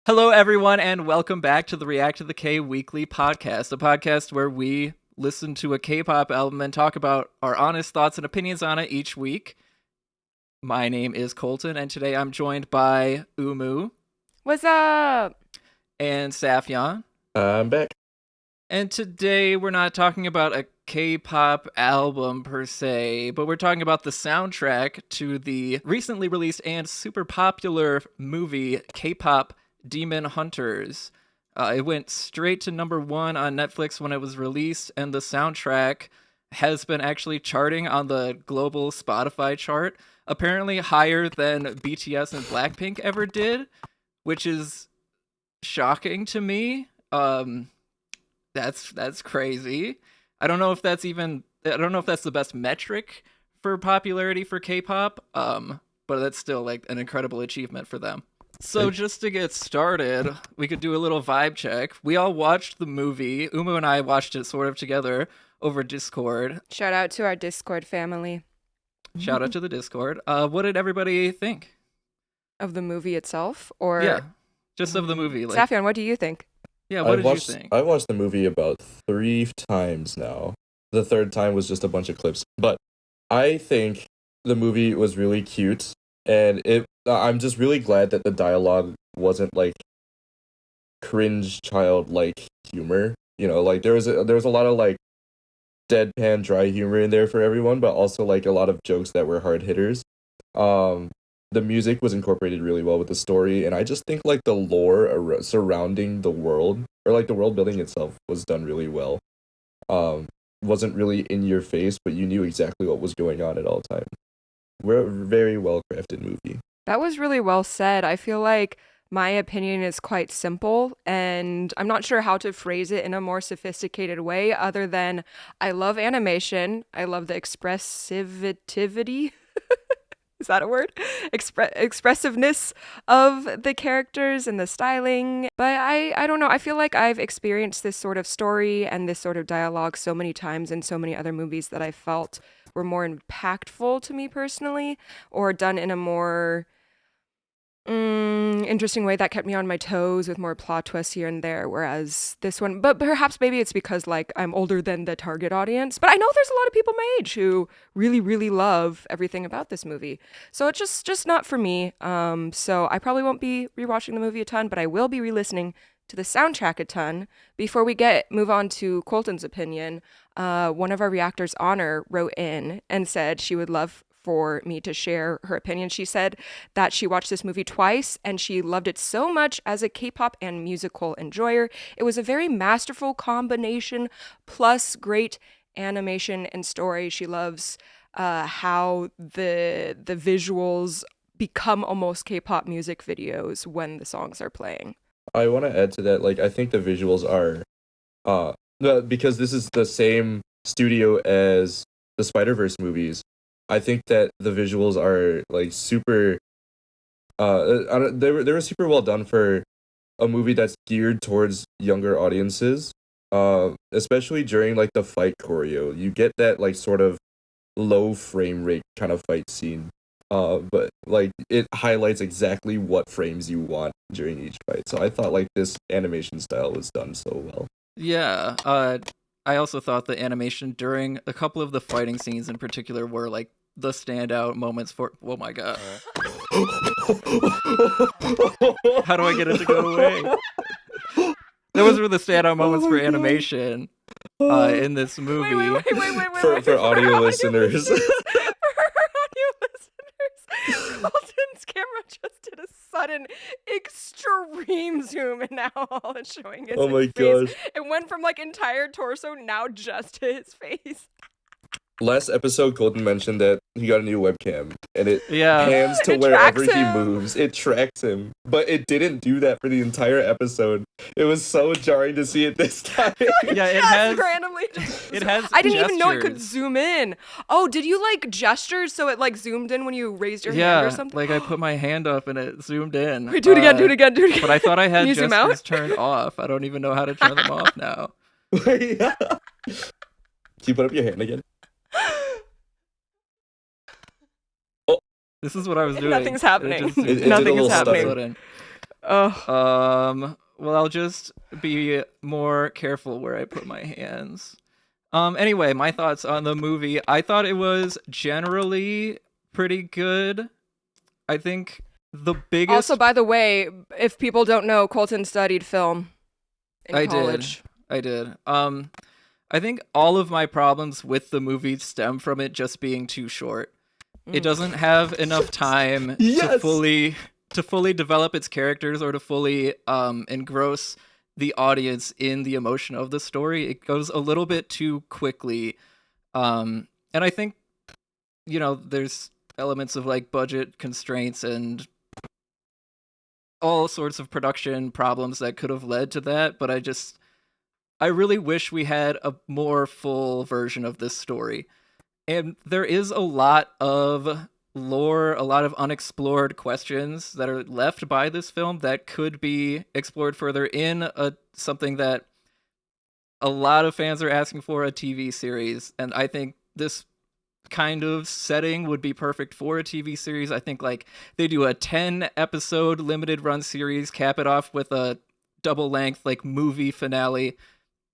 Hello, everyone, and welcome back to the React to the K weekly podcast, a podcast where we listen to a K-pop album and talk about our honest thoughts and opinions on it each week. My name is Colton, and today I'm joined by Umu. What's up? And Safyan. I'm back. And today we're not talking about a K-pop album per se, but we're talking about the soundtrack to the recently released and super popular movie Kpop Demon Hunters. It went straight to number 1 on Netflix when it was released, and the soundtrack has been actually charting on the global Spotify chart, apparently higher than BTS and BLACKPINK ever did, which is shocking to me. That's crazy. I don't know if that's the best metric for popularity for K-pop, but that's still like an incredible achievement for them. So just to get started, we could do a little vibe check. We all watched the movie. Umu and I watched it sort of together over Discord. Shout out to our Discord family. Shout out to the Discord. What did everybody think? Of the movie itself? Or Yeah, just of the movie. Like, Safyan, what do you think? yeah, what did you think? I watched the movie about 3 times now. The third time was just a bunch of clips. But I think the movie was really cute, and I'm just really glad that the dialogue wasn't like cringe childlike humor. You know, like there was a lot of like deadpan dry humor in there for everyone, but also like a lot of jokes that were hard hitters. The music was incorporated really well with the story, and I just think like the lore surrounding the world, or like the world building itself, was done really well. Wasn't really in your face, but you knew exactly what was going on at all times. Very well crafted movie. That was really well said. I feel like my opinion is quite simple, and I'm not sure how to phrase it in a more sophisticated way other than I love animation. I love the expressivity. Is that a word? Expressiveness of the characters and the styling. But I don't know. I feel like I've experienced this sort of story and this sort of dialogue so many times in so many other movies that I felt were more impactful to me personally, or done in a more interesting way that kept me on my toes with more plot twists here and there, whereas this one, but perhaps maybe it's because like I'm older than the target audience, but I know there's a lot of people my age who really love everything about this movie, so it's just not for me. So I probably won't be rewatching the movie a ton, but I will be re-listening to the soundtrack a ton. Before we move on to Colton's opinion, one of our reactors, Honor, wrote in and said she would love for me to share her opinion. She said that she watched this movie twice and she loved it so much as a K-pop and musical enjoyer. It was a very masterful combination, plus great animation and story. She loves how the visuals become almost K-pop music videos when the songs are playing. I want to add to that, like, I think the visuals are, because this is the same studio as the Spider-Verse movies, I think that the visuals are, like, super, they were super well done for a movie that's geared towards younger audiences, especially during, like, the fight choreo. You get that, like, sort of low frame rate kind of fight scene. But like it highlights exactly what frames you want during each fight. So I thought like this animation style was done so well. Yeah, I also thought the animation during a couple of the fighting scenes in particular were like the standout moments for. Oh my god! How do I get it to go away? Those were the standout moments for animation in this movie. Wait. For audio listeners. Colton's camera just did a sudden extreme zoom, and now all it's showing is Oh my his face. gosh. It went from like entire torso now just to his face. Last episode, Colton mentioned that he got a new webcam, and it pans to It wherever tracks he him. moves. It tracks him, but it didn't do that for the entire episode. It was so jarring to see it this time. Yeah, it Just has randomly. it has. I didn't even know it could gestures. zoom in. Oh, did you like gestures so it like zoomed in when you raised your hand Yeah, or something? like I put my hand up and it zoomed in. Wait, do it again. But I thought I had Can you zoom out? gestures turned off. I don't even know how to turn them off now. Yeah. Can you put up your hand again? This is what I was doing. Nothing's happening. It just zoomed It in. did a little happening. stutter. Ugh. Well, I'll just be more careful where I put my hands. Anyway, my thoughts on the movie. I thought it was generally pretty good. I think the biggest. Also, by the way, if people don't know, Colton studied film in college. I did. I think all of my problems with the movie stem from it just being too short. It doesn't have enough time Yes! to fully develop its characters or to fully engross the audience in the emotion of the story. It goes a little bit too quickly. And I think, there's elements of like budget constraints and all sorts of production problems that could have led to that, but I really wish we had a more full version of this story. And there is a lot of lore, a lot of unexplored questions that are left by this film that could be explored further in something that a lot of fans are asking for, a TV series. And I think this kind of setting would be perfect for a TV series. I think like they do a 10 episode limited run series, cap it off with a double length like movie finale.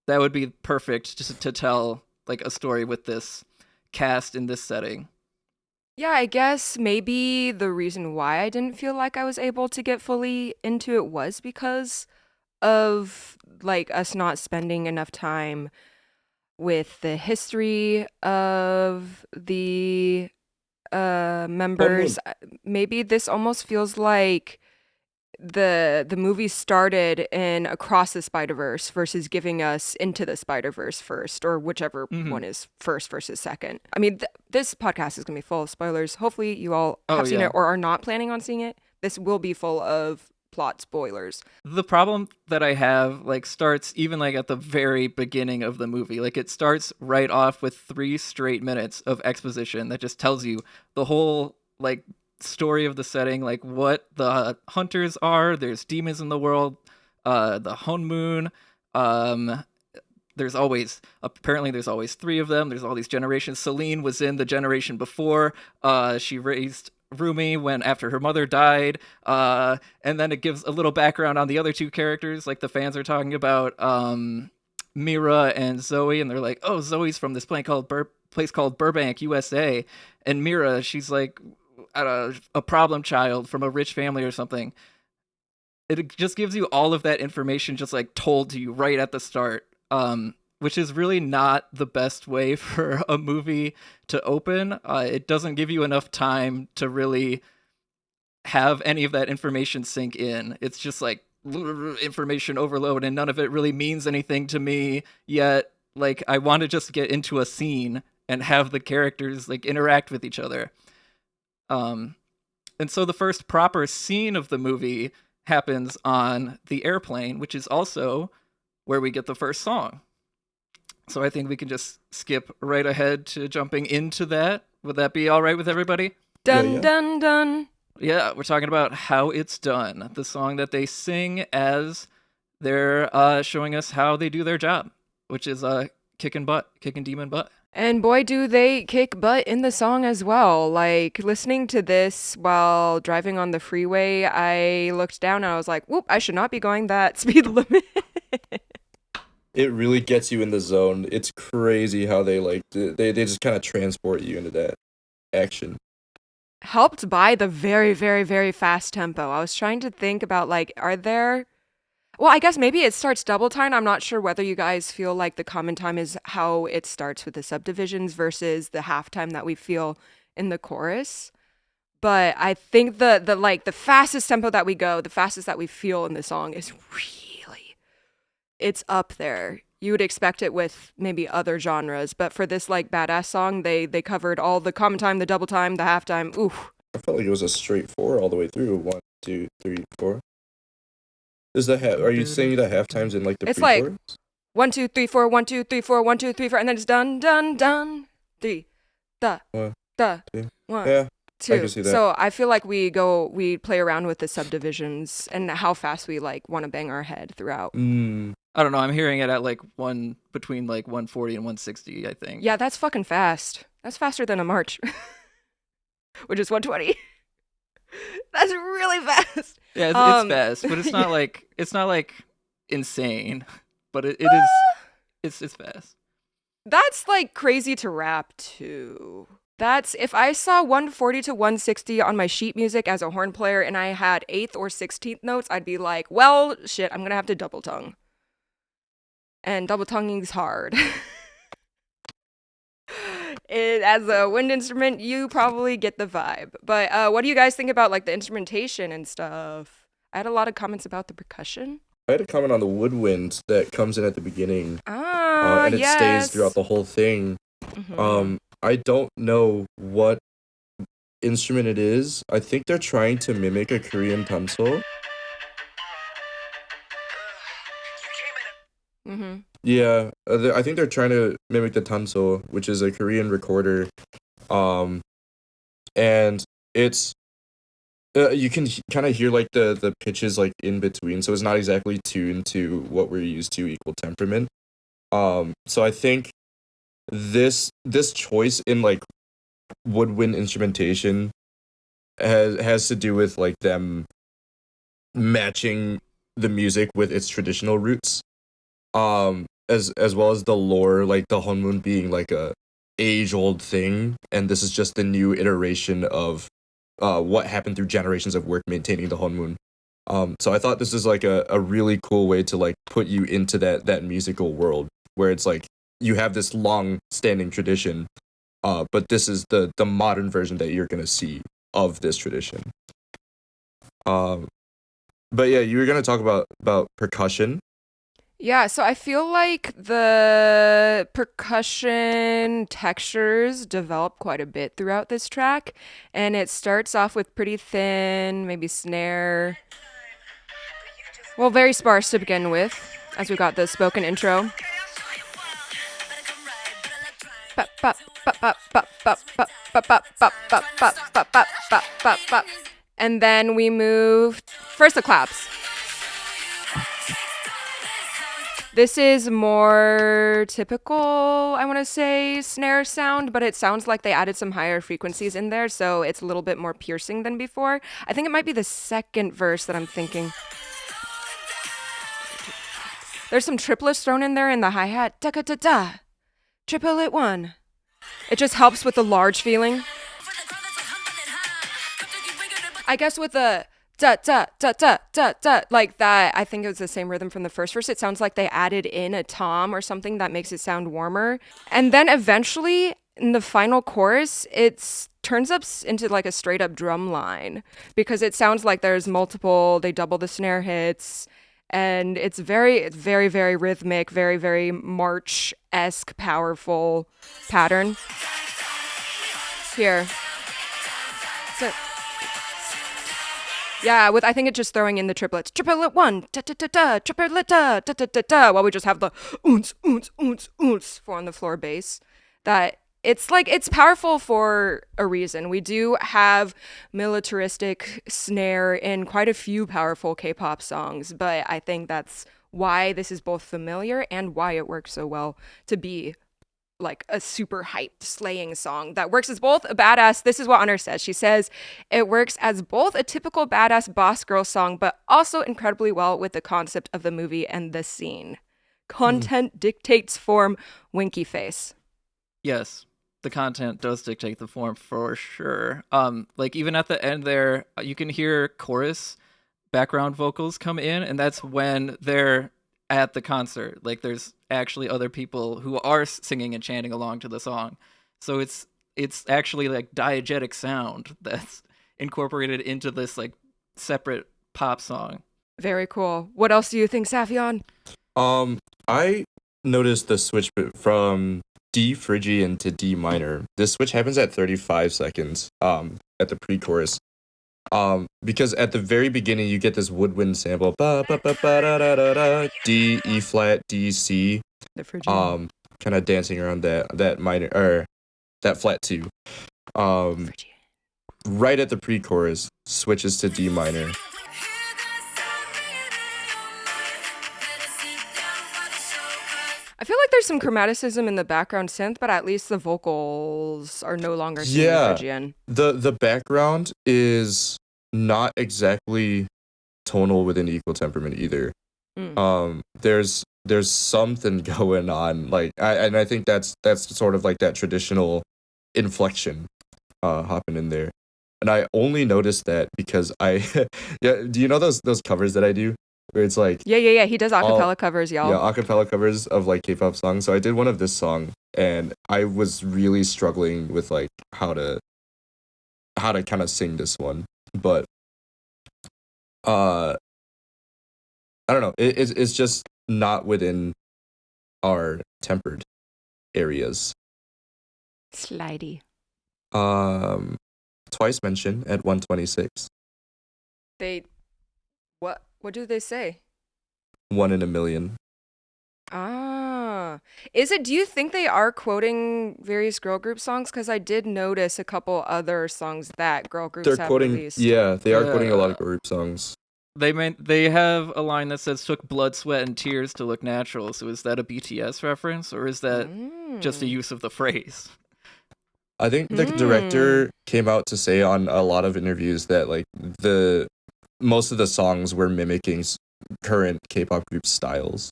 That would be perfect just to tell like a story with this cast in this setting. Yeah, I guess maybe the reason why I didn't feel like I was able to get fully into it was because of like us not spending enough time with the history of the members. Maybe this almost feels like the movie started in Across the Spider-Verse versus giving us Into the Spider-Verse first, or whichever one is first versus second. I mean, this podcast is going to be full of spoilers. Hopefully you all have seen it or are not planning on seeing it. This will be full of plot spoilers. The problem that I have like starts even like at the very beginning of the movie. Like it starts right off with 3 straight minutes of exposition that just tells you the whole like story of the setting, like what the hunters are. There's demons in the world, the honeymoon. There's always 3 of them. There's all these generations. Celine was in the generation before. She raised Rumi after her mother died, and then it gives a little background on the other 2 characters. Like the fans are talking about Mira and Zoey, and they're like, oh, Zoey's from this place called Burbank, USA, and Mira, she's like a problem child from a rich family or something. It just gives you all of that information just like told to you right at the start, which is really not the best way for a movie to open. It doesn't give you enough time to really have any of that information sink in. It's just like information overload, and none of it really means anything to me yet. Like I want to just get into a scene and have the characters like interact with each other. And so the first proper scene of the movie happens on the airplane, which is also where we get the first song. So I think we can just skip right ahead to jumping into that. Would that be all right with everybody? Dun, dun, dun. Yeah, we're talking about How It's Done, the song that they sing as they're showing us how they do their job, which is kicking demon butt. And boy, do they kick butt in the song as well. Like, listening to this while driving on the freeway, I looked down and I was like, whoop, I should not be going that speed limit. It really gets you in the zone. It's crazy how they just kind of transport you into that action. Helped by the very, very, very fast tempo. I was trying to think about, like, are there... Well, I guess maybe it starts double time. I'm not sure whether you guys feel like the common time is how it starts with the subdivisions versus the halftime that we feel in the chorus. But I think the fastest tempo that we go, the fastest that we feel in the song is really, it's up there. You would expect it with maybe other genres, but for this like badass song, they covered all the common time, the double time, the halftime. Oof. I felt like it was a straight 4 all the way through. 1, 2, 3, 4. Are you saying that half times in like the it's pre-chorus? like 1, 2, 3, 4, 1, 2, 3, 4, 1, 2, 3, 4, and then it's done, 3, da, 1, 1, yeah, 2. I can see that. So I feel like we play around with the subdivisions and how fast we like want to bang our head throughout. I don't know. I'm hearing it at like between like 140 and 160, I think. Yeah, that's fucking fast. That's faster than a march, which is 120. That's really fast. Yeah, it's fast, but it's not like insane, but it is it's fast. That's like crazy to rap to. That's if I saw 140 to 160 on my sheet music as a horn player and I had 8th or 16th notes, I'd be like, well, shit, I'm gonna have to double tongue. And double tonguing's hard. As a wind instrument, you probably get the vibe. But what do you guys think about like the instrumentation and stuff? I had a lot of comments about the percussion. I had a comment on the woodwind that comes in at the beginning, Ah, and it stays throughout the whole thing. Mhm. I don't know what instrument it is. I think they're trying to mimic a Korean tanso. Mhm. Yeah, I think they're trying to mimic the tanso, which is a Korean recorder. And it's you can kind of hear like the pitches like in between, so it's not exactly tuned to what we're used to, equal temperament. So I think this choice in like woodwind instrumentation has to do with like them matching the music with its traditional roots. As well as the lore, like the Honmun being like a age-old thing, and this is just the new iteration of what happened through generations of work maintaining the Honmun. So I thought this is like a really cool way to like put you into that musical world where it's like you have this long-standing tradition, but this is the modern version that you're gonna see of this tradition. But yeah, you were gonna talk about percussion. Yeah, so I feel like the percussion textures develop quite a bit throughout this track, and it starts off with pretty thin, maybe snare. Well, very sparse to begin with, as we got the spoken intro. Bop, bop, bop, bop, bop, bop, bop, bop, bop, bop, bop, bop, bop, bop, bop, bop, bop. And then we move first the claps. This is more typical, I want to say, snare sound, but it sounds like they added some higher frequencies in there, so it's a little bit more piercing than before. I think it might be the second verse that I'm thinking. There's some triplets thrown in there in the hi-hat. Da-da-da-da. Triplet one. It just helps with the large feeling. I guess with the da da da da da da like that, I think it was the same rhythm from the first verse. It sounds like they added in a tom or something that makes it sound warmer. And then eventually in the final chorus, it turns up into like a straight up drum line because it sounds like there's multiple, they double the snare hits, and it's very, very rhythmic, very March-esque, powerful pattern. Here. So, yeah, with I think it's just throwing in the triplets. Triplet one, da da da da, triplet da da da da da. While we just have the oons for on the floor bass. That it's like it's powerful for a reason. We do have militaristic snare in quite a few powerful K-pop songs, but I think that's why this is both familiar and why it works so well to be like a super hyped slaying song that works as both a badass. This is what Honor says. She says it works as both a typical badass boss girl song, but also incredibly well with the concept of the movie and the scene. Content dictates form, winky face. Yes, the content does dictate the form for sure. Like even at the end there, you can hear chorus background vocals come in, and that's when they're at the concert. Like there's actually other people who are singing and chanting along to the song. So it's actually like diegetic sound that's incorporated into this like separate pop song. Very cool. What else do you think, Safion? I noticed the switch from D Phrygian to D minor. This switch happens at 35 seconds at the pre-chorus. Because at the very beginning you get this woodwind sample, ba ba ba ba da da da da, D, E flat, D, C, The Phrygian. kind of dancing around that minor or that flat 2. Right at the pre-chorus switches to D minor. I feel like there's some chromaticism in the background synth, but at least the vocals are no longer singing Phrygian. The background is not exactly tonal within Equal Temperament either. There's something going on, like I think that's sort of like that traditional inflection hopping in there. And I only noticed that because I yeah, do you know those covers that I do where it's like Yeah. He does all acapella covers, y'all. yeah, acapella covers of like K-pop songs. So I did one of this song and I was really struggling with like how to kind of sing this one. But I don't know. It's just not within our tempered areas. Slidey. Twice mentioned at 126. They what do they say? 1 in a million. Ah. Do you think they are quoting various girl group songs? Because I did notice a couple other songs that girl groups They're have quoting, released. yeah, they are Yeah. quoting a lot of group songs. They have a line that says "took blood, sweat, and tears to look natural." So is that a BTS reference, or is that just a use of the phrase? I think the director came out to say on a lot of interviews that like most of the songs were mimicking current K-pop group styles.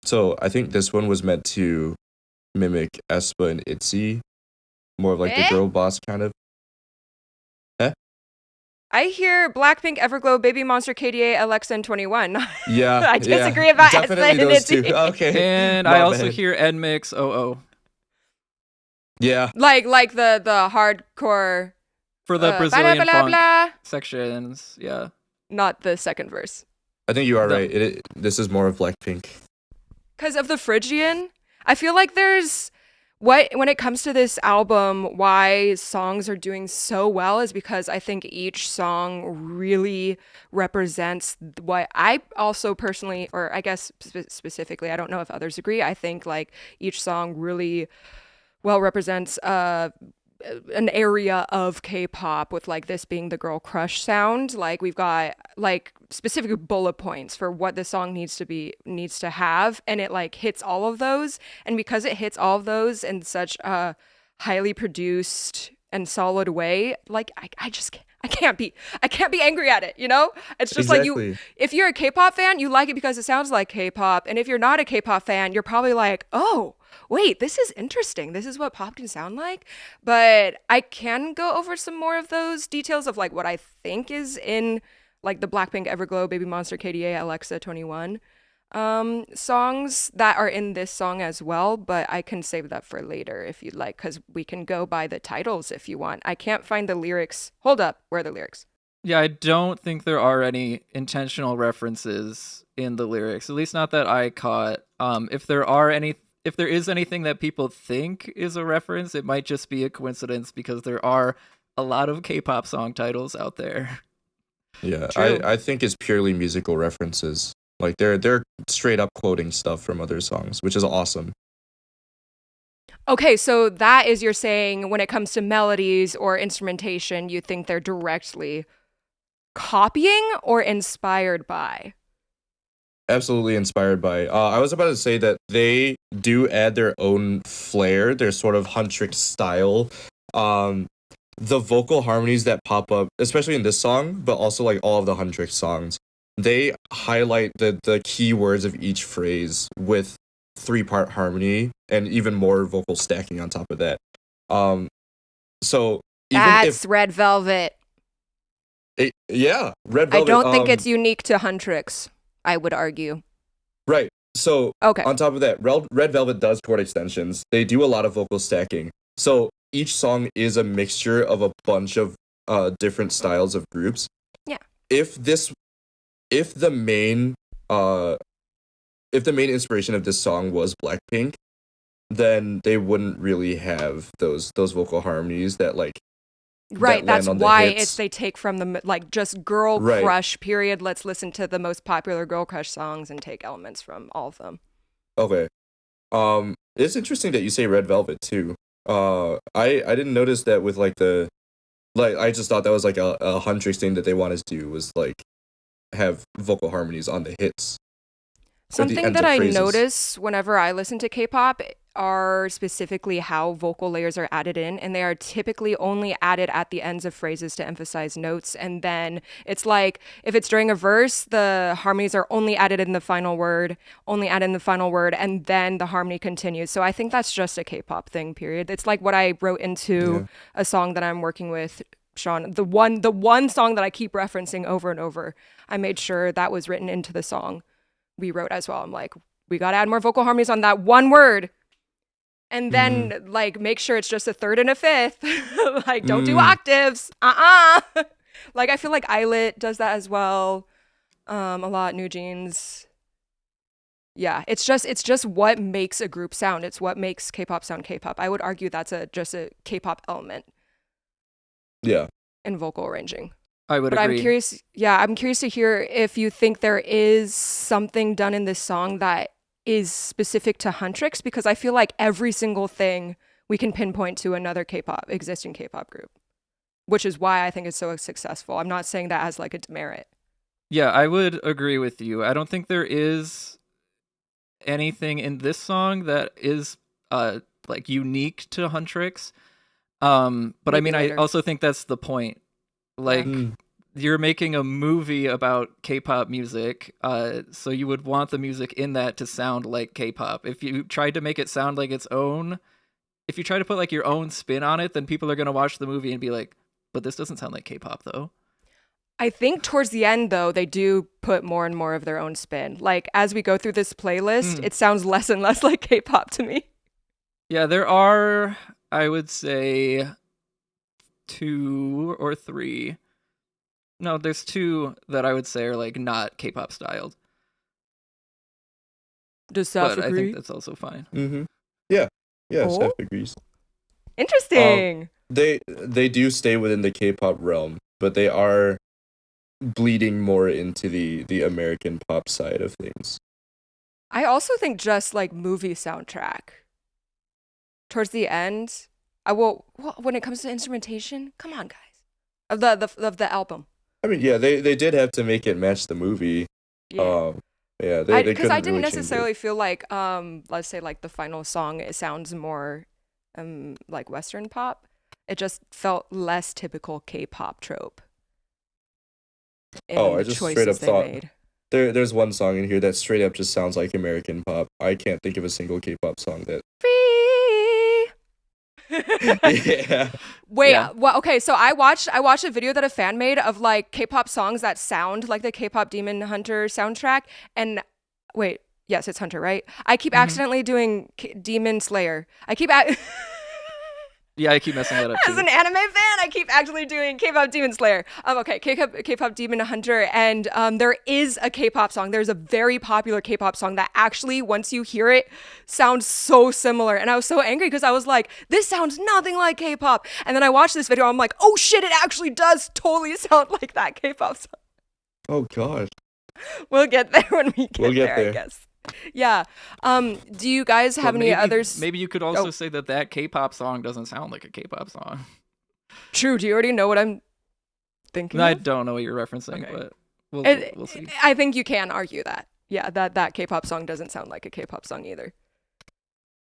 So I think this one was meant to mimic aespa and ITZY, more of like the girl boss kind of. I hear BLACKPINK, Everglow, Baby Monster, KDA, Alexa, and 21. Yeah, I disagree about definitely those two. Okay, And I also hear NMIX OO. Yeah, like the hardcore For the Brazilian blah, blah, funk blah. sections, yeah. Not the second verse. I think you are right. This is more of BLACKPINK. Because of the Phrygian, I feel like there's when it comes to this album, why songs are doing so well is because I think each song really represents what I also personally, or I guess specifically, I don't know if others agree. I think like each song really well represents an area of K-pop, with like this being the girl crush sound. Like we've got like specific bullet points for what the song needs to have, and it like hits all of those. And because it hits all of those in such a highly produced and solid way, like I can't be angry at it, you know? It's just Exactly. like if you're a K-pop fan, you like it because it sounds like K-pop. And if you're not a K-pop fan, you're probably like, oh, wait, this is interesting. This is what pop can sound like. But I can go over some more of those details of like what I think is in like the BLACKPINK, Everglow, Baby Monster, KDA, Alexa, 21 songs that are in this song as well. But I can save that for later if you'd like, because we can go by the titles if you want. I can't find the lyrics. Hold up. Where are the lyrics? Yeah, I don't think there are any intentional references in the lyrics, at least not that I caught. If there is anything that people think is a reference, it might just be a coincidence because there are a lot of K-pop song titles out there. Yeah, True. I think it's purely musical references. Like they're straight up quoting stuff from other songs, which is awesome. Okay, so that is you're saying when it comes to melodies or instrumentation, you think they're directly copying or inspired by? Absolutely inspired by. I was about to say that they do add their own flair, their sort of Huntrick style. The vocal harmonies that pop up, especially in this song, but also like all of the Huntrick songs, they highlight the key words of each phrase with 3-part harmony and even more vocal stacking on top of that. So even That's Red Velvet. Red Velvet. I don't think it's unique to Huntrix, I would argue. Right. So Okay. on top of that, Red Velvet does chord extensions. They do a lot of vocal stacking. So each song is a mixture of a bunch of different styles of groups. Yeah. If the main inspiration of this song was BLACKPINK, then they wouldn't really have those vocal harmonies that like Right, that that's land on the why hits. they take from the like just girl Right. crush period. Let's listen to the most popular girl crush songs and take elements from all of them. Okay. It's interesting that you say Red Velvet too. I didn't notice that with like the like I just thought that was like a Huntrix thing that they wanted to do was like have vocal harmonies on the hits. Something ends that of I phrases. notice whenever I listen to K-pop, are specifically how vocal layers are added in, and they are typically only added at the ends of phrases to emphasize notes. And then it's like if it's during a verse, the harmonies are only added in the final word, and then the harmony continues. So I think that's just a K-pop thing, period. It's like what I wrote into a song that I'm working with, Sean. The one song that I keep referencing over and over, I made sure that was written into the song we wrote as well. I'm like, we got to add more vocal harmonies on that one word. And then, like, make sure it's just a third and a fifth. Like, don't do octaves. Like, I feel like Islet does that as well. A lot. New Jeans. Yeah, it's just what makes a group sound. It's what makes K-pop sound K-pop. I would argue that's just a K-pop element. Yeah. In vocal arranging. I would but agree. I'm curious to hear if you think there is something done in this song that is specific to Huntrix, because I feel like every single thing we can pinpoint to another existing K-pop group, which is why I think it's so successful. I'm not saying that as like a demerit. Yeah, I would agree with you. I don't think there is anything in this song that is like unique to Huntrix. But Maybe I mean, later. I also think that's the point. Like, you're making a movie about K-pop music, so you would want the music in that to sound like K-pop. If you tried to make it sound like its own, if you try to put like your own spin on it, then people are going to watch the movie and be like, but this doesn't sound like K-pop though. I think towards the end, though, they do put more and more of their own spin. Like, as we go through this playlist, it sounds less and less like K-pop to me. Yeah, there are, I would say, 2 or 3. No, there's 2 that I would say are like not K-pop styled. Does Saf But agree? I think that's also fine. Yeah, Oh? Seth agrees. Interesting. They do stay within the K-pop realm, but they are bleeding more into the American pop side of things. I also think just like movie soundtrack. Towards the end, when it comes to instrumentation, come on, guys, of the album. I mean, yeah, they did have to make it match the movie. Yeah. They Because I couldn't didn't really change necessarily feel like let's say like the final song, it sounds more like Western pop. It just felt less typical K-pop trope. I just straight up thought made. there's one song in here that straight up just sounds like American pop. I can't think of a single K-pop song that. Yeah. Wait, Yeah. well, okay, so I watched a video that a fan made of like K-pop songs that sound like the K-pop Demon Hunter soundtrack, and wait, yes, it's Hunter, right? I keep accidentally doing Demon Slayer. Yeah, I keep messing that up As too. an anime fan, I keep actually doing K-pop Demon Slayer. Okay, K-pop Demon Hunter, and there is a K-pop song. There's a very popular K-pop song that actually, once you hear it, sounds so similar. And I was so angry because I was like, this sounds nothing like K-pop. And then I watched this video, I'm like, oh shit, it actually does totally sound like that K-pop song. Oh gosh. We'll get there when we We'll get there. I guess. Yeah. Do you guys have But any others? Maybe you could also say that K-pop song doesn't sound like a K-pop song. True. Do you already know what I'm thinking? I of? don't know what you're referencing, Okay. but we'll see. I think you can argue that. Yeah, that K-pop song doesn't sound like a K-pop song either.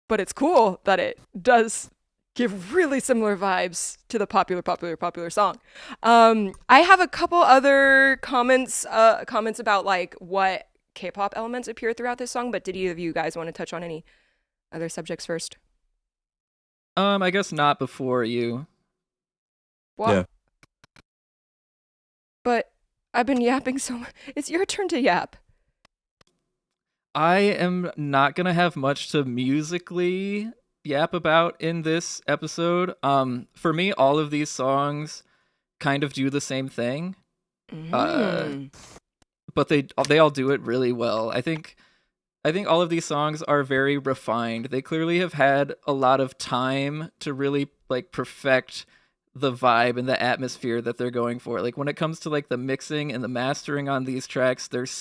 But it's cool that it does give really similar vibes to the popular song. I have a couple other comments about like what K-pop elements appear throughout this song, but did either of you guys want to touch on any other subjects first? I guess not before you. What? Yeah. But I've been yapping so much. It's your turn to yap. I am not gonna have much to musically yap about in this episode. For me, all of these songs kind of do the same thing. But they all do it really well. I think all of these songs are very refined. They clearly have had a lot of time to really like perfect the vibe and the atmosphere that they're going for. Like when it comes to like the mixing and the mastering on these tracks, there's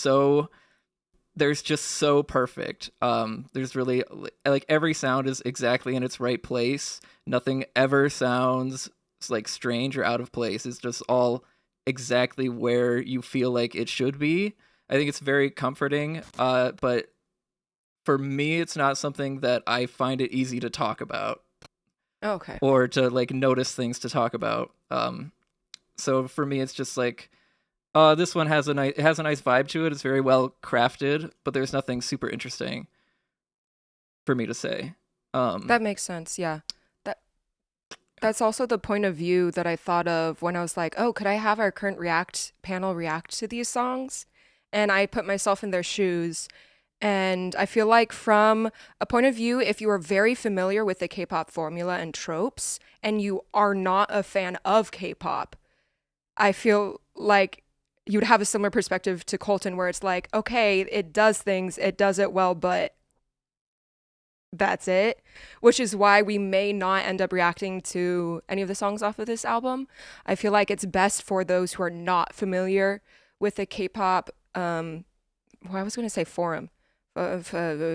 just so perfect. There's really like every sound is exactly in its right place. Nothing ever sounds like strange or out of place. It's just all exactly where you feel like it should be. I think it's very comforting. But for me, it's not something that I find it easy to talk about Okay. or to like notice things to talk about. So for me, it's just like, this one has it has a nice vibe to it. It's very well crafted, but there's nothing super interesting for me to say. That makes sense. Yeah. That's also the point of view that I thought of when I was like, oh, could I have our current React panel react to these songs? And I put myself in their shoes. And I feel like from a point of view, if you are very familiar with the K-pop formula and tropes, and you are not a fan of K-pop, I feel like you'd have a similar perspective to Colton, where it's like, okay, it does things, it does it well, but that's it, which is why we may not end up reacting to any of the songs off of this album. I feel like it's best for those who are not familiar with the K-pop, I was going to say forum of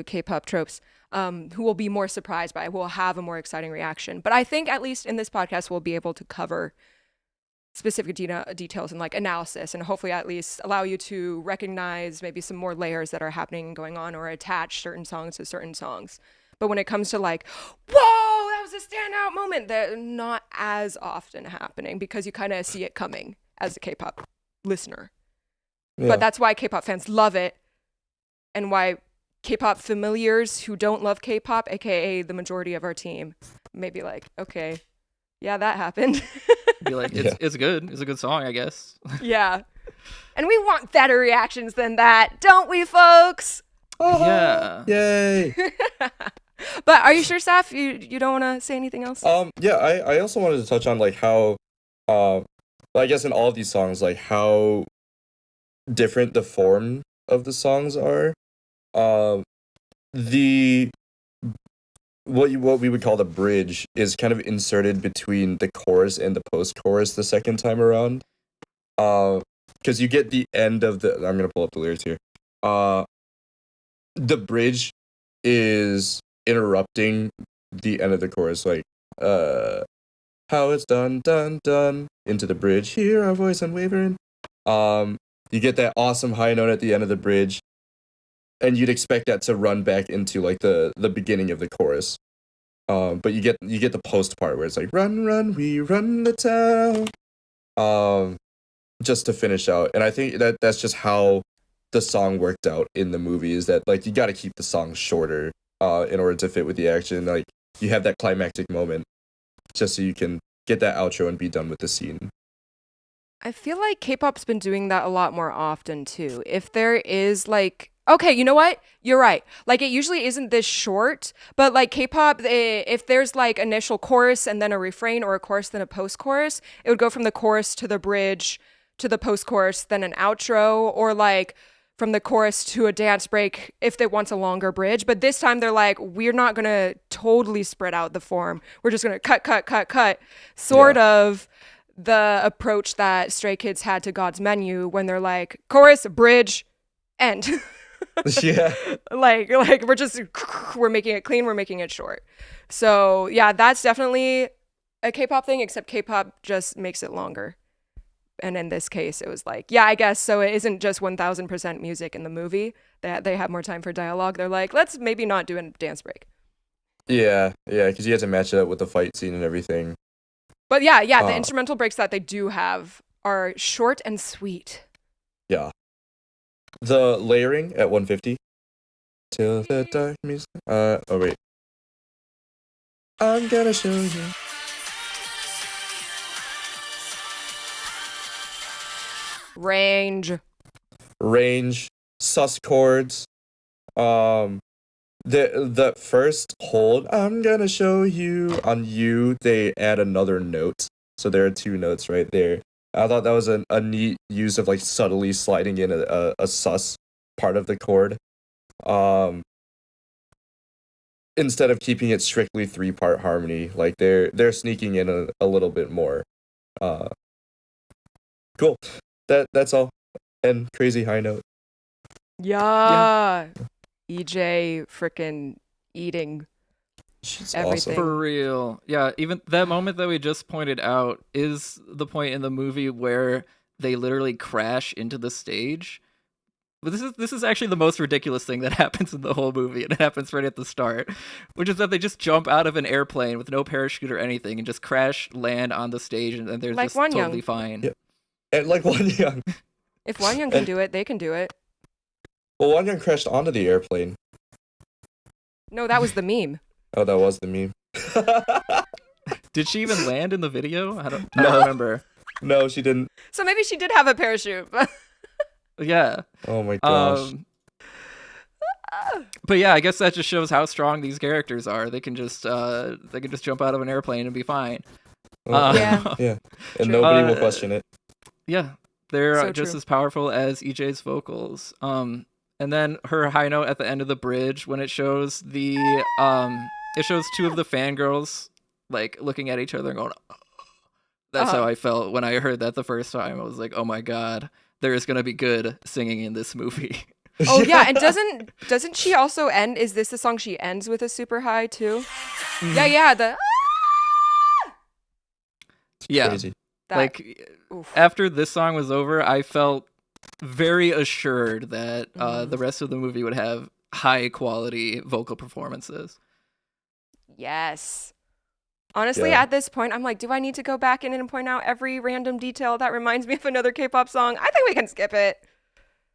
K-pop tropes, who will be more surprised by it, who will have a more exciting reaction. But I think at least in this podcast, we'll be able to cover specific details and like analysis, and hopefully at least allow you to recognize maybe some more layers that are happening and going on, or attach certain songs to certain songs. But when it comes to like, whoa, that was a standout moment, they're not as often happening because you kind of see it coming as a K-pop listener. Yeah. But that's why K-pop fans love it, and why K-pop familiars who don't love K-pop, aka the majority of our team, may be like, okay, yeah, that happened. Be like, it's good. It's a good song, I guess. Yeah. And we want better reactions than that, don't we, folks? Yeah. Yay. But are you sure, Saf? You don't want to say anything else? Yeah, I also wanted to touch on like how I guess in all of these songs, like how different the form of the songs are. The what we would call the bridge is kind of inserted between the chorus and the post-chorus the second time around. Because you get the end of the, I'm gonna pull up the lyrics here. The bridge is interrupting the end of the chorus, like how it's done into the bridge. Hear our voice unwavering. You get that awesome high note at the end of the bridge, and you'd expect that to run back into like the beginning of the chorus. But you get the post part where it's like run, we run the town. Just to finish out. And I think that's just how the song worked out in the movie, is that like you got to keep the song shorter in order to fit with the action. Like you have that climactic moment just so you can get that outro and be done with the scene. I feel like K-pop's been doing that a lot more often too. If there is like, okay, you know what? You're right. Like it usually isn't this short, but like K-pop, if there's like initial chorus and then a refrain, or a chorus then a post-chorus, it would go from the chorus to the bridge to the post-chorus, then an outro, or like from the chorus to a dance break if they want a longer bridge. But this time they're like, we're not going to totally spread out the form. We're just going to cut. Sort of the approach that Stray Kids had to God's Menu, when they're like, chorus, bridge, end. Yeah. like we're making it clean, we're making it short. So yeah, that's definitely a K-pop thing, except K-pop just makes it longer. And in this case, it was like, yeah, I guess so. It isn't just 1000% music in the movie. They have more time for dialogue. They're like, let's maybe not do a dance break. Yeah, because you have to match it up with the fight scene and everything. But yeah, the instrumental breaks that they do have are short and sweet. Yeah. The layering at 150. Till the dark music. Oh wait. I'm gonna show you. Range, sus chords. The first hold, I'm gonna show you, on you, they add another note. So there are two notes right there. I thought that was a neat use of like subtly sliding in a sus part of the chord. Instead of keeping it strictly 3-part harmony, like they're sneaking in a little bit more. Cool. That's all. And crazy high note. yeah. EJ frickin' eating She's everything. awesome. For real. Yeah, even that moment that we just pointed out is the point in the movie where they literally crash into the stage. But this is actually the most ridiculous thing that happens in the whole movie, and it happens right at the start, which is that they just jump out of an airplane with no parachute or anything and just crash land on the stage, and they're Like just Wonyoung. totally fine. Yeah. And like Wonyoung. If Wonyoung can do it, they can do it. Well, Wonyoung crashed onto the airplane. No, that was the meme. Oh, that was the meme. Did she even land in the video? I don't No. remember. No, she didn't. So maybe she did have a parachute. But Yeah. Oh my gosh. But yeah, I guess that just shows how strong these characters are. They can just jump out of an airplane and be fine. Yeah. Yeah. And True. nobody will question it. Yeah, they're So just true. as powerful as EJ's vocals. And then her high note at the end of the bridge when it shows it shows two of the fangirls like looking at each other and going, "Oh." That's how I felt when I heard that the first time. I was like, oh my god, there is gonna be good singing in this movie. Oh yeah, and doesn't she also end? Is this the song she ends with a super high too? Yeah. The Yeah, Crazy. that, like oof. after this song was over, I felt very assured that the rest of the movie would have high quality vocal performances. Yes. Honestly, Yeah. at this point, I'm like, do I need to go back in and point out every random detail that reminds me of another K-pop song? I think we can skip it.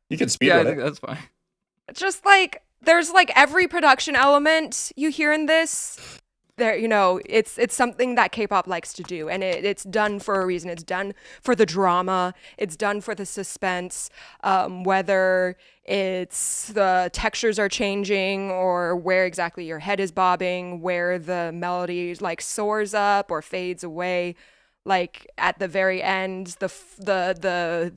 You can speed Yeah, I run think it. that's fine. It's just like there's like every production element you hear in this. There, it's something that K-pop likes to do, and it's done for a reason. It's done for the drama. It's done for the suspense. Whether it's the textures are changing or where exactly your head is bobbing, where the melody like soars up or fades away. Like at the very end, the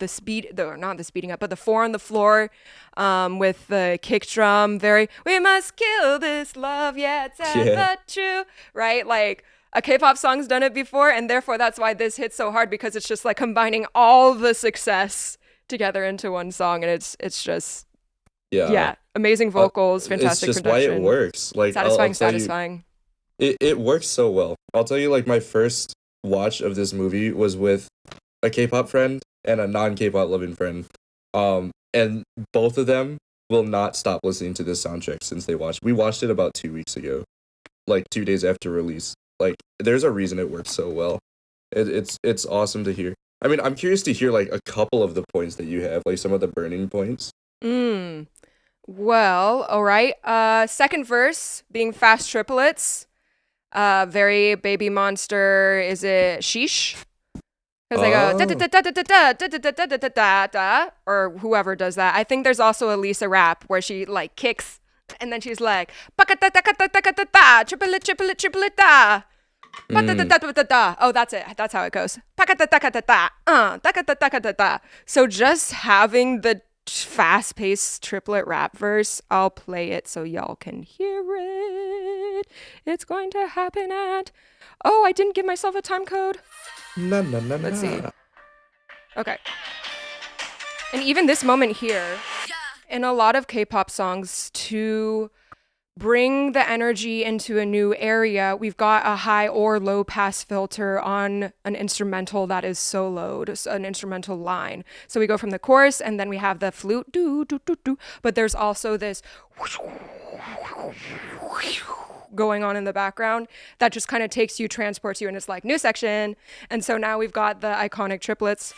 speed, not the speeding up, but the 4 on the floor, with the kick drum, we must kill this love, yeah, the true, right? Like a K-pop song's done it before, and therefore that's why this hits so hard, because it's just like combining all the success together into one song, and it's just amazing vocals, fantastic It's just production. why it works. Like satisfying. It works so well. I'll tell you, like, my first watch of this movie was with a K-pop friend and a non-K-pop loving friend. And both of them will not stop listening to this soundtrack since they watched. We watched it about 2 weeks ago, like 2 days after release. Like, there's a reason it works so well. It's awesome to hear. I mean, I'm curious to hear like a couple of the points that you have, like some of the burning points. Well, all right. Second verse being fast triplets. Very Baby Monster. Is it sheesh? Because they go da da da da da da da da da da da da da, or whoever does that. I think there's also a Lisa rap where she like kicks and then she's like da da da da da da da triplet triplet triplet da. Da da da da da. Oh, that's it. That's how it goes. Da da da da da da da da. So just having the fast-paced triplet rap verse, I'll play it so y'all can hear it. It's going to happen at... Oh, I didn't give myself a time code. Let's see. Okay. And even this moment here, in a lot of K-pop songs, to bring the energy into a new area, we've got a high or low pass filter on an instrumental that is soloed, so an instrumental line. So we go from the chorus and then we have the flute, do, do, do, do, but there's also this going on in the background that just kind of takes you, transports you, and it's like new section. And so now we've got the iconic triplets.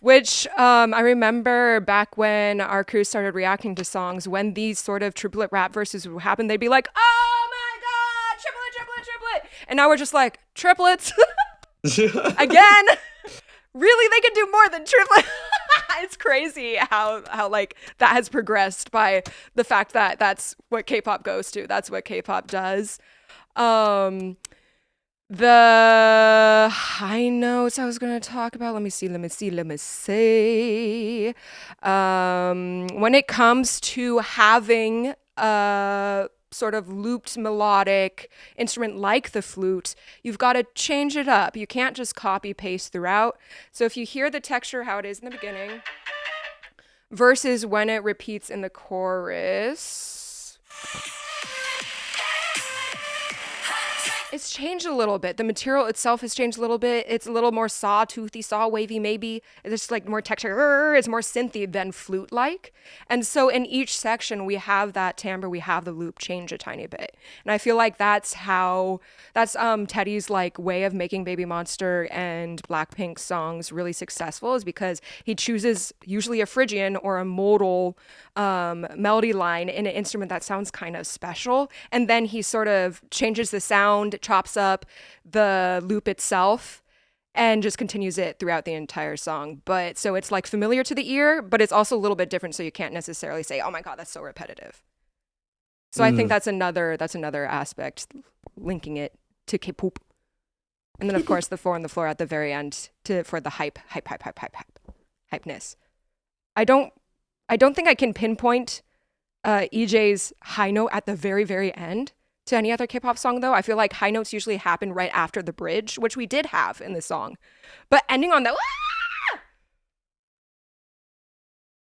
Which I remember back when our crew started reacting to songs, when these sort of triplet rap verses would happen, they'd be like, oh my god, triplet, triplet, triplet. And now we're just like, triplets? Again? Really? They can do more than triplet? It's crazy how like that has progressed by the fact that that's what K-pop goes to. That's what K-pop does. The high notes I was going to talk about, let me see. When it comes to having a sort of looped melodic instrument like the flute, you've got to change it up. You can't just copy paste throughout. So if you hear the texture how it is in the beginning versus when it repeats in the chorus... It's changed a little bit. The material itself has changed a little bit. It's a little more sawtoothy, saw wavy maybe. It's like more texture. It's more synthy than flute-like. And so in each section, we have that timbre, we have the loop change a tiny bit. And I feel like that's Teddy's like way of making Baby Monster and BLACKPINK songs really successful, is because he chooses usually a Phrygian or a modal melody line in an instrument that sounds kind of special, and then he sort of changes the sound, chops up the loop itself, and just continues it throughout the entire song. But so it's like familiar to the ear, but it's also a little bit different, so you can't necessarily say, oh my god, that's so repetitive. So I think that's another aspect linking it to K-pop. And then of course the 4 on the floor at the very end for the hypeness. I don't think I can pinpoint EJ's high note at the very, very end to any other K-pop song, though. I feel like high notes usually happen right after the bridge, which we did have in this song. But ending on that,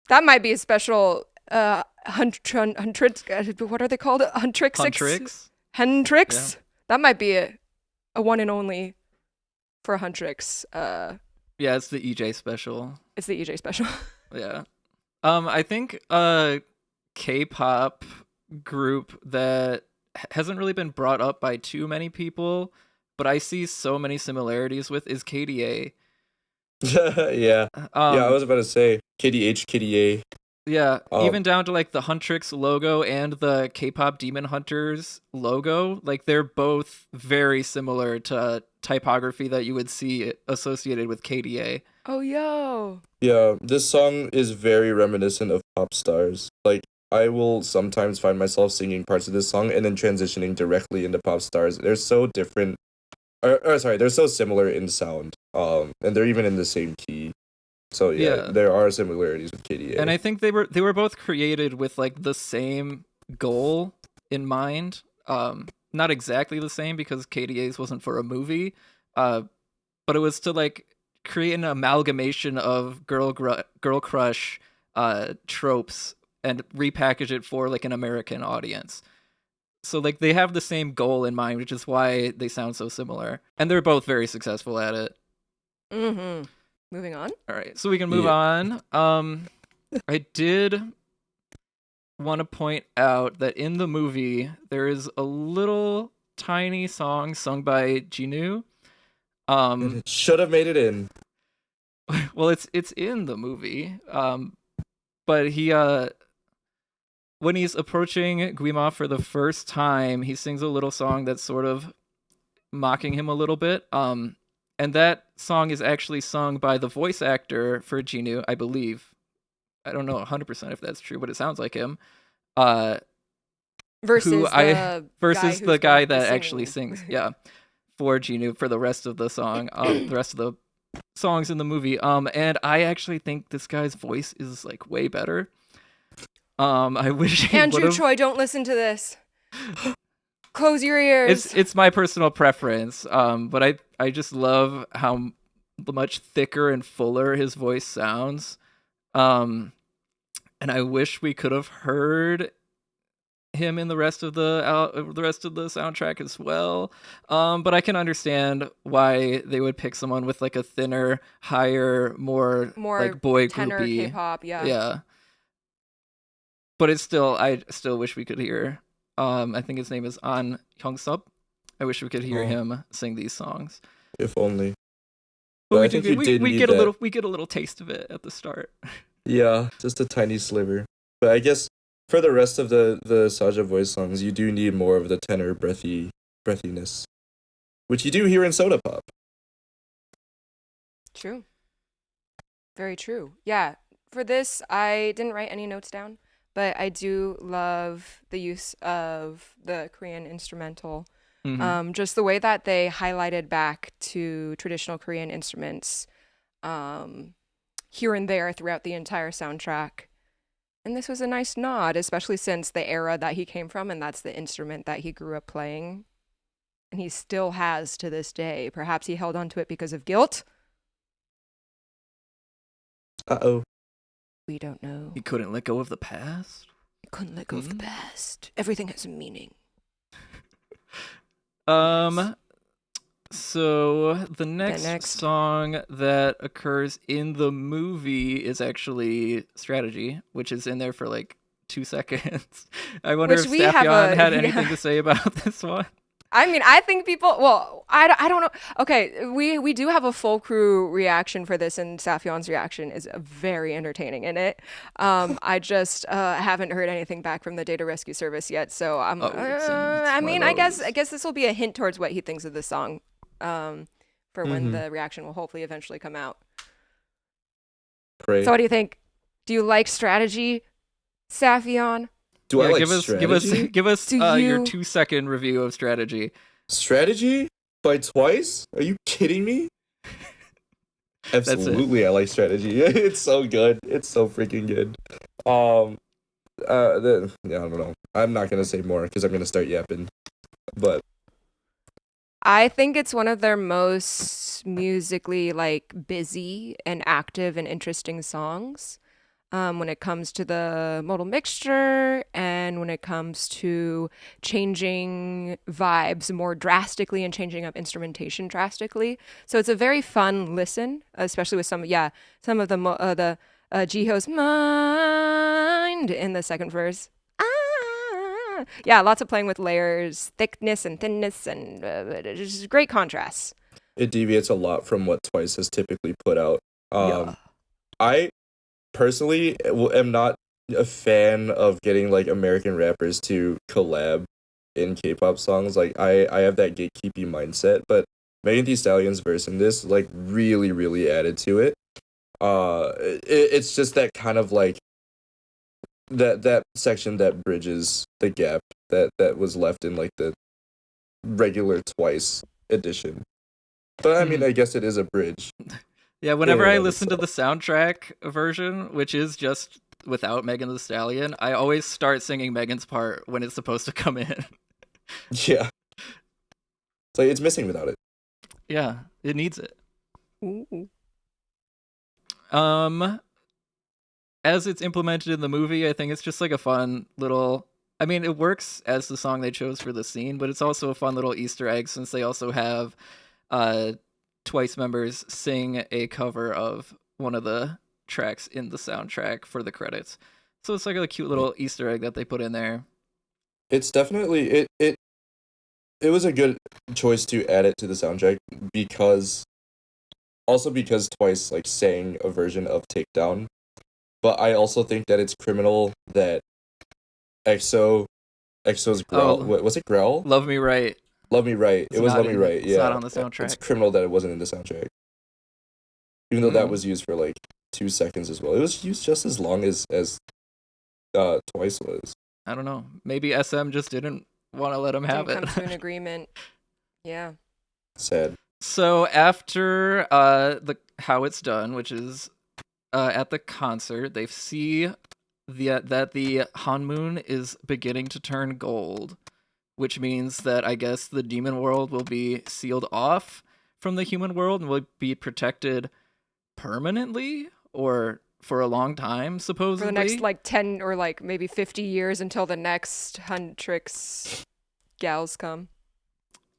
that might be a special what are they called? Huntrix? Yeah. That might be a one and only for Huntrix. Yeah, it's the EJ special. It's the EJ special. Yeah. I think a K-pop group that hasn't really been brought up by too many people, but I see so many similarities with, is KDA. Yeah. I was about to say KDH, KDA. Yeah, even down to like the Huntrix logo and the K-pop Demon Hunters logo, like they're both very similar to typography that you would see associated with KDA. Oh, yo. Yeah, this song is very reminiscent of pop stars. Like, I will sometimes find myself singing parts of this song and then transitioning directly into pop stars. They're so different. They're so similar in sound. And they're even in the same key. So yeah, there are similarities with KDA. And I think they were both created with like the same goal in mind. Not exactly the same, because KDA's wasn't for a movie. But it was to like create an amalgamation of girl crush tropes and repackage it for like an American audience. So like they have the same goal in mind, which is why they sound so similar. And they're both very successful at it. Mm-hmm. Moving on. All right, so we can move on. I did want to point out that in the movie there is a little tiny song sung by Jinu. It should have made it in. Well, it's in the movie. But he when he's approaching Guima for the first time, he sings a little song that's sort of mocking him a little bit. And that song is actually sung by the voice actor for Jinu, I believe. I don't know 100% if that's true, but it sounds like him. Versus the guy that actually sings, yeah, for Jinu for the rest of the song, the rest of the songs in the movie. And I actually think this guy's voice is like way better. I wish Andrew Choi, don't listen to this. Close your ears. It's my personal preference, but I just love how much thicker and fuller his voice sounds, and I wish we could have heard him in the rest of the soundtrack as well. But I can understand why they would pick someone with like a thinner, higher, more like boy tenor groupie K-pop, yeah. But I still wish we could hear. I think his name is An Hyung-sub. I wish we could hear him sing these songs. If only. But we get a little taste of it at the start. Yeah, just a tiny sliver. But I guess for the rest of the Saja Boys songs, you do need more of the tenor breathiness, which you do hear in Soda Pop. True. Very true. Yeah. For this, I didn't write any notes down. But I do love the use of the Korean instrumental. Mm-hmm. Just the way that they highlighted back to traditional Korean instruments here and there throughout the entire soundtrack. And this was a nice nod, especially since the era that he came from, and that's the instrument that he grew up playing. And he still has to this day. Perhaps he held on to it because of guilt. Uh-oh. We don't know. He couldn't let go of the past? He couldn't let go of the past. Everything has a meaning. Um, so the next next. song that occurs in the movie is actually Strategy, which is in there for like 2 seconds. I wonder Which if we have Saffyon a- had yeah. anything to say about this one. I mean, I think people. Well, I don't know. Okay, we do have a full crew reaction for this, and Safion's reaction is very entertaining in it. I just haven't heard anything back from the Data Rescue Service yet, so I'm. It's I one mean, of I guess those. this will be a hint towards what he thinks of the song, for when Mm-hmm. the reaction will hopefully eventually come out. Pray. So, what do you think? Do you like Strategy, Safion? Do I Yeah, like give us Strategy? give us Do your you? 2 second review of Strategy. Strategy by Twice? Are you kidding me? That's it. Absolutely, I like Strategy. It's so good. It's so freaking good. Yeah, I don't know. I'm not gonna say more because I'm gonna start yapping. But I think it's one of their most musically like busy and active and interesting songs. When it comes to the modal mixture and when it comes to changing vibes more drastically and changing up instrumentation drastically. So it's a very fun listen, especially with some of the Jiho's mind in the second verse. Yeah, lots of playing with layers, thickness and thinness, and just great contrasts. it deviates a lot from what Twice has typically put out. Yeah. I personally am not a fan of getting like American rappers to collab in K-pop songs. Like I have that gatekeeping mindset, but Megan Thee Stallion's verse in this like really really added to it. It's just that kind of like that section that bridges the gap that was left in like the regular Twice edition. But I mean, I guess it is a bridge. Yeah, whenever in I and of listen to itself. the soundtrack version, which is just without Megan Thee Stallion, I always start singing Megan's part when it's supposed to come in. Yeah, it's like it's missing without it. Yeah, it needs it. Ooh. As it's implemented in the movie, I think it's just like a fun little. I mean, it works as the song they chose for the scene, but it's also a fun little Easter egg since they also have uh, Twice members sing a cover of one of the tracks in the soundtrack for the credits. So it's like a cute little Easter egg that they put in there. It's definitely it was a good choice to add it to the soundtrack because Twice like sang a version of Takedown, but I also think that it's criminal that EXO's growl. Oh, Was it growl? Love Me Right. Love Me Right. It's It was not Love Me in Right. it's not Yeah, on the it's soundtrack. criminal that it wasn't in the soundtrack, even though that Mm. was used for like 2 seconds as well. It was used just as long as Twice was. I don't know. Maybe SM just didn't want to let him have Didn't it. come to an agreement. Yeah. Sad. So after the how it's done, which is at the concert, they see that the Hanmoon is beginning to turn gold, which means that I guess the demon world will be sealed off from the human world and will be protected permanently or for a long time, supposedly. For the next like 10 or like maybe 50 years until the next Huntrix gals come.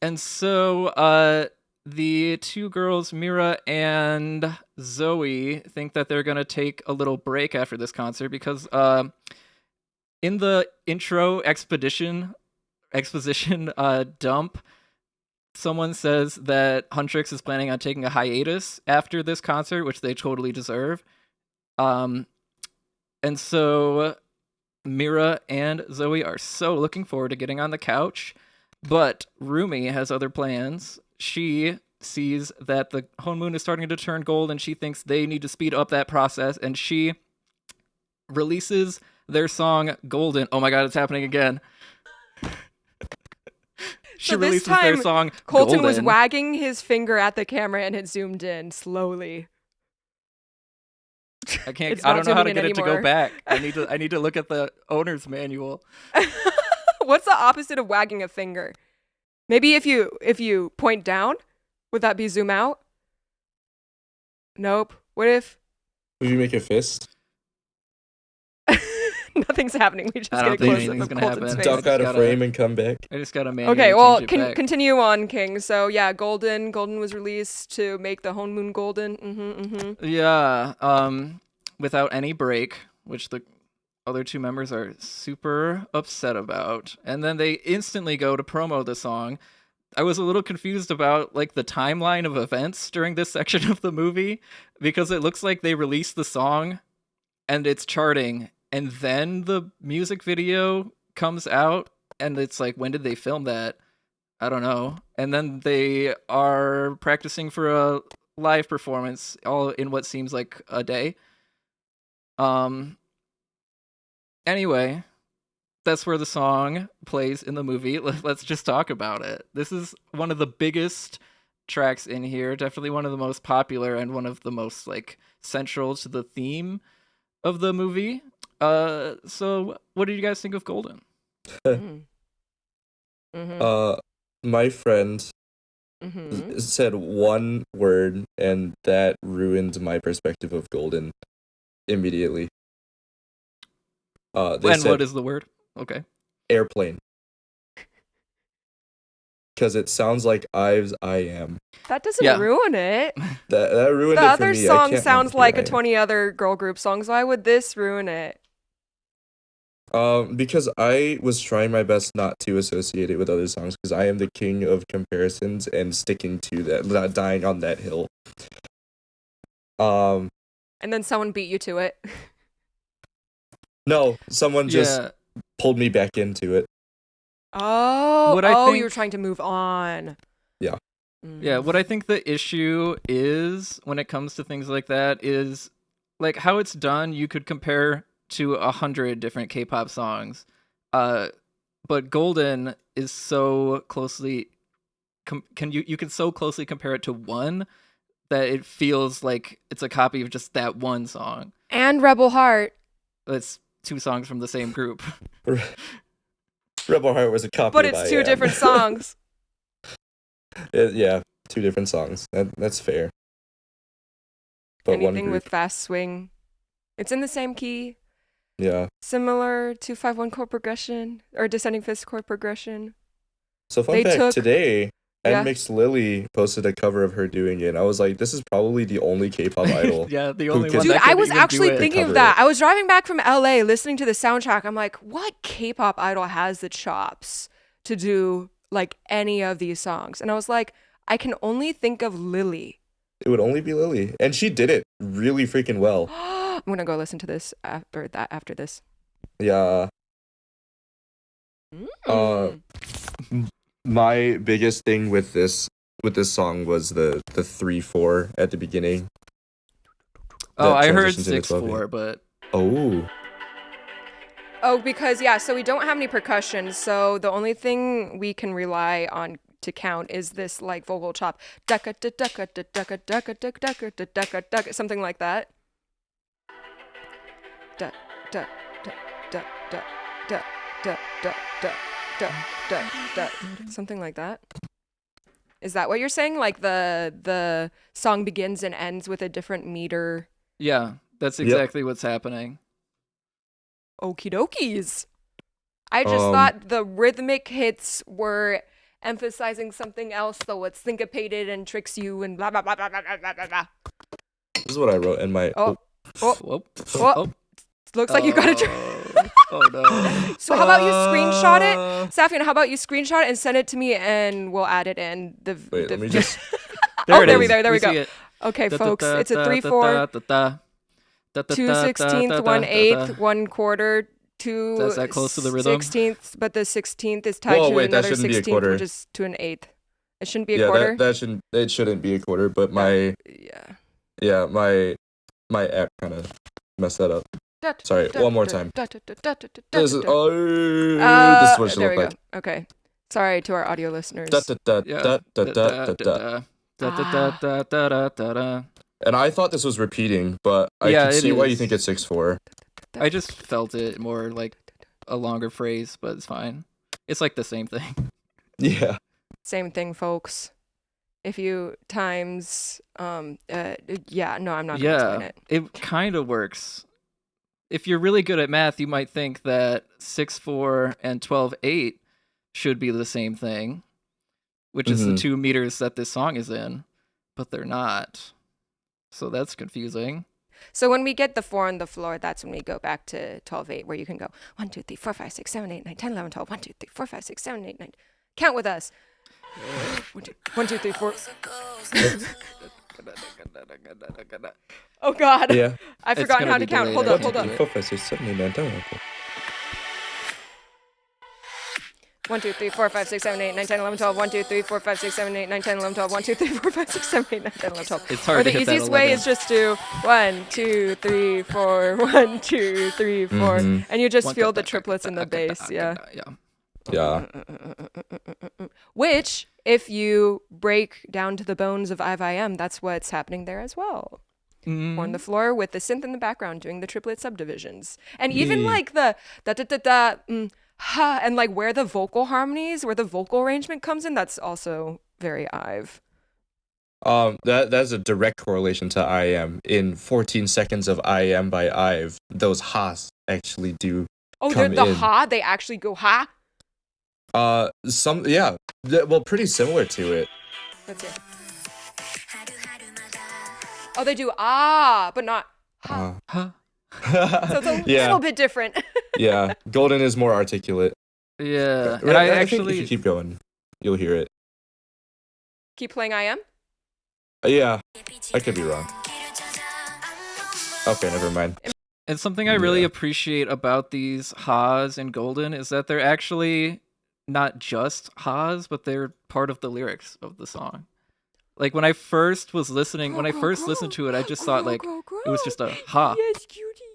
And so the two girls, Mira and Zoey, think that they're going to take a little break after this concert because in the intro exposition dump, someone says that Huntrix is planning on taking a hiatus after this concert, which they totally deserve. And so Mira and Zoey are so looking forward to getting on the couch, but Rumi has other plans. She sees that the Honmoon is starting to turn gold, and she thinks they need to speed up that process, and she releases their song Golden. Oh my god, it's happening again. She So this releases their time, song Colton was Golden. wagging his finger at the camera and it zoomed in slowly. I can't. It's I not don't know how to zooming get in it to go anymore. back. I need to look at the owner's manual. What's the opposite of wagging a finger? Maybe if you point down, would that be zoom out? Nope. What if? Would you make a fist? Nothing's happening. We just I get a don't think close up anything's of gonna Colton's happen. face. Duck out of gotta- frame and come back. I just gotta manually Okay, well, change it back. continue on, King. So yeah, Golden was released to make the honeymoon golden. Yeah, without any break, which the other two members are super upset about. And then they instantly go to promo the song. I was a little confused about like the timeline of events during this section of the movie because it looks like they released the song and it's charting and then the music video comes out and it's like, when did they film that? I don't know. And then they are practicing for a live performance all in what seems like a day. Anyway, that's where the song plays in the movie. Let's just talk about it. This is one of the biggest tracks in here, definitely one of the most popular and one of the most like central to the theme of the movie. So what did you guys think of Golden? My friend Mm-hmm. said one word, and that ruined my perspective of Golden immediately. They And said what is the word? Okay. airplane. Because it sounds like Ives I Am. That doesn't Yeah. ruin it. That ruined The it for other me. I song can't sounds not like hear a I Am. 20 other girl group songs. Why would this ruin it? Because I was trying my best not to associate it with other songs because I am the king of comparisons and sticking to that, not dying on that hill. And then someone beat you to it. No, someone just Yeah. pulled me back into it. Oh, What I you think- were trying to move on. Yeah. Yeah, what I think the issue is when it comes to things like that is like how it's done. You could compare to 100 different K-pop songs, but Golden is so closely. You can so closely compare it to one that it feels like it's a copy of just that one song. And Rebel Heart. It's two songs from the same group. Rebel Heart was a copy But of it's I two Am. different songs. Yeah, two different songs. That's fair. But one Anything group. with fast swing. It's in the same key. Yeah. Similar to 5/1 chord progression or descending fifth chord progression. So fun They fact, took- today, Yeah. Mixed Lily posted a cover of her doing it. And I was like, this is probably the only K-pop idol. Yeah, the only can- one Dude, that I could was even do actually it. thinking Cover of that. it. I was driving back from LA listening to the soundtrack. I'm like, what K-pop idol has the chops to do like any of these songs? And I was like, I can only think of Lily. It would only be Lily. And she did it really freaking well. I'm going to go listen to this after this. Yeah. Mm. My biggest thing with this song was the 3/4 at the beginning. Oh, that I heard transitions into 6/4, but Oh. Oh, because so we don't have any percussion, so the only thing we can rely on to count is this like vocal chop, ducka ducka ducka ducka ducka ducka ducka, something like that. Duck duck duck duck duck duck duck duck duck duck duck duck, something like that. Is that what you're saying? Like the song begins and ends with a different meter. yeah, that's Yep. exactly what's happening. Okie dokies. I just thought the rhythmic hits were emphasizing something else, though it's syncopated and tricks you and blah blah blah blah blah blah blah blah. This is what I wrote in my Oh, Whoop. oh, looks like you got a. Oh no. So how about you screenshot it, Safian? How about you screenshot it and send it to me, and we'll add it in. Wait, let me just Oh, it there we is. go. There we go. see it. Okay, folks, it's a 3/4, 2/16, 1/8, 1/4, 2 That's that close to the rhythm? 16th, but the 16th is tied Whoa, to wait, that another shouldn't be a 16th, quarter. which is to an eighth. It shouldn't be a yeah, quarter. it shouldn't be a quarter, but my my app kind of messed that up. Sorry, one more time. This is this is what it should there we look like. go. Okay. Sorry to our audio listeners. Da, da, da, Yeah. da, da, da, da, da. And I thought this was repeating, but I Yeah, can it see why you is. think it's 6/4. I just felt it more like a longer phrase, but it's fine. It's like the same thing. Yeah. Same thing, folks. If you times no, I'm not gonna explain Yeah, it. it kind of works. if you're really good at math, you might think that 6/4 and 12/8 should be the same thing, which is the 2 meters that this song is in, but they're not. So that's confusing. So when we get the 4 on the floor, that's when we go back to 12/8, where you can go 1, 2, 3, 4, 5, 6, 7, 8, 9, 10, 11, 12. 1, 2, 3, 4, 5, 6, 7, 8, 9. Count with us. 1, 2, 3, 4. Oh God. Yeah. I've forgotten how to count. Hold up. 4, 5, 6, 7, 8, 9, 10. 1, 2, 3, 4, 5, 6, 7, 8, 9, 10, 11, 12. 1, 2, 3, 4, 5, 6, 7, 8, 9, 10, 11, 12. 1, 2, 3, 4, 5, 6, 7, 8, 9, 10, 11, 12. It's hard or to the hit that easiest way 11. is just do 1, 2, 3, 4, 1, 2, 3, 4, and you just feel the triplets in the bass. Yeah. Yeah. Which, if you break down to the bones of IVM, that's what's happening there as well. On the floor with the synth in the background doing the triplet subdivisions, and even like the da da da da ha, and like where the vocal harmonies, where the vocal arrangement comes in, that's also very Ive. That's a direct correlation to I Am. In 14 seconds of I Am by Ive, those ha's actually do. Oh, come the in. ha, they actually go ha. Well, pretty similar to it. Let's see. Oh, they do ah, but not ha. Huh? So it's a little bit different. Yeah, Golden is more articulate. Yeah. And I think if you keep going, you'll hear it. Keep playing I Am? Yeah, I could be wrong. Okay, never mind. And something I really appreciate about these ha's in Golden is that they're actually not just ha's, but they're part of the lyrics of the song. Like when I first was listening, listened to it, I just thought like it was just a ha. Yes, cutie.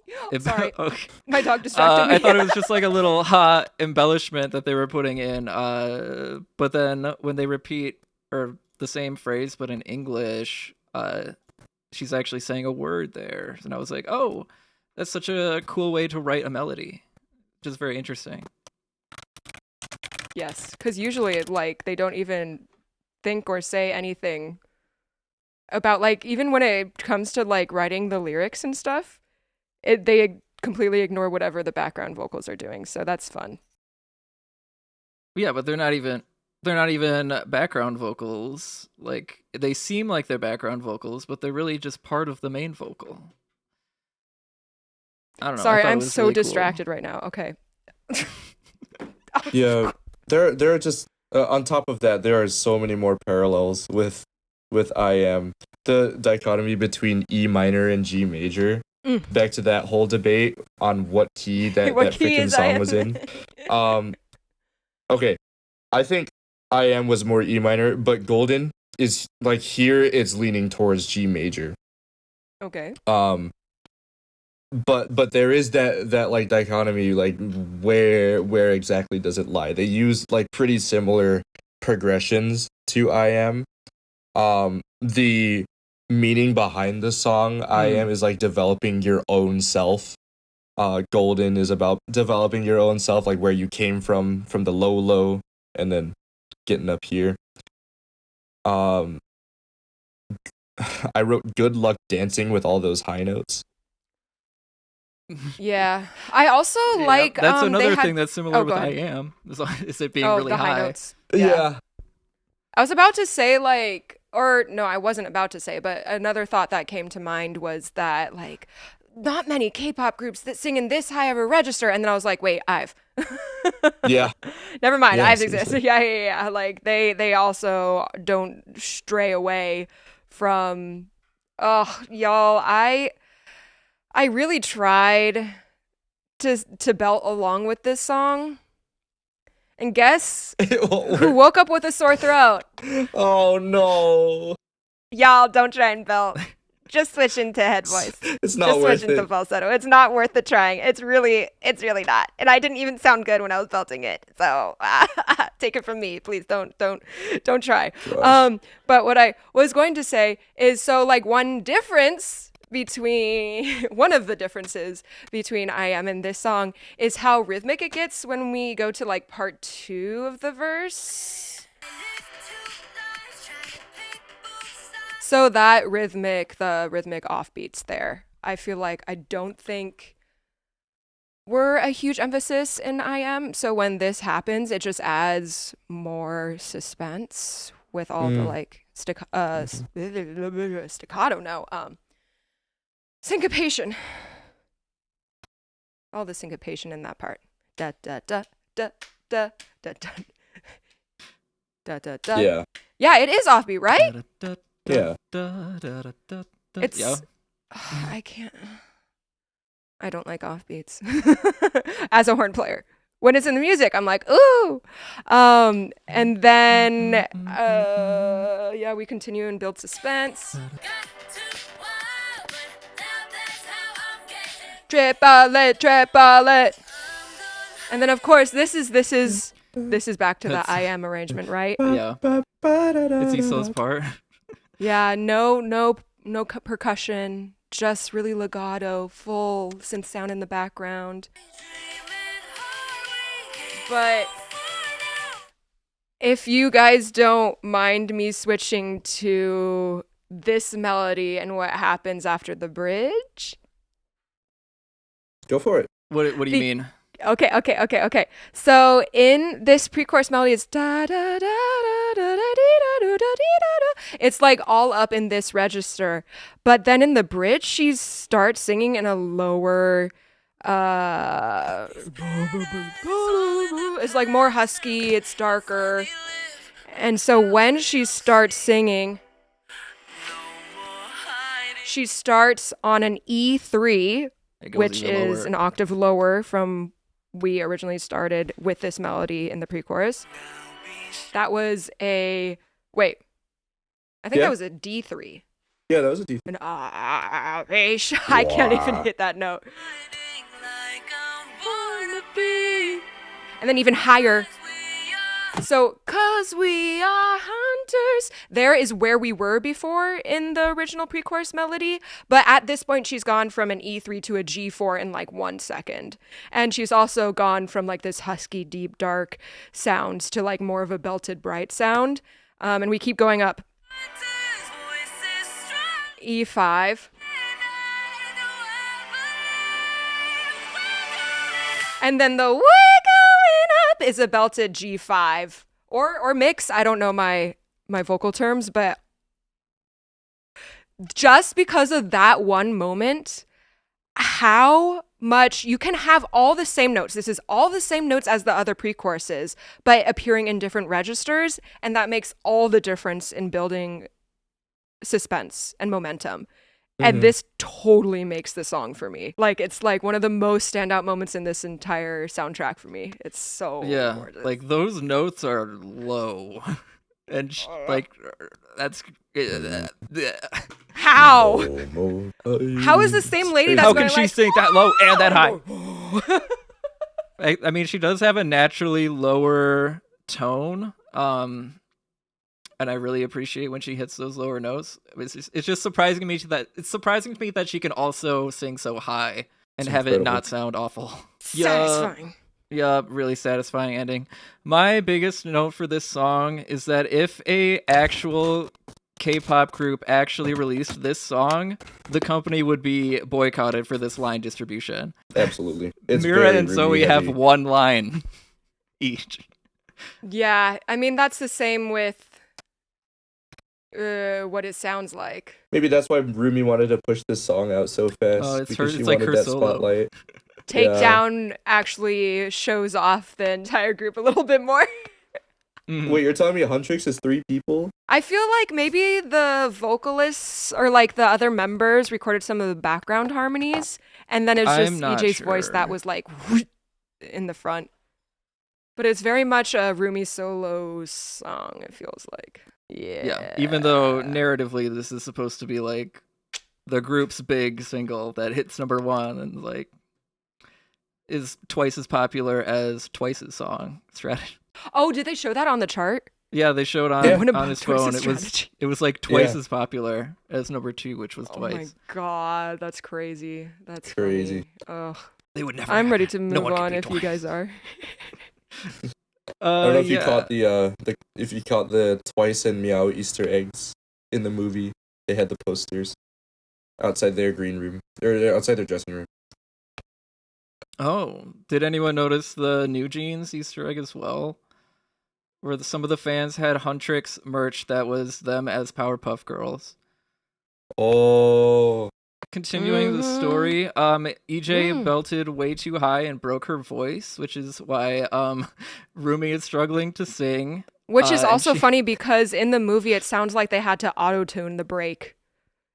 Sorry, Okay. my dog distracted me. I thought it was just like a little ha embellishment that they were putting in. But then when they repeat or the same phrase but in English, she's actually saying a word there, and I was like, oh, that's such a cool way to write a melody. Just very interesting. Yes, because usually like they don't even think or say anything about like, even when it comes to like writing the lyrics and stuff, they completely ignore whatever the background vocals are doing. So that's fun. Yeah, but they're not even background vocals. Like they seem like they're background vocals, but they're really just part of the main vocal. I don't know. Sorry, I'm so really distracted right now. Okay. Yeah, there are just on top of that, there are so many more parallels with I Am. The dichotomy between E minor and G major. Back to that whole debate on what key that freaking song was in. Okay, I think I Am was more E minor, but Golden is like here it's leaning towards G major. Okay. But there is that like dichotomy, like where exactly does it lie? They use like pretty similar progressions to I Am. The meaning behind the song I Am is like developing your own self. Golden is about developing your own self, like where you came from the low, and then getting up here. I wrote good luck dancing with all those high notes. Yeah, I also like that's another they thing that's similar with ahead. I Am is it being really the high. notes. Yeah. I was about to say like, or no, I wasn't about to say, but another thought that came to mind was that like not many K-pop groups that sing in this high of a register, and then I was like, wait, Ive. Yeah. Never mind, Yeah, Ives exist. Yeah. Like they also don't stray away from. Oh, y'all, I really tried to belt along with this song. And guess who woke up with a sore throat? Oh no. Y'all, don't try and belt. Just switch into head voice. It's not Just worth switch into it. falsetto. It's not worth the trying. It's really not. And I didn't even sound good when I was belting it. So take it from me, please. Don't try. Gosh. But what I was going to say is, so like one of the differences between I Am and this song is how rhythmic it gets when we go to like part 2 of the verse. So the rhythmic offbeats there, I feel like I don't think were a huge emphasis in IM. So when this happens, it just adds more suspense with all the like staccato, no, syncopation. All the syncopation in that part. Da da da da da da da da da da. Yeah. Yeah, it is offbeat, right? Yeah. It's. Yeah. I can't. I don't like offbeats as a horn player. When it's in the music, I'm like, ooh. And then, yeah, we continue and build suspense. Triplet, triplet. And then, of course, this is back to the IM arrangement, right? Yeah. It's Isol's part. Yeah, no percussion, just really legato, full synth sound in the background. But if you guys don't mind me switching to this melody and what happens after the bridge. Go for it. What do you mean? Okay. So in this pre-chorus melody, it's da da da da da da da da da da. It's like all up in this register, but then in the bridge, she starts singing in a lower. It's like more husky. It's darker, and so when she starts singing, she starts on an E3. Which is lower. an octave lower from we originally started with this melody in the pre-chorus. That was a wait. I think that was a D3. Yeah, that was a D. I can't even hit that note. And then even higher. So, 'cause we are hunters, there is where we were before in the original pre-chorus melody, but at this point she's gone from an E3 to a G4 in like 1 second. And she's also gone from like this husky, deep, dark sounds to like more of a belted, bright sound. And we keep going up. E5. And then the is a belted G5 or mix. I don't know my vocal terms, but just because of that one moment, how much you can have all the same notes. This is all the same notes as the other pre-choruses, but appearing in different registers, and that makes all the difference in building suspense and momentum. And this totally makes the song for me. Like, it's like one of the most standout moments in this entire soundtrack for me. It's so gorgeous. Like those notes are low, and like that's how? How is the same lady that's how going can she like, sing that low and that high? I mean, she does have a naturally lower tone. And I really appreciate when she hits those lower notes. It's just surprising to me that she can also sing so high and have it not sound awful. Satisfying. Yeah, really satisfying ending. My biggest note for this song is that if a actual K-pop group actually released this song, the company would be boycotted for this line distribution. Absolutely. Mira and Zoey have one line each. Yeah, I mean, that's the same with what it sounds like. Maybe that's why Rumi wanted to push this song out so fast. Oh, it's because her, she it's like wanted her that solo. Spotlight. Takedown actually shows off the entire group a little bit more. Wait, you're telling me Huntrix is 3 people? I feel like maybe the vocalists or like the other members recorded some of the background harmonies, and then it's just EJ's voice that was like in the front. But it's very much a Rumi solo song, it feels like. Yeah. Even though narratively this is supposed to be like the group's big single that hits #1 and like is twice as popular as Twice's song Strategy. Oh, did they show that on the chart? Yeah, they showed on his phone. It was like twice as popular as #2, which was Twice. Oh my god, that's crazy. That's crazy. Ugh. They would never. I'm ready to move on if you guys are. I don't know if you caught if you caught the Twice and Meow Easter eggs in the movie. They had the posters outside their green room or outside their dressing room. Oh, did anyone notice the New Jeans Easter egg as well? Where some of the fans had Huntrix merch that was them as Powerpuff Girls. Oh, Continuing the story, EJ Mm. belted way too high and broke her voice, which is why Rumi is struggling to sing. Which is And also she, funny because in the movie it sounds like they had to auto-tune the break.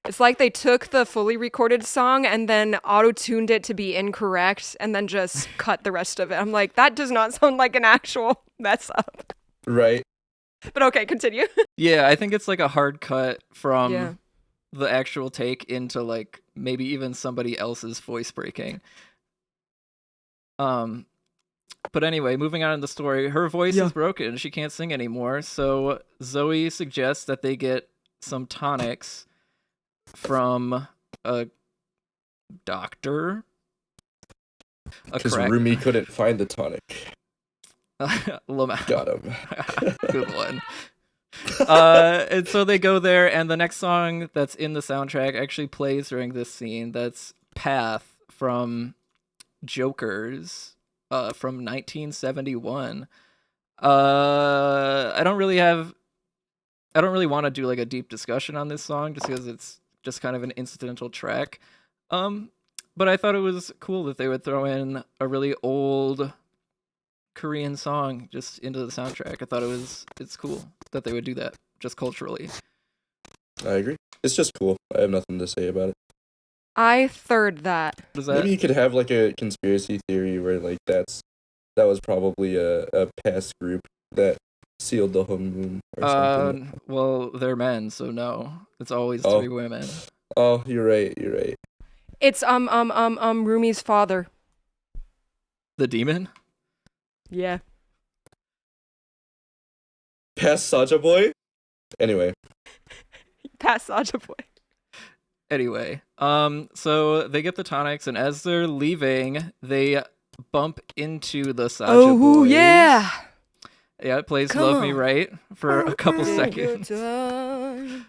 It's like they took the fully recorded song and then auto-tuned it to be incorrect and then just cut the rest of it. I'm like, that does not sound like an actual mess up. right. But okay, continue. yeah, I think it's like a hard cut from Yeah. the actual take into like maybe even somebody else's voice breaking. But anyway, moving on in the story, her voice is broken. She can't sing anymore. So Zoey suggests that they get some tonics from a doctor. Because Rumi couldn't find the tonic. Got him. Good one. And so they go there, and the next song that's in the soundtrack actually plays during this scene. That's Path from Jokers from 1971. I don't really want to do like a deep discussion on this song just because it's just kind of an incidental track. But I thought it was cool that they would throw in a really old Korean song just into the soundtrack. I thought it's cool that they would do that just culturally. I agree. It's just cool. I have nothing to say about it. I third that. What is that? Maybe you could have like a conspiracy theory where like that was probably a past group that sealed the moon or something. Well, they're men, so no. It's always three women. Oh, you're right. It's Rumi's father. The demon? Yeah. Past Saja Boy? Anyway. Past Saja Boy. Anyway, so they get the tonics, and as they're leaving, they bump into the Saja Boys. Oh, yeah! Yeah, it plays Come Love on. Me Right for a couple seconds Time.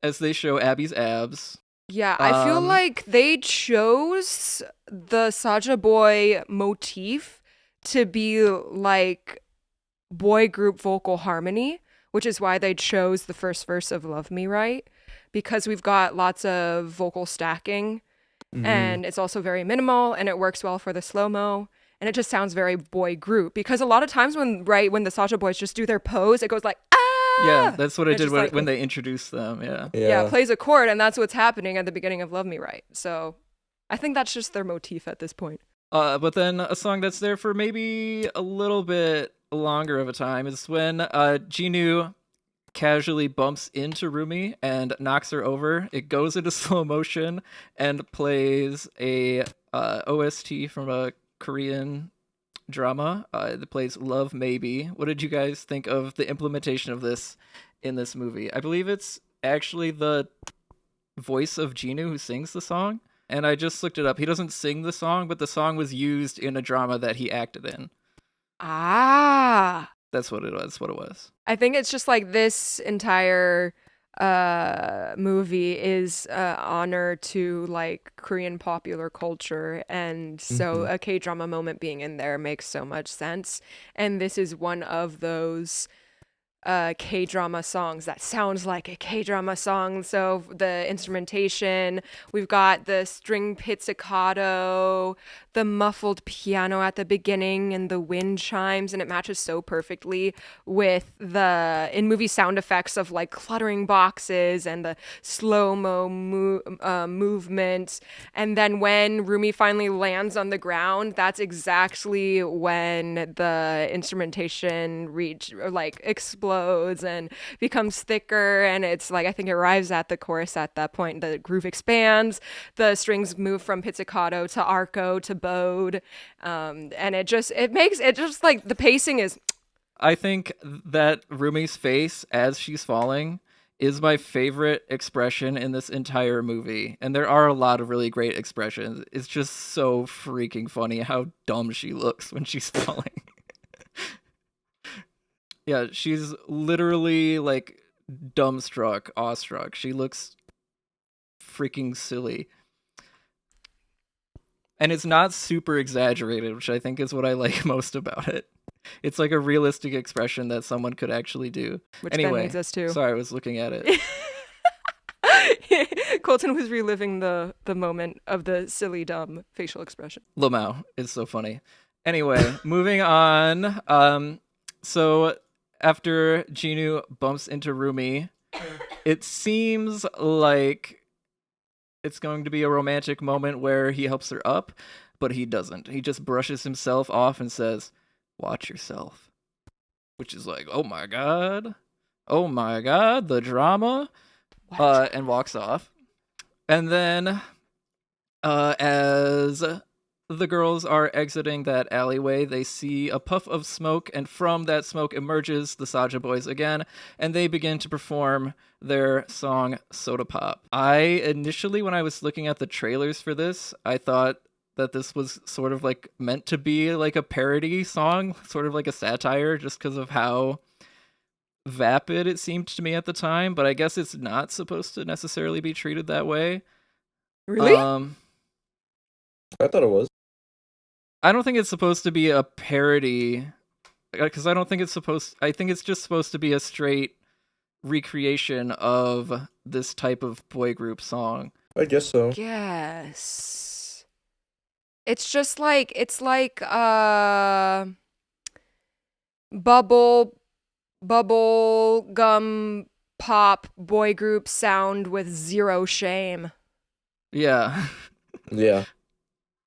as they show Abby's abs. Yeah, I feel like they chose the Saja Boy motif to be like boy group vocal harmony, which is why they chose the first verse of Love Me Right, because we've got lots of vocal stacking and it's also very minimal and it works well for the slow-mo and it just sounds very boy group, because a lot of times when the Saja Boys just do their pose, it goes like Yeah, that's what I did like, when they introduced them, yeah. Yeah, it plays a chord, and that's what's happening at the beginning of Love Me Right. So I think that's just their motif at this point. But then a song that's there for maybe a little bit longer of a time is when Jinu casually bumps into Rumi and knocks her over. It goes into slow motion and plays a OST from a Korean drama that plays Love Maybe. What did you guys think of the implementation of this in this movie? I believe it's actually the voice of Jinu who sings the song, and I just looked it up. He doesn't sing the song, but the song was used in a drama that he acted in. Ah. That's what it was. I think it's just like this entire movie is honor to like Korean popular culture, and so a K-drama moment being in there makes so much sense, and this is one of those K-drama songs that sounds like a K-drama song. So the instrumentation, we've got the string pizzicato, the muffled piano at the beginning, and the wind chimes, and it matches so perfectly with the in-movie sound effects of like cluttering boxes and the slow-mo movement. And then when Rumi finally lands on the ground, that's exactly when the instrumentation explodes and becomes thicker, and it's like, I think it arrives at the chorus at that point. The groove expands, the strings move from pizzicato to arco to bowed, and it just like the pacing is. I think that Rumi's face as she's falling is my favorite expression in this entire movie, and there are a lot of really great expressions. It's just so freaking funny how dumb she looks when she's falling. Yeah, she's literally like dumbstruck, awestruck. She looks freaking silly. And it's not super exaggerated, which I think is what I like most about it. It's like a realistic expression that someone could actually do. Which Anyway, then leads us to... sorry, I was looking at it. Colton was reliving the moment of the silly, dumb facial expression. Lamau is so funny. Anyway, moving on. So after Jinu bumps into Rumi, it seems like it's going to be a romantic moment where he helps her up, but he doesn't. He just brushes himself off and says, "Watch yourself," which is like, oh my god, the drama, and walks off. And then, as the girls are exiting that alleyway, they see a puff of smoke, and from that smoke emerges the Saja Boys again, and they begin to perform their song Soda Pop. I initially, when I was looking at the trailers for this, I thought that this was sort of like meant to be like a parody song, sort of like a satire, just because of how vapid it seemed to me at the time, but I guess it's not supposed to necessarily be treated that way. Really? I thought it was. I don't think it's supposed to be a parody, because I don't think it's supposed... I think it's just supposed to be a straight recreation of this type of boy group song. I guess so. Yes. It's just like... It's like, bubble gum pop boy group sound with zero shame. Yeah. Yeah.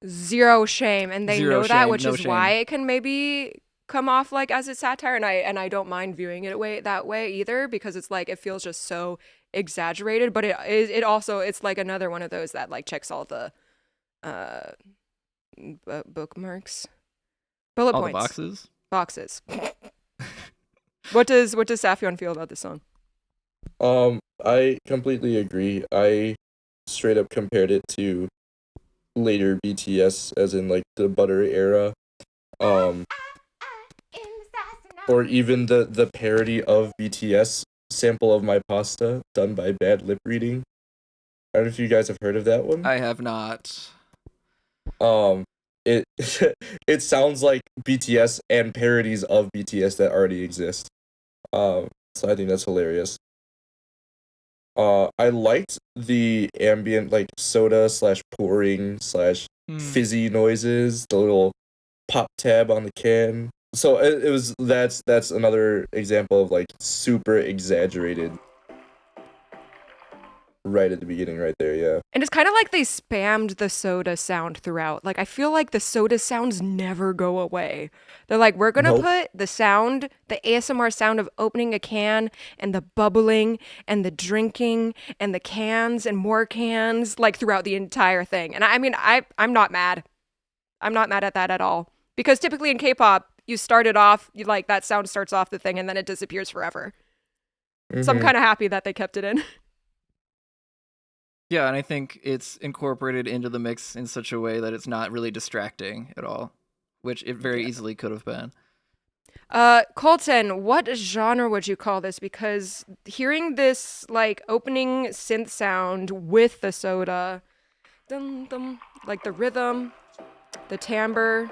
Zero shame, and they Zero know that, shame, which no is shame. why it can maybe come off like as a satire, and I don't mind viewing it that way either, because it's like it feels just so exaggerated, but it also, it's like another one of those that like checks all the bookmarks, bullet All points, the boxes. What does Safion feel about this song? I completely agree. I straight up compared it to later BTS, as in like the Butter era, or even the parody of BTS Sample of My Pasta done by Bad Lip Reading. I don't know if you guys have heard of that one. I have not. It it sounds like BTS and parodies of BTS that already exist. So I think that's hilarious. I liked the ambient, like soda / pouring / fizzy noises, the little pop tab on the can. So it was that's another example of like super exaggerated right at the beginning, right there. Yeah. And it's kind of like they spammed the soda sound throughout. Like, I feel like the soda sounds never go away. They're like, we're going to put the sound, the ASMR sound of opening a can and the bubbling and the drinking and the cans and more cans, like throughout the entire thing. And I mean, I'm not mad. I'm not mad at that at all. Because typically in K-pop, you start it off, you like that sound starts off the thing and then it disappears forever. So I'm kind of happy that they kept it in. Yeah, and I think it's incorporated into the mix in such a way that it's not really distracting at all, which it very easily could have been. Colton, what genre would you call this? Because hearing this like opening synth sound with the soda, dum, dum, like the rhythm, the timbre,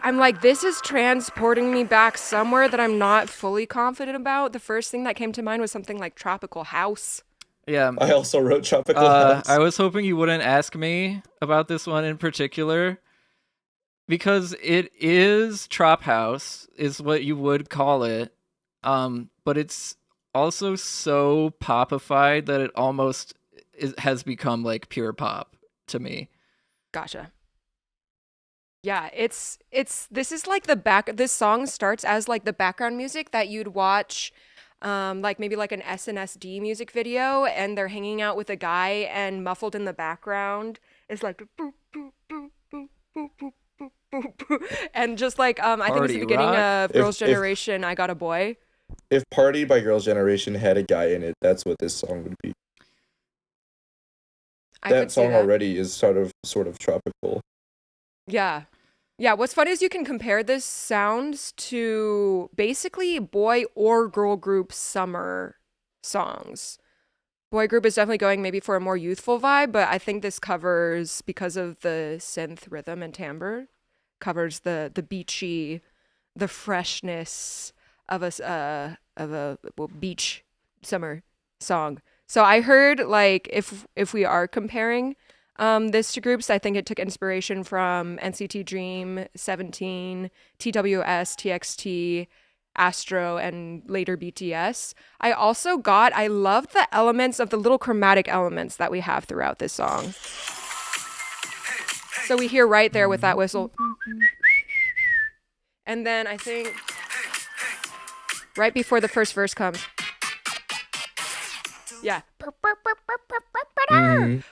I'm like, this is transporting me back somewhere that I'm not fully confident about. The first thing that came to mind was something like Tropical House. Yeah. I also wrote Tropical House. I was hoping you wouldn't ask me about this one in particular, because it is Trop House, is what you would call it. But it's also so popified that it almost has become like pure pop to me. Gotcha. Yeah, this is like this song starts as like the background music that you'd watch like maybe like an SNSD music video, and they're hanging out with a guy, and muffled in the background is like boop, boop, boop, boop, boop, boop, boop, boop, boop. And just like I think it's the beginning of Girls' Generation, I Got a Boy. If Party by Girls' Generation had a guy in it, that's what this song would be. That song already is sort of tropical. Yeah. Yeah, what's funny is you can compare this sounds to basically boy or girl group summer songs. boy group is definitely going maybe for a more youthful vibe, but I think this covers, because of the synth rhythm and timbre, covers the beachy, the freshness of a beach summer song. So I heard, like, if we are comparing this to groups, I think it took inspiration from NCT Dream, 17, TWS, TXT, Astro, and later BTS. I loved the elements of the little chromatic elements that we have throughout this song. So we hear right there with that whistle. And then I think right before the first verse comes. Yeah.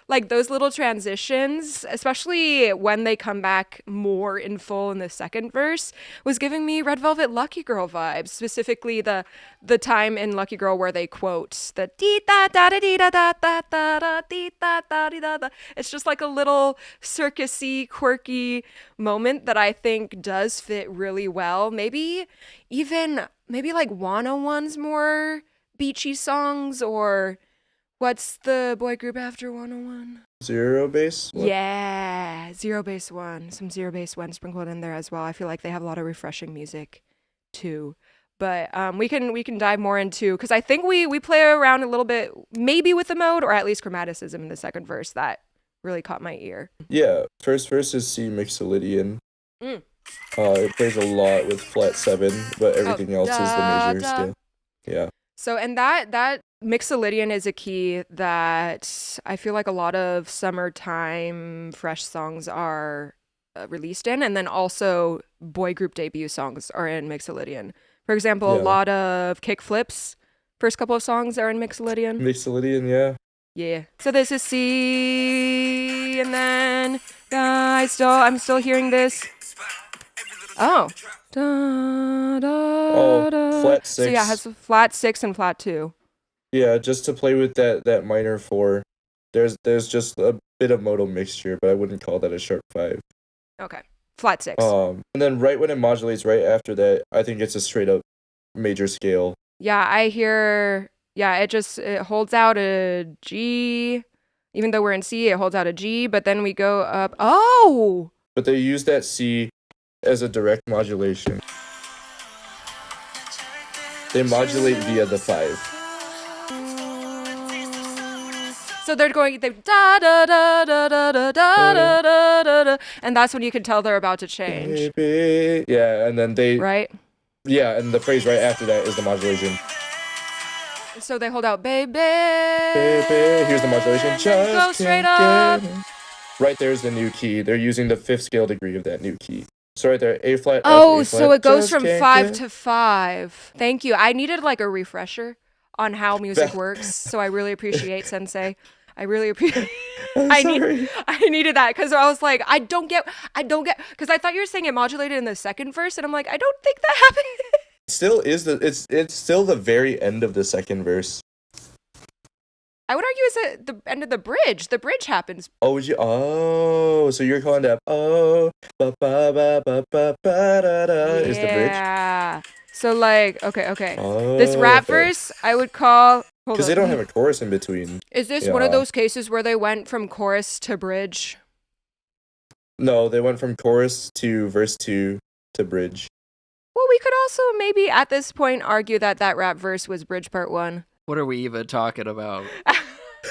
Like those little transitions, especially when they come back more in full in the second verse, was giving me Red Velvet Lucky Girl vibes. Specifically the time in Lucky Girl where they quote the dee da da da dee da da da da da dee da da dee da da. It's just like a little circusy, quirky moment that I think does fit really well. Maybe like 101's more beachy songs, or what's the boy group after 101? Zero Base? What? Yeah, Zero Base One. Some Zero Base One sprinkled in there as well. I feel like they have a lot of refreshing music too. But we can dive more into, because I think we play around a little bit maybe with the mode, or at least chromaticism in the second verse that really caught my ear. Yeah, first verse is C Mixolydian. It plays a lot with flat 7, but everything else is the major scale. Yeah. So, and that Mixolydian is a key that I feel like a lot of summertime fresh songs are released in, and then also boy group debut songs are in Mixolydian. For example, a lot of Kick Flip's first couple of songs are in Mixolydian. Mixolydian, yeah. Yeah. So this is C, and then I'm still hearing this. Oh. Da, da, da. Flat 6. So yeah, it has a flat 6 and flat 2. Yeah, just to play with that minor 4. There's just a bit of modal mixture, but I wouldn't call that a sharp 5. Okay. Flat 6. And then right when it modulates right after that, I think it's a straight up major scale. Yeah, I hear, it holds out a G. Even though we're in C, it holds out a G, but then we go up. Oh! But they use that C as a direct modulation. They modulate via the 5. So they're da da da da da da da da da, and that's when you can tell they're about to change. Baby. Yeah, and then right. Yeah, and the phrase right after that is the modulation. So they hold out, baby. Baby. Here's the modulation. Just go straight up. Right there's the new key. They're using the 5th scale degree of that new key. So right there, A flat. Oh, F, A flat, so it goes from 5 get. to 5. Thank you. I needed like a refresher on how music works, so I really appreciate Sensei. I really appreciate. I needed that, because I was like, I don't get, because I thought you were saying it modulated in the second verse, and I'm like, I don't think that happened. Still is it's still the very end of the second verse. I would argue it's at the end of the bridge. The bridge happens. So you're calling that ba ba ba ba ba ba da da is the bridge? Yeah. So like, okay. This rap verse, I would call. Because they don't have a chorus in between. Is this one of those cases where they went from chorus to bridge? No, they went from chorus to verse 2 to bridge. Well, we could also maybe at this point argue that rap verse was bridge part 1. What are we even talking about?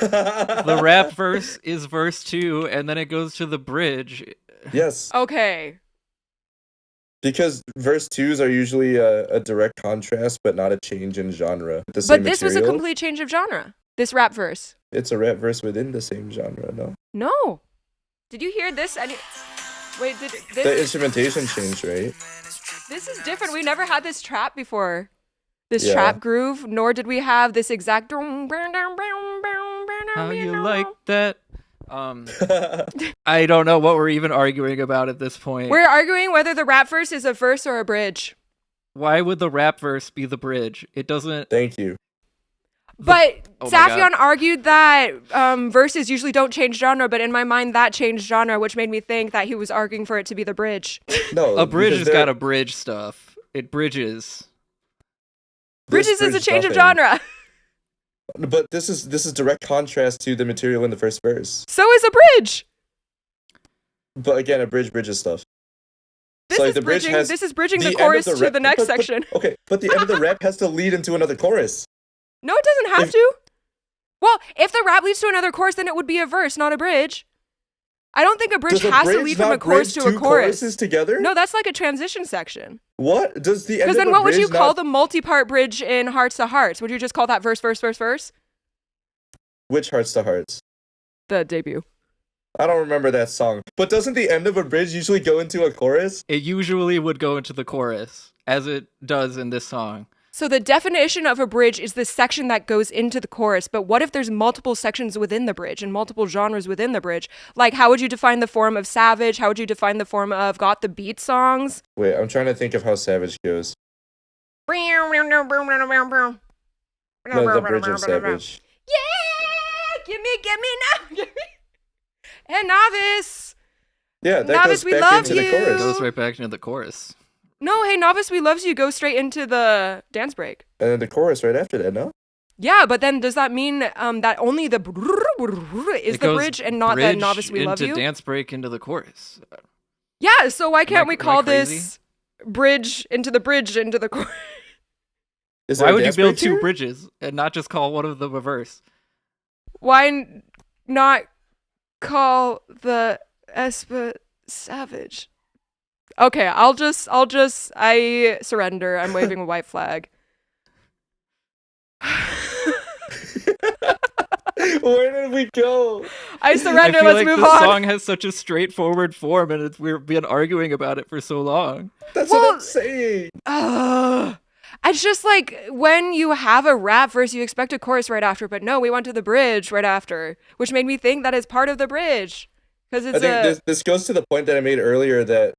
The rap verse is verse 2, and then it goes to the bridge. Yes. Okay. Because verse 2s are usually a direct contrast, but not a change in genre. But this was a complete change of genre. This rap verse. It's a rap verse within the same genre, no? No. Did you hear this? Wait, did this? The instrumentation changed, right? This is different. We never had this trap before. This trap groove, nor did we have this exact. How you like that? I don't know what we're even arguing about at this point. We're arguing whether the rap verse is a verse or a bridge. Why would the rap verse be the bridge? It doesn't. Thank you. But Safion argued that verses usually don't change genre, but in my mind that changed genre, which made me think that he was arguing for it to be the bridge. No, a bridge has got a bridge stuff. It bridges. Bridges is a change of genre. But this is direct contrast to the material in the first verse. So is a bridge. But again, a bridges stuff. This So, like, is the bridge bridging. has This is bridging the the end of chorus the to rap- the next but- section. Okay, but the end of the rap has to lead into another chorus. No, it doesn't have If- to. Well, if the rap leads to another chorus, then it would be a verse, not a bridge. I don't think a bridge Does a has to bridge lead from a not chorus bridge to a two chorus. choruses together? No, that's like a transition section. What does the end? Because of then a what would you bridge call not- the multi-part bridge in Hearts to Hearts? Would you just call that verse, verse, verse, verse? Which Hearts to Hearts? The debut. I don't remember that song. But doesn't the end of a bridge usually go into a chorus? It usually would go into the chorus, as it does in this song. So the definition of a bridge is the section that goes into the chorus, but what if there's multiple sections within the bridge and multiple genres within the bridge? Like, how would you define the form of Savage? How would you define the form of Got the Beat songs? Wait, I'm trying to think of how Savage goes. No, the bridge of Savage. Yeah! Give me now! Give me. And Novice! Yeah, that Novice, goes we back love into the you. It chorus. goes right back into the chorus. No, hey, Novice, we loves you goes straight into the dance break. And then the chorus right after that, no? Yeah, but then does that mean that only the is It the goes bridge and not the bridge Novice we love into you? dance break into the chorus. Yeah, so why can't we am I call crazy? this bridge into the chorus? Is there Why a would you dance build break two here? bridges and not just call one of them a verse? Why not call the Espa Savage? Okay, I surrender. I'm waving a white flag. Where did we go? I surrender. I feel Let's like move this on. song has such a straightforward form, and we've been arguing about it for so long. That's Well- what I'm saying. It's just like when you have a rap verse, you expect a chorus right after, but no, we went to the bridge right after, which made me think that it's part of the bridge because I it's think this goes to the point that I made earlier that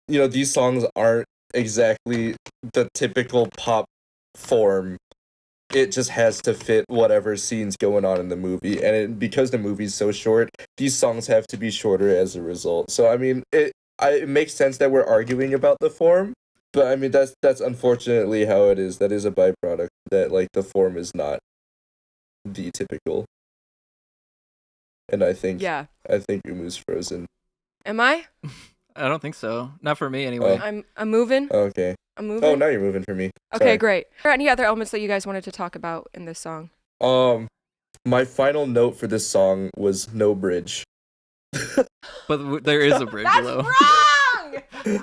these songs aren't exactly the typical pop form. It just has to fit whatever scene's going on in the movie, and because the movie's so short, these songs have to be shorter as a result. So I mean, it makes sense that we're arguing about the form, but I mean that's unfortunately how it is. That is a byproduct that like the form is not the typical. And I think yeah. Umu's frozen. Am I? I don't think so. Not for me, anyway. I'm moving. Okay. I'm moving. Oh, now you're moving for me. Okay, Sorry. great. Are there any other elements that you guys wanted to talk about in this song? My final note for this song was no bridge. But there is a bridge, though. wrong!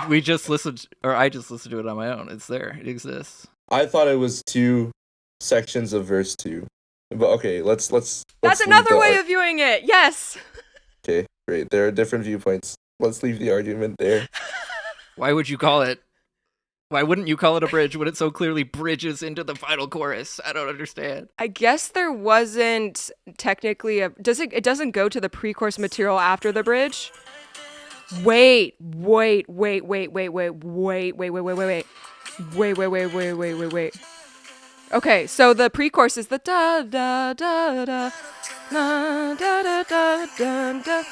We just listened, or I just listened to it on my own. It's there. It exists. I thought it was two sections of verse 2. But okay, let's That's leave another the way ar- of viewing it. Yes. Okay, great. There are different viewpoints. Let's leave the argument there. Why would you call it? Why wouldn't you call it a bridge when it so clearly bridges into the final chorus? I don't understand. I guess there wasn't technically a it doesn't go to the pre-chorus material after the bridge. Wait. Okay, so the pre-chorus is the da da da da na da da da da da da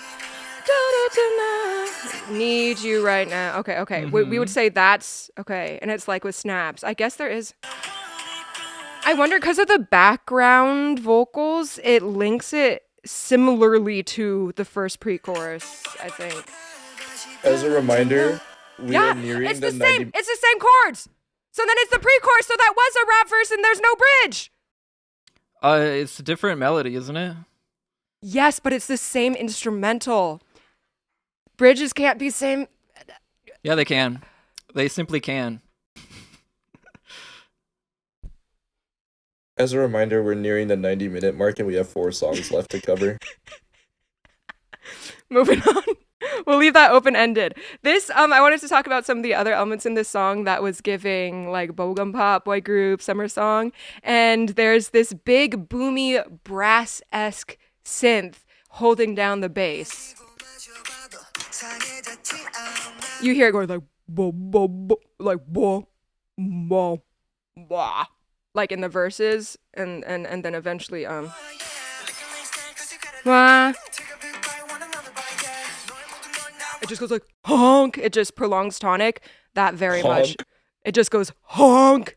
da. Need you right now. Okay. We would say that's okay, and it's like with snaps. I guess there is. I wonder because of the background vocals, it links it similarly to the first pre-chorus. I think. As a reminder, we are Yeah, nearing it's the the 90. same. It's the same chords. So then it's the pre-chorus. So that was a rap verse, and there's no bridge. It's a different melody, isn't it? Yes, but it's the same instrumental. Bridges can't be same. Yeah, they can. They simply can. As a reminder, we're nearing the 90-minute mark and we have 4 songs left to cover. Moving on. We'll leave that open-ended. This, I wanted to talk about some of the other elements in this song that was giving like bubblegum pop, boy group, summer song. And there's this big, boomy, brass-esque synth holding down the bass. You hear it going like bo bo bo, like bo bo ba, like in the verses, and then eventually wah. It just goes like honk. It just prolongs tonic that very much. Honk. It just goes honk,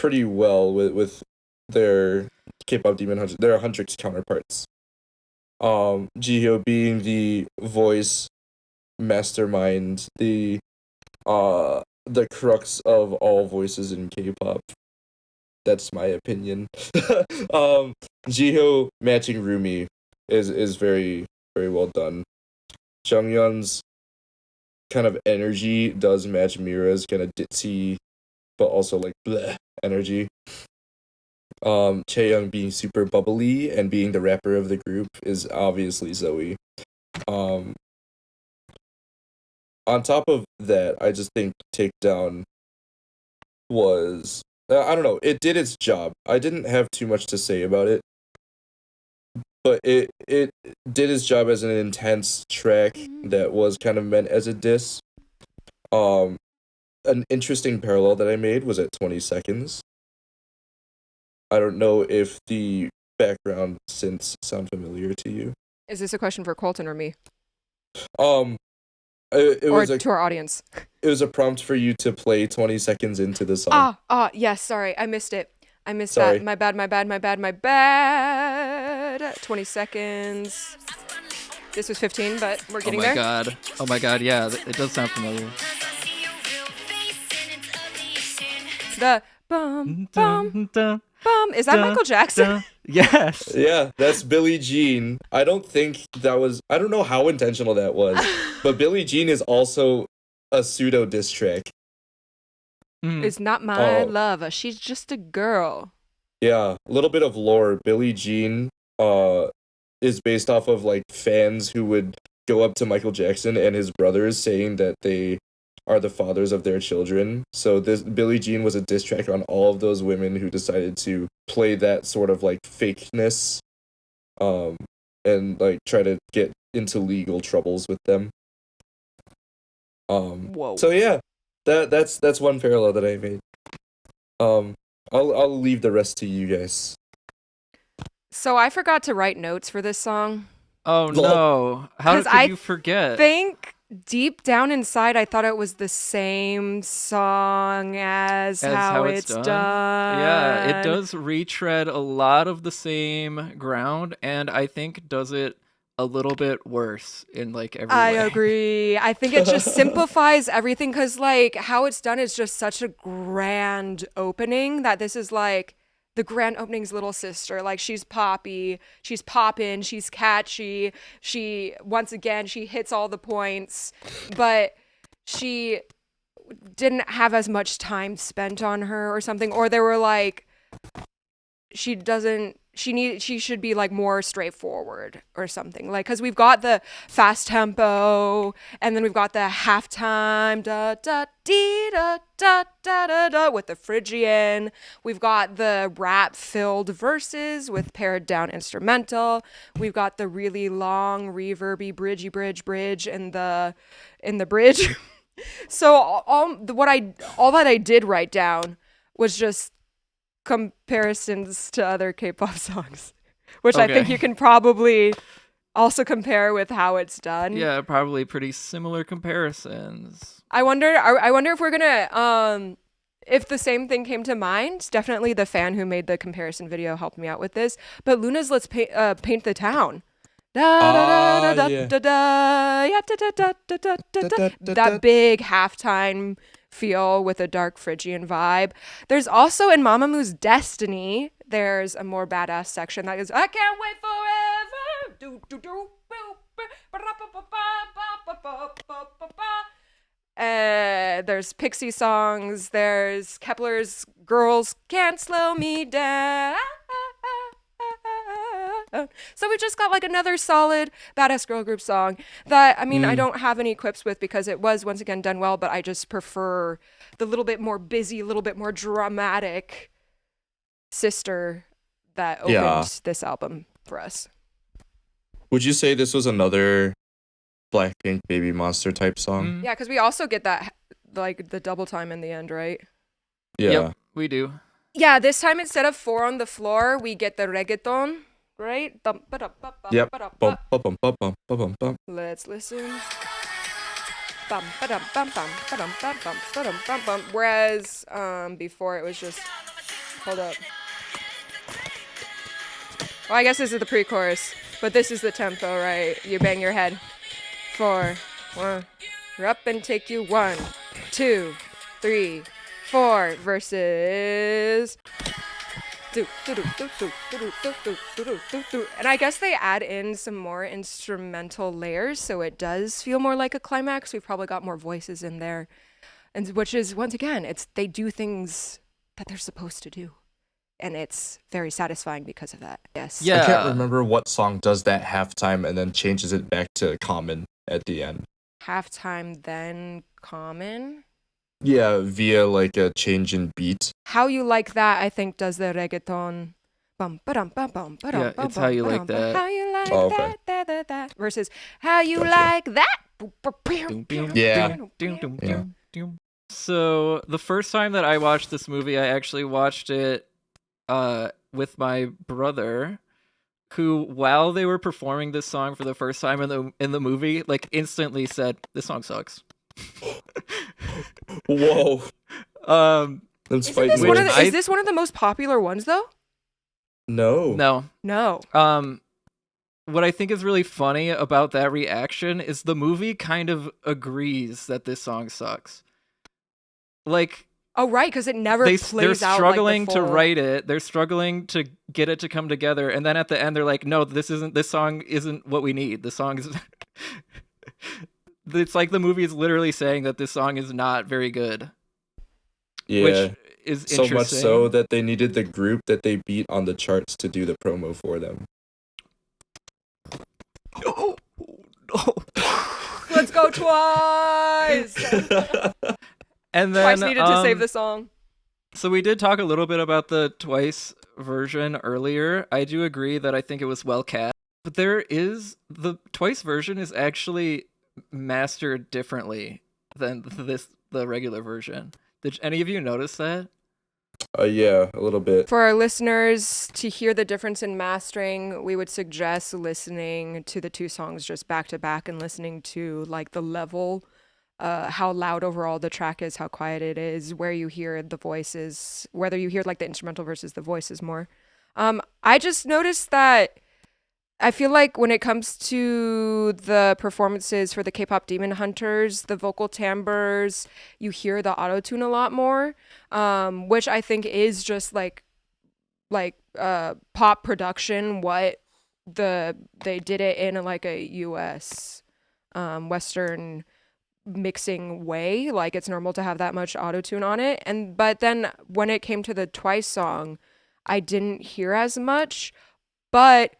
pretty well with their K-pop Demon Hunters, their Huntrix counterparts. Jihyo being the voice mastermind, the crux of all voices in K-pop. That's my opinion. Jihyo matching Rumi is very, very well done. Jungyeon's kind of energy does match Mira's kind of ditzy, but also like bleh energy. Chaeyoung being super bubbly and being the rapper of the group is obviously Zoey. On top of that, I just think Takedown was I don't know, it did its job. I didn't have too much to say about it, but it did its job as an intense track that was kind of meant as a diss. An interesting parallel that I made was at 20 seconds. I don't know if the background synths sound familiar to you. Is this a question for Colton or me? It or was to our audience? It was a prompt for you to play 20 seconds into the song. Yes, sorry, I missed it. I missed Sorry. that. My bad. 20 seconds. This was 15, but we're getting there. Oh my god, yeah, it does sound familiar. The bum, bum, bum. Is that Michael Jackson? Yes. Yeah, that's Billie Jean. I don't know how intentional that was, but Billie Jean is also a pseudo diss track. Is not my lover. She's just a girl. Yeah, a little bit of lore. Billie Jean is based off of like fans who would go up to Michael Jackson and his brothers saying that they are the fathers of their children. So this Billie Jean was a diss track on all of those women who decided to play that sort of like fakeness, and like try to get into legal troubles with them. Whoa. So yeah, that's one parallel that I made. I'll leave the rest to you guys. So I forgot to write notes for this song. Oh no! How could you forget? I think deep down inside, I thought it was the same song as how it's done. Yeah, it does retread a lot of the same ground, and I think does it a little bit worse in like every way. I agree. I think it just simplifies everything because like how it's done is just such a grand opening that this is like the grand opening's little sister. Like she's poppy, she's poppin', she's catchy. She hits all the points, but she didn't have as much time spent on her or something. Or they were like, she should be like more straightforward or something. Like, cause we've got the fast tempo and then we've got the halftime da da dee da da da da da with the Phrygian. We've got the rap filled verses with pared down instrumental. We've got the really long reverby bridge in the bridge. So all that I did write down was just comparisons to other K-pop songs, which I think you can probably also compare with how it's done. Yeah, probably pretty similar comparisons. I wonder if we're gonna if the same thing came to mind. Definitely the fan who made the comparison video helped me out with this. But Luna's Let's Paint the Town. That big halftime feel with a dark Phrygian vibe. There's also in Mamamoo's Destiny, there's a more badass section that is I can't wait forever. There's Pixie songs, there's Kepler's Girls Can't Slow Me Down. So we just got like another solid badass girl group song that, I mean, I don't have any clips with because it was once again done well, but I just prefer the little bit more busy, a little bit more dramatic sister that opened this album for us. Would you say this was another BLACKPINK Baby Monster type song? Yeah, because we also get that like the double time in the end, right? Yeah. Yep, we do. Yeah, this time instead of 4 on the floor, we get the reggaeton. Right? Yep. Bum, bum, bum, bum, bum, bum, bum. Let's listen. Whereas before it was just Hold up. Well, I guess this is the pre-chorus, but this is the tempo, right? You bang your head. 4, 1. You're up and take you 1, 2, 3, 4. Verses. And I guess they add in some more instrumental layers, so it does feel more like a climax. We've probably got more voices in there, and which is, once again, they do things that they're supposed to do, and it's very satisfying because of that. Yes. Yeah. I can't remember what song does that halftime and then changes it back to common at the end. Halftime, then common. Yeah, via like a change in beat. How You Like That, I think, does the reggaeton. Yeah, it's How You Like That. How you like Oh, okay. that. Versus How You Gotcha. Like That. Yeah. Yeah. So the first time that I watched this movie, I actually watched it with my brother, who, while they were performing this song for the first time in the movie, like instantly said, "This song sucks." Whoa. That's Is fighting one of words. the- this one of the most popular ones, though? No. No. What I think is really funny about that reaction is the movie kind of agrees that this song sucks. Like, Oh, right, because it never they're plays out struggling like the to full... write it. They're struggling to get it to come together, and then at the end they're like, "No, this song isn't what we need. The song is." It's like the movie is literally saying that this song is not very good. Yeah. Which is So interesting. much so that they needed the group that they beat on the charts to do the promo for them. No. Let's go Twice! And then Twice needed to save the song. So we did talk a little bit about the Twice version earlier. I do agree that I think it was well cast, but the Twice version is actually mastered differently than the regular version. Did any of you notice that? Yeah, a little bit. For our listeners to hear the difference in mastering, we would suggest listening to the two songs just back to back and listening to like the level, how loud overall the track is, how quiet it is, where you hear the voices, whether you hear like the instrumental versus the voices more. I just noticed that I feel like when it comes to the performances for the K-pop Demon Hunters, the vocal timbres, you hear the auto-tune a lot more, which I think is just like pop production. They did it in like a U.S. Western mixing way. Like it's normal to have that much auto-tune on it, but then when it came to the Twice song, I didn't hear as much, but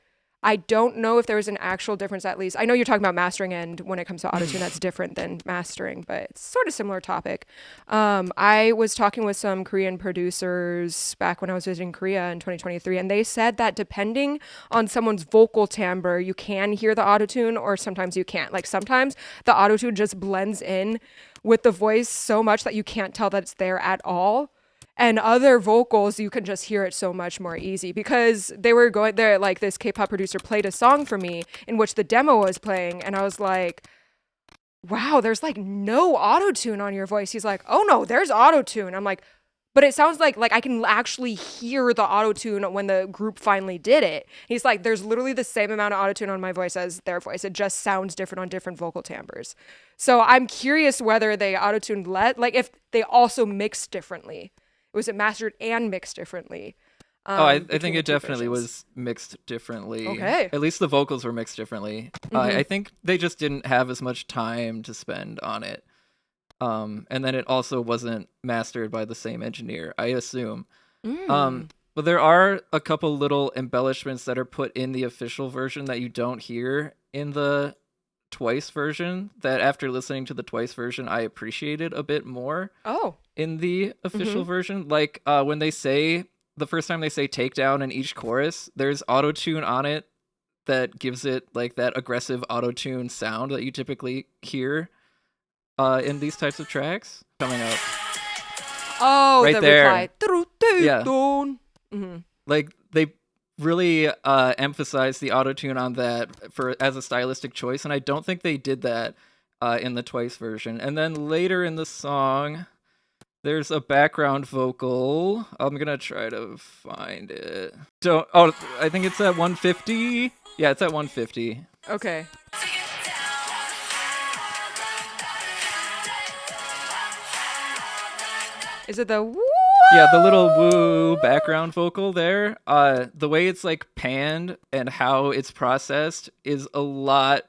I don't know if there was an actual difference, at least. I know you're talking about mastering, and when it comes to autotune, that's different than mastering, but it's sort of similar topic. I was talking with some Korean producers back when I was visiting Korea in 2023, and they said that depending on someone's vocal timbre, you can hear the autotune, or sometimes you can't. Like sometimes the autotune just blends in with the voice so much that you can't tell that it's there at all. And other vocals, you can just hear it so much more easy, because they were going there, like this K-pop producer played a song for me in which the demo was playing, and I was like, wow, there's like no auto-tune on your voice. He's like, oh no, there's auto-tune. I'm like, but it sounds like I can actually hear the auto-tune when the group finally did it. He's like, there's literally the same amount of auto-tune on my voice as their voice. It just sounds different on different vocal timbres. So I'm curious whether they auto-tuned like if they also mixed differently. Was it mastered and mixed differently? I think it definitely was mixed differently. Okay. At least the vocals were mixed differently. I think they just didn't have as much time to spend on it. And then it also wasn't mastered by the same engineer, I assume. But there are a couple little embellishments that are put in the official version that you don't hear in the Twice version, that after listening to the Twice version, I appreciated a bit more. Oh. In the official version, like when they say the first time they say Takedown in each chorus, there's auto-tune on it that gives it like that aggressive auto-tune sound that you typically hear in these types of tracks coming up. Oh, right the there. reply. Yeah. Like they really emphasize the auto-tune on that as a stylistic choice, and I don't think they did that in the Twice version. And then later in the song, There's a background vocal. I'm gonna try to find it. Don't. Oh, I think it's at 150. Yeah, it's at 150. Okay. Is it the woo? Yeah, the little woo background vocal there. The way it's like panned and how it's processed is a lot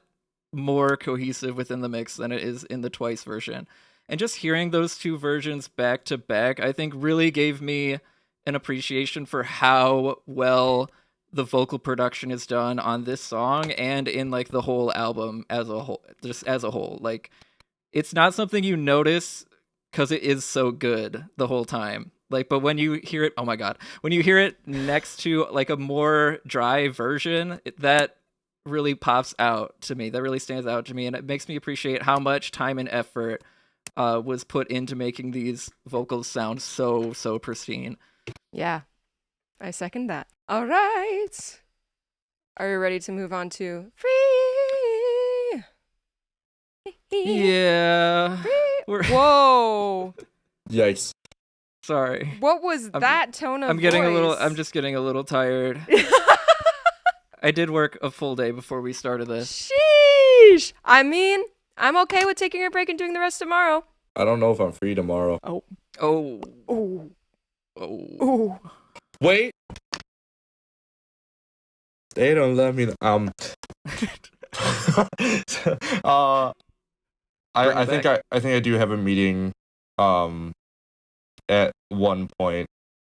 more cohesive within the mix than it is in the Twice version. And just hearing those two versions back to back, I think really gave me an appreciation for how well the vocal production is done on this song and in like the whole album as a whole, just as a whole. Like, it's not something you notice because it is so good the whole time. Like, but when you hear it, oh my god, when you hear it next to like a more dry version, that really pops out to me. That really stands out to me, and it makes me appreciate how much time and effort was put into making these vocals sound so pristine. Yeah, I second that. All right. Are you ready to move on to Free? Yeah. Whoa. Yikes. Sorry. What was that tone of voice? I'm just getting a little tired. I did work a full day before we started this. Sheesh. I mean, I'm okay with taking a break and doing the rest tomorrow. I don't know if I'm free tomorrow. Oh. Oh. Oh. Oh. Oh. Wait. They don't let me. I think I do have a meeting at one point,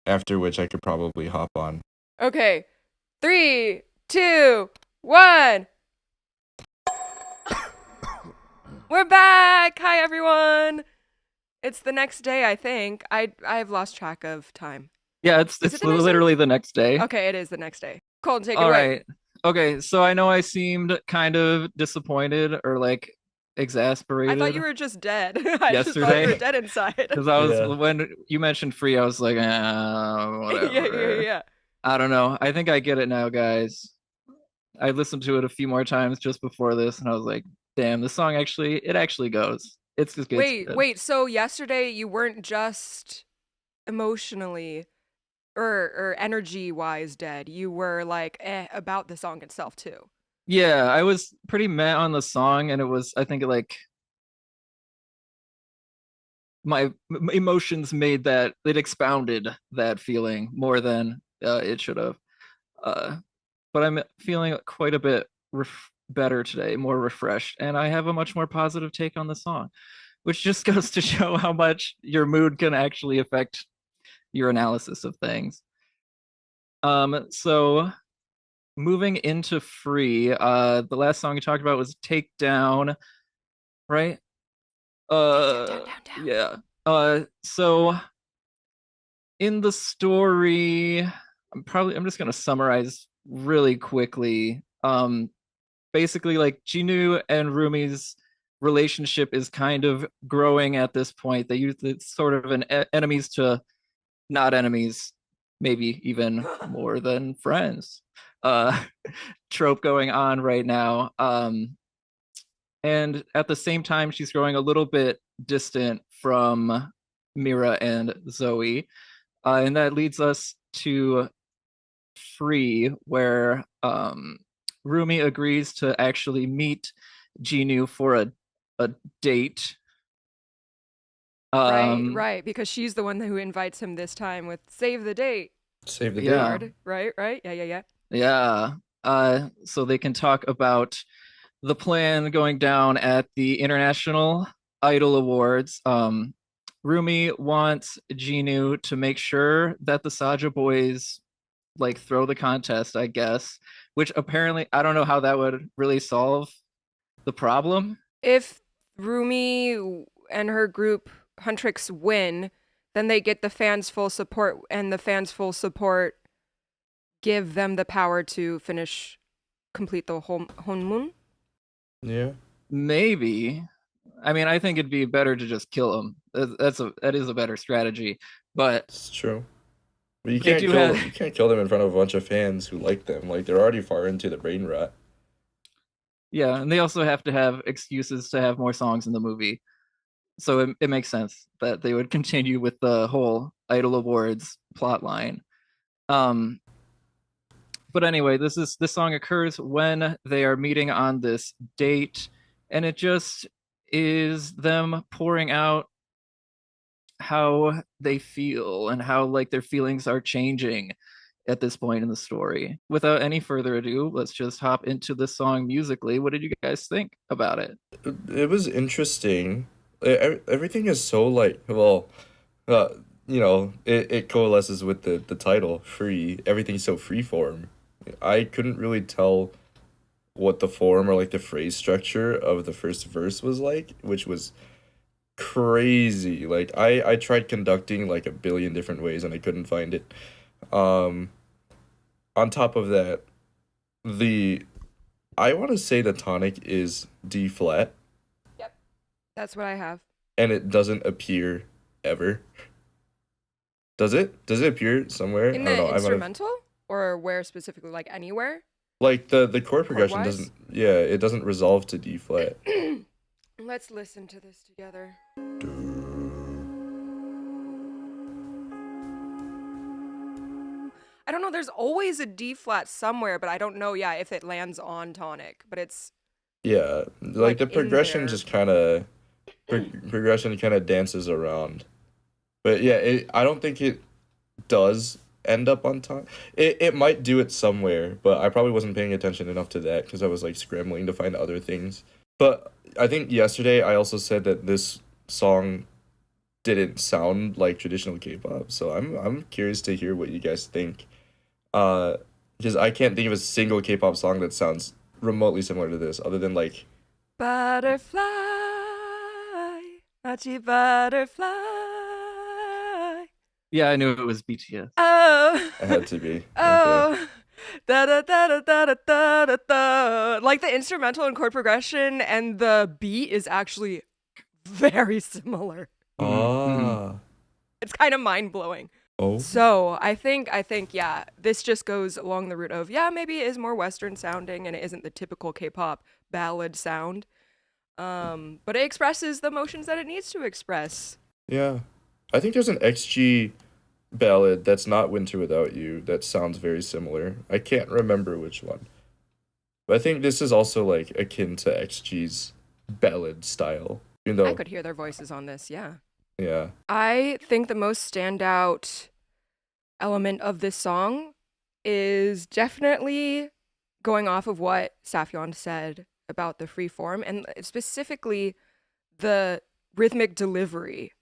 after which I could probably hop on. Okay. 3, 2, 1. We're back. Hi everyone. It's the next day, I think. I've lost track of time. Yeah, it's it the next literally the next day. Okay, it is the next day. Colton, take it All away. right. Okay, so I know I seemed kind of disappointed or like exasperated. I thought you were just dead. I just thought yesterday. you were dead inside. Because I was when you mentioned Free, I was like, whatever. Yeah. I don't know. I think I get it now, guys. I listened to it a few more times just before this, and I was like, damn, the song actually goes. It's just good. Wait. So yesterday you weren't just emotionally or energy wise dead. You were like about the song itself too. Yeah, I was pretty meh on the song, and it was, I think, like my emotions made that, it expounded that feeling more than it should have. But I'm feeling quite a bit better today, more refreshed, and I have a much more positive take on the song, which just goes to show how much your mood can actually affect your analysis of things. So moving into Free, the last song we talked about was Takedown, right? Down. Yeah. So in the story, I'm just gonna summarize really quickly. Basically, like, Jinu and Rumi's relationship is kind of growing at this point. They use it's sort of an enemies to not enemies, maybe even more than friends trope going on right now. And at the same time, she's growing a little bit distant from Mira and Zoey. And that leads us to Free, where Rumi agrees to actually meet Jinu for a date. Right, because she's the one who invites him this time with save the date. Save the Yeah. date. Right? Yeah. Yeah. So they can talk about the plan going down at the International Idol Awards. Rumi wants Jinu to make sure that the Saja Boys like throw the contest, I guess, which apparently I don't know how that would really solve the problem. If Rumi and her group Huntrix win, then they get the fans' full support, and the fans' full support give them the power to complete the whole Honmun. Yeah. Maybe. I mean, I think it'd be better to just kill him. That is a better strategy. But It's true. But you They can't do kill have- you can't kill them in front of a bunch of fans who like them. Like, they're already far into the brain rot. yeah, and they also have to have excuses to have more songs in the movie. So it makes sense that they would continue with the whole Idol Awards plot line. Um, but anyway, this song occurs when they are meeting on this date, and it just is them pouring out how they feel and how like their feelings are changing at this point in the story. Without any further ado, let's just hop into the song musically. What did you guys think about it? It was interesting. Everything is so like, well, uh, it coalesces with the title, free. Everything's so freeform. I couldn't really tell what the form or like the phrase structure of the first verse was like, which was crazy. Like I tried conducting like a billion different ways and I couldn't find it. Um, on top of that, the I want to say the tonic is D flat Yep. That's what I have. and it doesn't appear ever. Does it? Does it appear somewhere? In I don't the know. I might have instrumental? Or where specifically? Like anywhere? like the chord progression Chord-wise? doesn't, yeah, it doesn't resolve to D flat. Let's listen to this together. I don't know, there's always a D flat somewhere, but I don't know, yeah, if it lands on tonic. But it's Yeah, like like the in progression there. just kind of progression kind of dances around. But yeah, I don't think it does end up on time. It might do it somewhere, but I probably wasn't paying attention enough to that because I was like scrambling to find other things. But I think yesterday I also said that this song didn't sound like traditional K-pop, so I'm curious to hear what you guys think. Because I can't think of a single K-pop song that sounds remotely similar to this, other than like, Butterfly, Hachi butterfly. Yeah, I knew it was BTS. Oh, it had to be. Okay. oh, da da da da da da da da da. Like the instrumental and chord progression and the beat is actually very similar. Ah. It's kind of mind blowing. Oh. So I think yeah, this just goes along the route of yeah, maybe it is more Western sounding and it isn't the typical K-pop ballad sound. But it expresses the emotions that it needs to express. Yeah. I think there's an XG ballad that's not Winter Without You that sounds very similar. I can't remember which one. But I think this is also like akin to XG's ballad style. Even I though, could hear their voices on this, yeah. yeah. I think the most standout element of this song is definitely going off of what Safyon said about the free form and specifically the rhythmic delivery.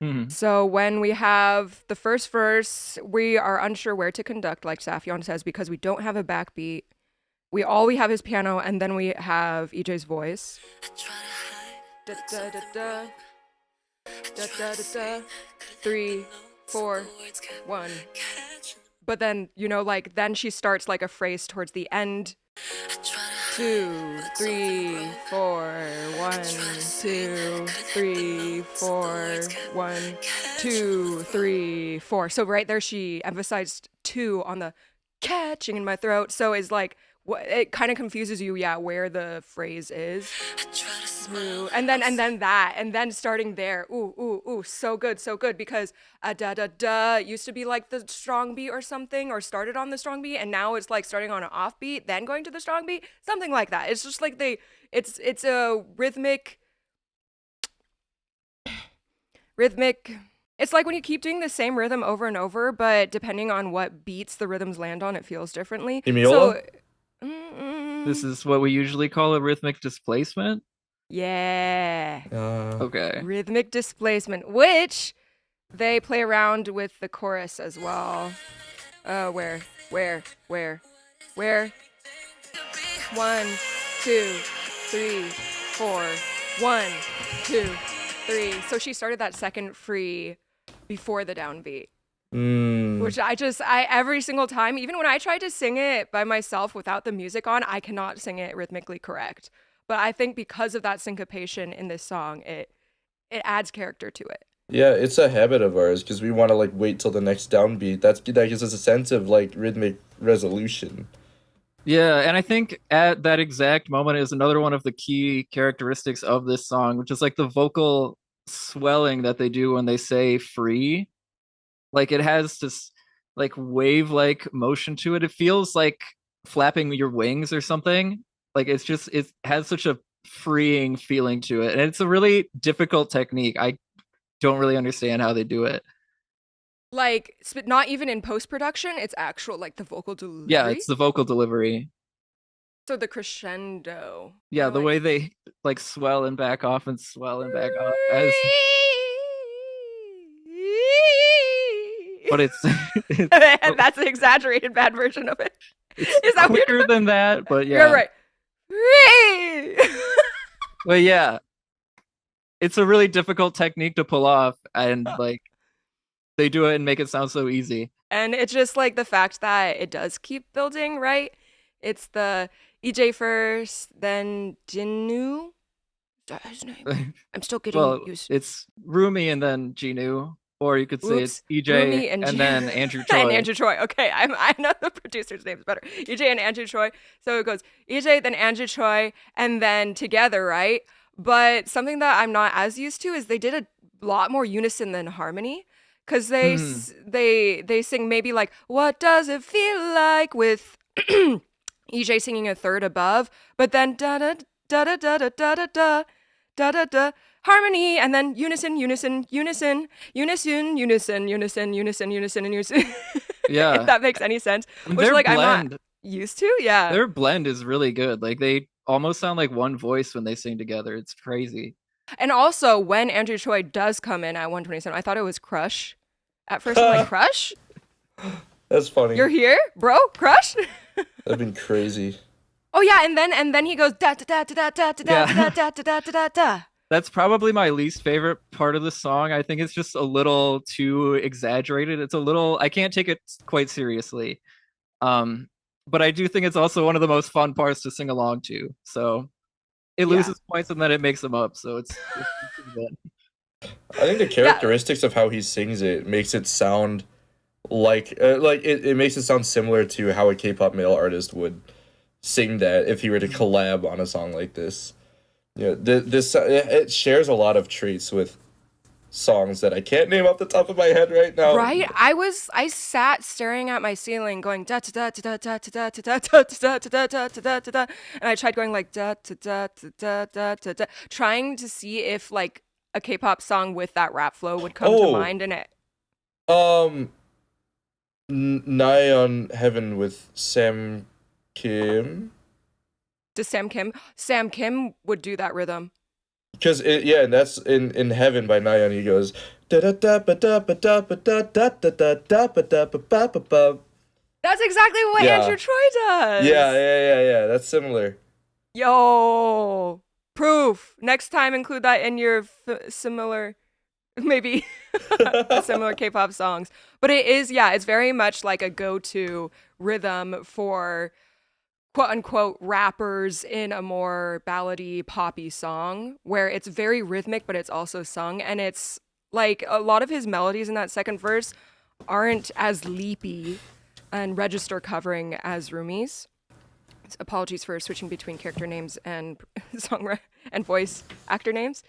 Mm-hmm. So when we have the first verse, we are unsure where to conduct, like Safyon says, because we don't have a backbeat. We have is piano, and then we have EJ's voice. Da, da, da, da. Da, da, da, da. 3, 4, 1. But then, like, then she starts like a phrase towards the end. 2, 3, 4, 1, 2, 3, 4, 1, 2, 3, 4. So right there, she emphasized 2 on the catching in my throat. So it's like, it kind of confuses you, yeah, where the phrase is. And then starting there, ooh, so good, because da da da used to be like the strong beat or something, or started on the strong beat, and now it's like starting on an off beat, then going to the strong beat, something like that. It's just like it's a rhythmic. It's like when you keep doing the same rhythm over and over, but depending on what beats the rhythms land on, it feels differently. Emiola? This is what we usually call a rhythmic displacement. Yeah. Okay. Rhythmic displacement, which they play around with the chorus as well. Where? 1, 2, 3, 4. 1, 2, 3. So she started that second free before the downbeat. Which I every single time, even when I tried to sing it by myself without the music on, I cannot sing it rhythmically correct. But I think because of that syncopation in this song, it adds character to it. Yeah, it's a habit of ours because we want to like wait till the next downbeat. That gives us a sense of like rhythmic resolution. Yeah, and I think at that exact moment is another one of the key characteristics of this song, which is like the vocal swelling that they do when they say free. Like it has this like wave like motion to it. It feels like flapping your wings or something. Like it has such a freeing feeling to it. And it's a really difficult technique. I don't really understand how they do it. Like, not even in post production, it's actual, like, the vocal Yeah, delivery. it's the vocal delivery. So the crescendo. Yeah, Or the like, way they like swell and back off and swell and back off as but it's that's an exaggerated bad version of it. it's Is that what you're quicker doing? than that, but You're yeah. right. But yeah, it's a really difficult technique to pull off, and like they do it and make it sound so easy. And it's just like the fact that it does keep building, right? It's the EJ first, then Jinu. Is that his name? I'm still getting Well, used. it's Rumi and then Jinu, or you could say Oops. it's EJ Rumi and then Andrew and Choi. Andrew Choi. Okay, I know the producer's names better. EJ and Andrew Choi. So it goes EJ, then Andrew Choi, and then together, right? But something that I'm not as used to is they did a lot more unison than harmony. Cause they sing maybe like "What does it feel like" with EJ singing a third above, but then da da da da da da da da da da da harmony, and then unison, unison, unison, unison, unison, unison, unison, unison, and unison. Yeah. If that makes any sense. And Which their like I'm blend, not used to. Yeah. their blend is really good. Like they almost sound like one voice when they sing together. It's crazy. And also when Andrew Choi does come in at 127, I thought it was Crush. At first I'm like, Crush? That's funny. You're here, bro? Crush? That'd been crazy. Oh yeah, and then he goes da da da da da da da da da da da da da. That's probably my least favorite part of the song. I think it's just a little too exaggerated. It's a little I can't take it quite seriously. But I do think it's also one of the most fun parts to sing along to. So it loses points and then it makes them up. So it's good. I think the characteristics of how he sings it makes it sound like it makes it sound similar to how a K-pop male artist would sing that if he were to collab on a song like this. Yeah, this it shares a lot of traits with songs that I can't name off the top of my head right now. Right? I sat staring at my ceiling going da da da da da da da da da da da da da da da, and I tried going like da da da da da da da, trying to see if like a K-pop song with that rap flow would come to mind, and it Nigh on Heaven with Sam Kim. Does Sam Kim would do that rhythm. Because and that's in Heaven by Nyan. He goes da da da ba da ba da ba da da da da da ba da ba ba ba ba. That's exactly what Andrew Troy does. Yeah. That's similar. Yo, proof. Next time, include that in your similar, maybe similar K-pop songs. But it is, it's very much like a go-to rhythm for quote unquote rappers in a more ballady poppy song where it's very rhythmic but it's also sung, and it's like a lot of his melodies in that second verse aren't as leapy and register covering as Rumi's. Apologies for switching between character names and song and voice actor names.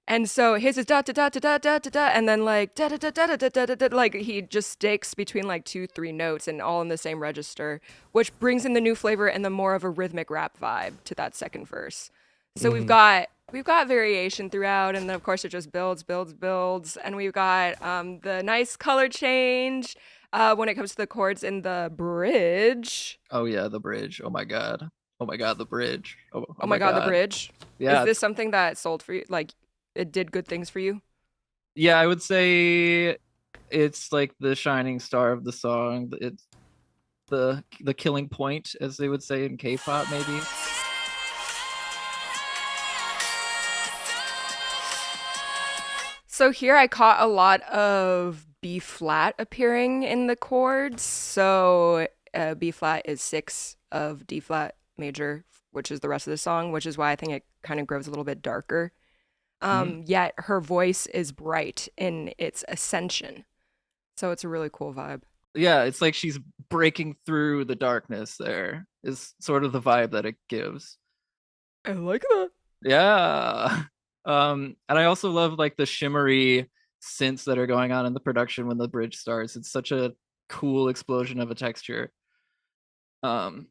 And so his is da da da da da da da, and then like da da da da da da da, like he just sticks between like 2-3 notes and all in the same register, which brings in the new flavor and the more of a rhythmic rap vibe to that second verse. So we've got variation throughout, and then of course it just builds, and we've got the nice color change when it comes to the chords in the bridge. Oh yeah, the bridge. Oh my god, the bridge. Oh my god, the bridge. Yeah. Is this something that sold for you? Like, it did good things for you? Yeah, I would say it's like the shining star of the song. It's the killing point, as they would say in K-pop, maybe. So here I caught a lot of B flat appearing in the chords. So B flat is 6 of D flat major, which is the rest of the song, which is why I think it kind of grows a little bit darker. Yet her voice is bright in its ascension. So it's a really cool vibe. Yeah, it's like she's breaking through the darkness there, is sort of the vibe that it gives. I like that. Yeah. And I also love like the shimmery synths that are going on in the production when the bridge starts. It's such a cool explosion of a texture. Um,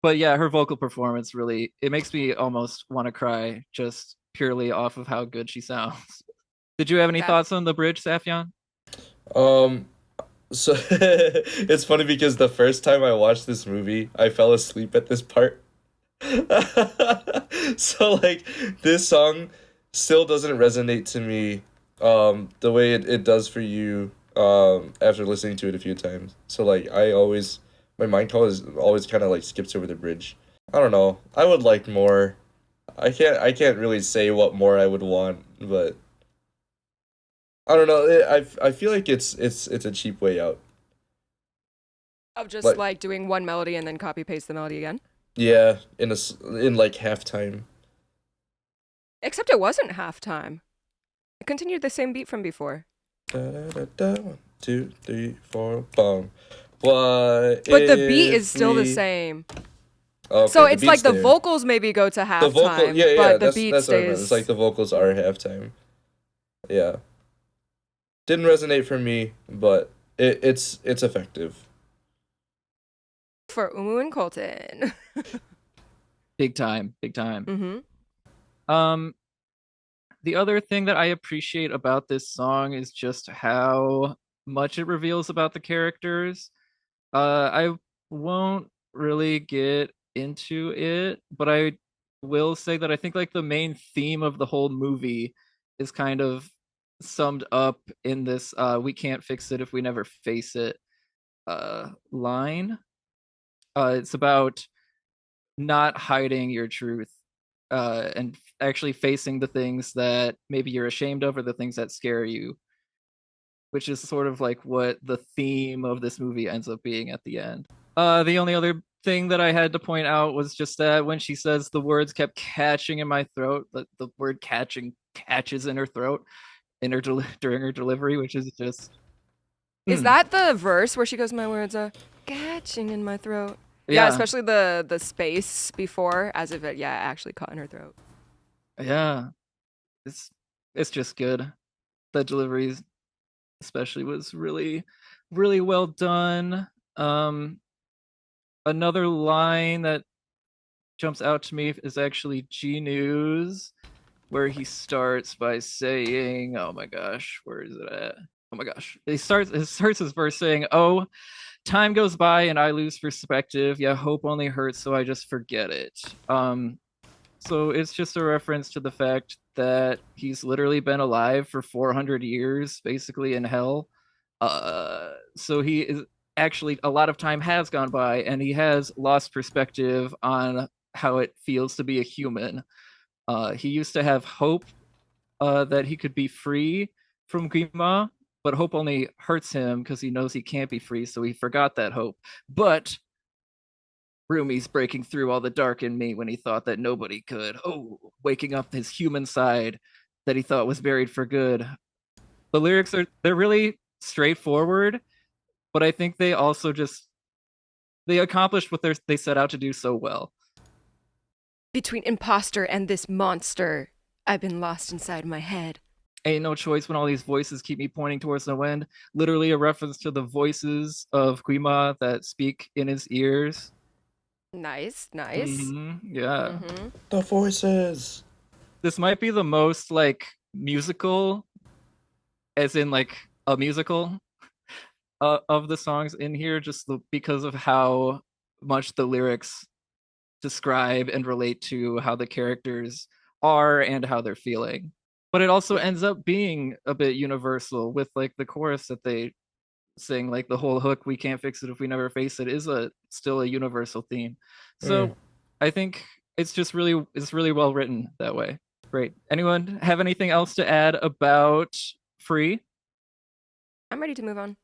but yeah, her vocal performance really it makes me almost want to cry just purely off of how good she sounds. Did you have any That thoughts on the bridge, Safyan? Um, so it's funny because the first time I watched this movie, I fell asleep at this part. So like this song still doesn't resonate to me the way it does for you after listening to it a few times. So like I always my mind always kind of like skips over the bridge. I don't know. I would like more. I can't really say what more I would want, but I don't know. I feel like it's a cheap way out. of just Like like doing one melody and then copy paste the melody again. yeah, in like halftime. Except it wasn't halftime. It continued the same beat from before. Da, da, da, da. 1, 2, 3, 4, boom. What But the beat if is still the we... same. Okay, So the it's like beat's the there. vocals maybe go to The vocal, halftime, yeah, but the that's beat that's what I meant. It's like stays the vocals are halftime. Yeah, didn't resonate for me, but it's effective. for Umu and Colton. Big time, big time. Mm-hmm. Um, the other thing that I appreciate about this song is just how much it reveals about the characters. I won't really get into it, but I will say that I think like the main theme of the whole movie is kind of summed up in this we can't fix it if we never face it line. It's about not hiding your truth and actually facing the things that maybe you're ashamed of or the things that scare you, which is sort of like what the theme of this movie ends up being at the end. The only other thing that I had to point out was just that when she says the words kept catching in my throat, the word catching catches in her throat in her during her delivery, which is just Is that the verse where she goes, "My words are catching in my throat"? Yeah, yeah, especially the space before, as if it actually caught in her throat. yeah. It's it's just good. The delivery especially was really well done. Um, Another line that jumps out to me is actually Jinu's, where he starts by saying, "Oh my gosh, where is it at? Oh my gosh!" He starts his verse saying, "Oh, time goes by and I lose perspective. Yeah, hope only hurts, so I just forget it." So it's just a reference to the fact that he's literally been alive for 400 years, basically in hell. So he is actually a lot of time has gone by, and he has lost perspective on how it feels to be a human. He used to have hope that he could be free from Grima, but hope only hurts him because he knows he can't be free, so he forgot that hope. But Rumi's breaking through all the dark in me when he thought that nobody could. Oh, waking up his human side that he thought was buried for good. The lyrics they're really straightforward, but I think they also just they accomplished what they set out to do so well. Between imposter and this monster, I've been lost inside my head. Ain't no choice when all these voices keep me pointing towards the wind. Literally a reference to the voices of Guima that speak in his ears. Nice, nice. Yeah. Mm-hmm. The voices. This might be the most like musical, as in like a musical of the songs in here, just because of how much the lyrics describe and relate to how the characters are and how they're feeling. But it also ends up being a bit universal with like the chorus that they sing, like the whole hook, "We can't fix it if we never face it," is a still a universal theme. Mm. So I think it's really well written that way. Great. Anyone have anything else to add about Free? I'm ready to move on.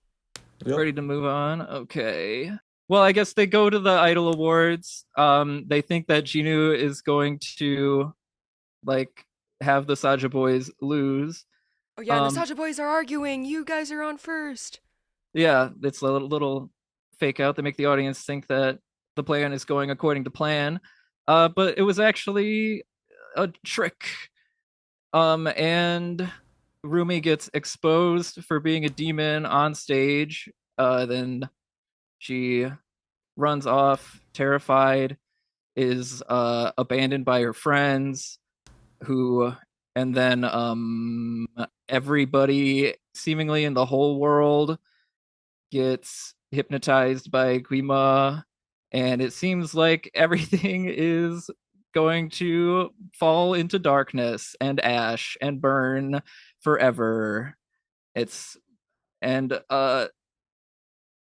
Yep. Ready to move on? Okay. Well, I guess they go to the Idol Awards. They think that Jinu is going to like have the Saja Boys lose. Oh yeah, and the Um, Saja Boys are arguing. You guys are on first. yeah, it's a little fake out. They make the audience think that the plan is going according to plan. But it was actually a trick. And Rumi gets exposed for being a demon on stage. Then she runs off, terrified, is abandoned by her friends, who, and then everybody seemingly in the whole world gets hypnotized by Guima, and it seems like everything is going to fall into darkness and ash and burn forever. It's and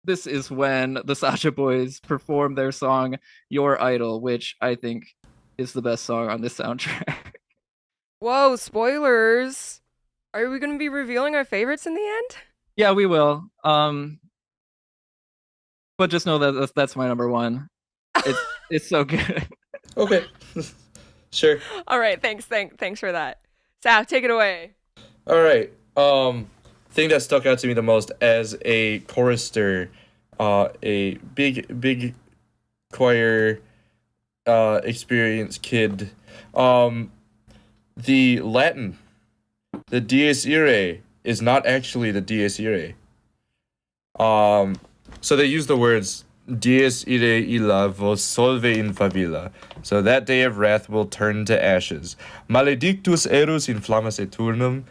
this is when the Saja Boys perform their song Your Idol, which I think is the best song on this soundtrack. Whoa, spoilers! Are we gonna be revealing our favorites in the end? Yeah, we will. But just know that that's my number one. It's so good. Okay. Sure. All right, thanks for that. Saf, take it away. All right. Thing that stuck out to me the most as a chorister, a big choir experienced kid. The Latin, the Dies Irae, is not actually the Dies Irae. So they use the words Dies irae illa vos solve in favilla. So that day of wrath will turn to ashes. Maledictus erus in flammas aeternum.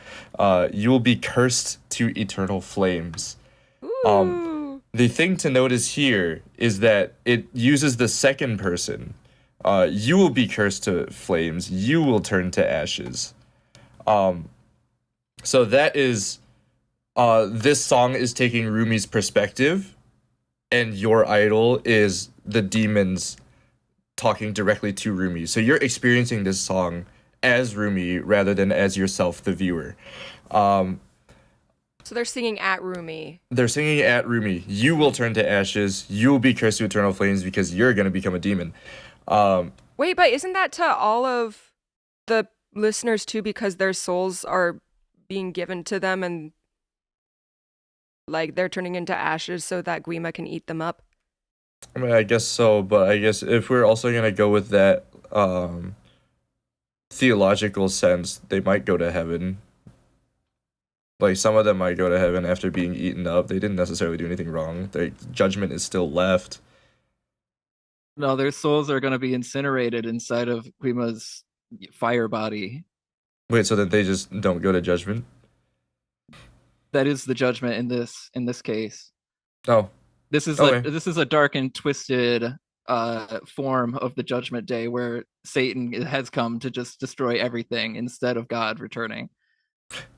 You will be cursed to eternal flames. Ooh. The thing to notice here is that it uses the second person. You will be cursed to flames. You will turn to ashes. So that is, this song is taking Rumi's perspective, and Your Idol is the demons talking directly to Rumi. So you're experiencing this song as Rumi rather than as yourself, the viewer. So they're singing at Rumi. They're singing at Rumi. You will turn to ashes. You will be cursed to eternal flames because you're going to become a demon. Wait, but isn't that to all of the listeners too, because their souls are being given to them and like they're turning into ashes so that Guima can eat them up? I mean, I guess so, but I guess if we're also going to go with that theological sense, they might go to heaven. Like, some of them might go to heaven after being eaten up. They didn't necessarily do anything wrong. Their judgment is still left. No, their souls are going to be incinerated inside of Guima's fire body. Wait, so that they just don't go to judgment? That is the judgment in this case. Oh, This is okay. this is a dark and twisted form of the judgment day where Satan has come to just destroy everything instead of God returning.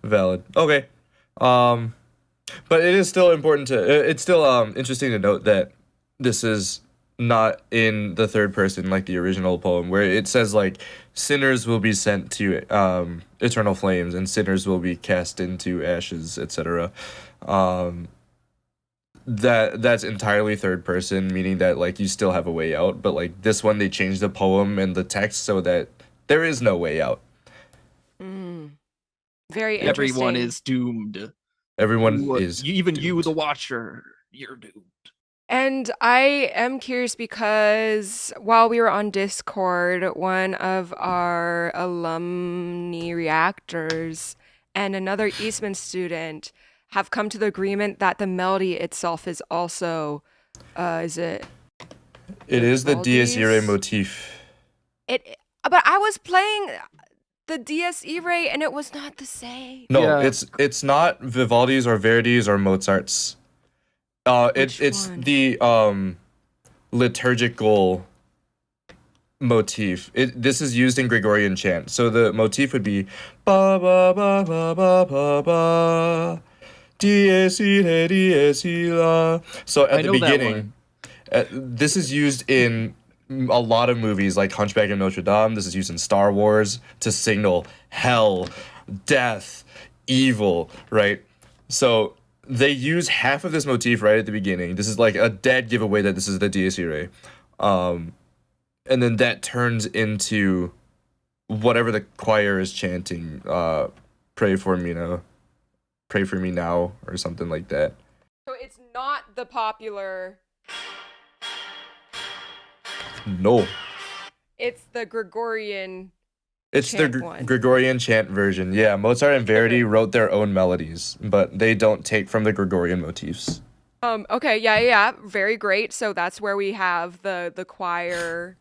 Valid. Okay. But it is still important to. It's still interesting to note that this is not in the third person like the original poem, where it says like sinners will be sent to eternal flames and sinners will be cast into ashes, etc. That's entirely third person, meaning that like you still have a way out. But like this one, they changed the poem and the text so that there is no way out. Very interesting. Everyone is doomed. Everyone is even doomed. you, the watcher, you're doomed. And I am curious because while we were on Discord, one of our alumni reactors and another Eastman student have come to the agreement that the melody itself is also, is it? It is the Dies Irae Vivaldi's? motif. But I was playing the Dies Irae and it was not the same. No, Yeah. it's not Vivaldi's or Verdi's or Mozart's. It's one? the liturgical motif. This is used in Gregorian chant. So the motif would be ba ba ba ba ba ba ba dies irae dies illa. So I at the know that beginning, this is used in a lot of movies like Hunchback of Notre Dame. This is used in Star Wars to signal hell, death, evil, right? So they use half of this motif right at the beginning. This is like a dead giveaway that this is the Dies Irae. And then that turns into whatever the choir is chanting. Pray for me now. Pray for me now, or something like that. So it's not the popular, No. it's the Gregorian. It's the chant one. Gregorian chant version. Yeah, Mozart and Verdi wrote their own melodies, but they don't take from the Gregorian motifs. Okay, yeah, very great. So that's where we have the choir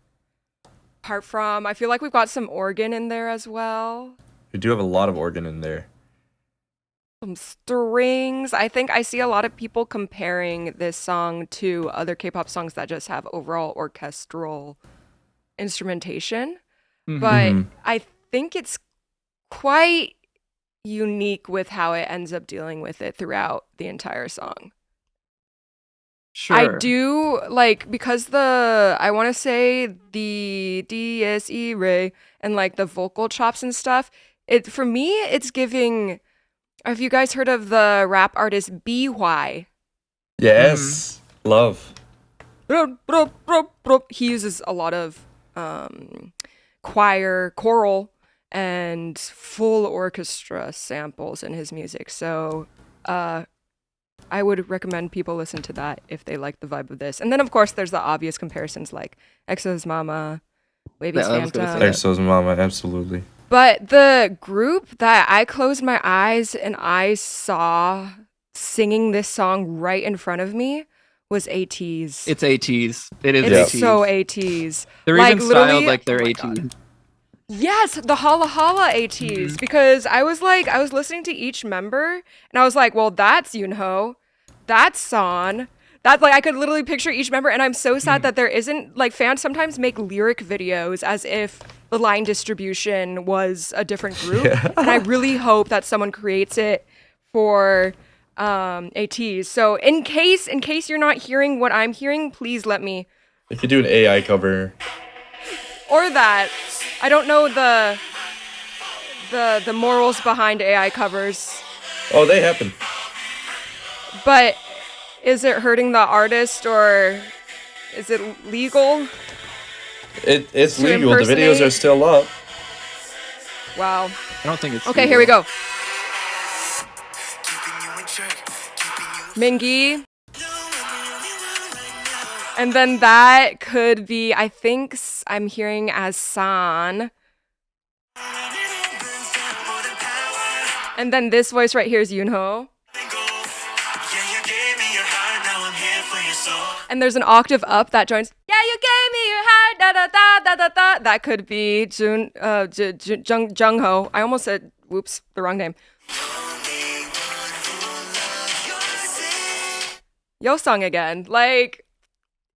part from. I feel like we've got some organ in there as well. We do have a lot of organ in there. Some strings. I think I see a lot of people comparing this song to other K-pop songs that just have overall orchestral instrumentation. But I think it's quite unique with how it ends up dealing with it throughout the entire song. Sure. I do like, because I want to say the DSE Ray and like the vocal chops and stuff, for me it's giving. Have you guys heard of the rap artist BY? Yes. Love. He uses a lot of choral and full orchestra samples in his music. So I would recommend people listen to that if they like the vibe of this. And then, of course, there's the obvious comparisons like EXO's Mama, Wavy's Phantom. EXO's Mama, absolutely. But the group that I closed my eyes and I saw singing this song right in front of me was ATEEZ. It's ATEEZ. It is It's ATEEZ. so ATEEZ. They're like, even styled literally, like they're oh my ATEEZ. God. Yes, the Hala Hala ATEEZ. Because I was listening to each member and I was like, well, that's Yoonho, that's San. That's like, I could literally picture each member, and I'm so sad that there isn't, like, fans sometimes make lyric videos as if the line distribution was a different group. Yeah. And I really hope that someone creates it for ATEEZ. So in case you're not hearing what I'm hearing, please let me. If you do an AI cover. Or that. I don't know the morals behind AI covers. Oh, they happen. But is it hurting the artist, or is it legal? It's To legal. The videos impersonate? are still up. Wow. I don't think it's Okay, legal. here we go. Mingi. And then that could be, I think I'm hearing as San. And then this voice right here is Yoonho. And there's an octave up that joins. Yeah, you gave me your heart, da da da da da da. That could be Jungho. I almost said, whoops, the wrong name. Yo song again. Like,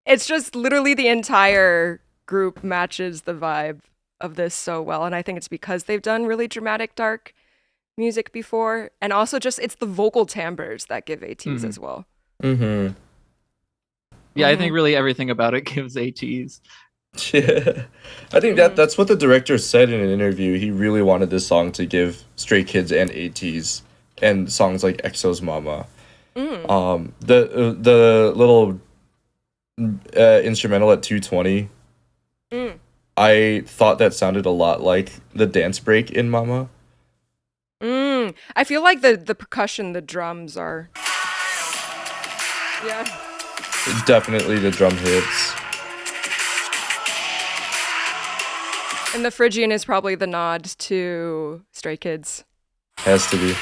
it's just literally the entire group matches the vibe of this so well. And I think it's because they've done really dramatic, dark music before. And also just, it's the vocal timbres that give ATEEZ as well. Mm-hmm. Yeah, I think really everything about it gives ATEEZ. Yeah. I think that's what the director said in an interview. He really wanted this song to give Stray Kids and ATEEZ and songs like EXO's Mama. The little instrumental at 2:20. I thought that sounded a lot like the dance break in Mama. I feel like the percussion, the drums are. Yeah. Definitely the drum hits. And the Phrygian is probably the nod to Stray Kids. Has to be.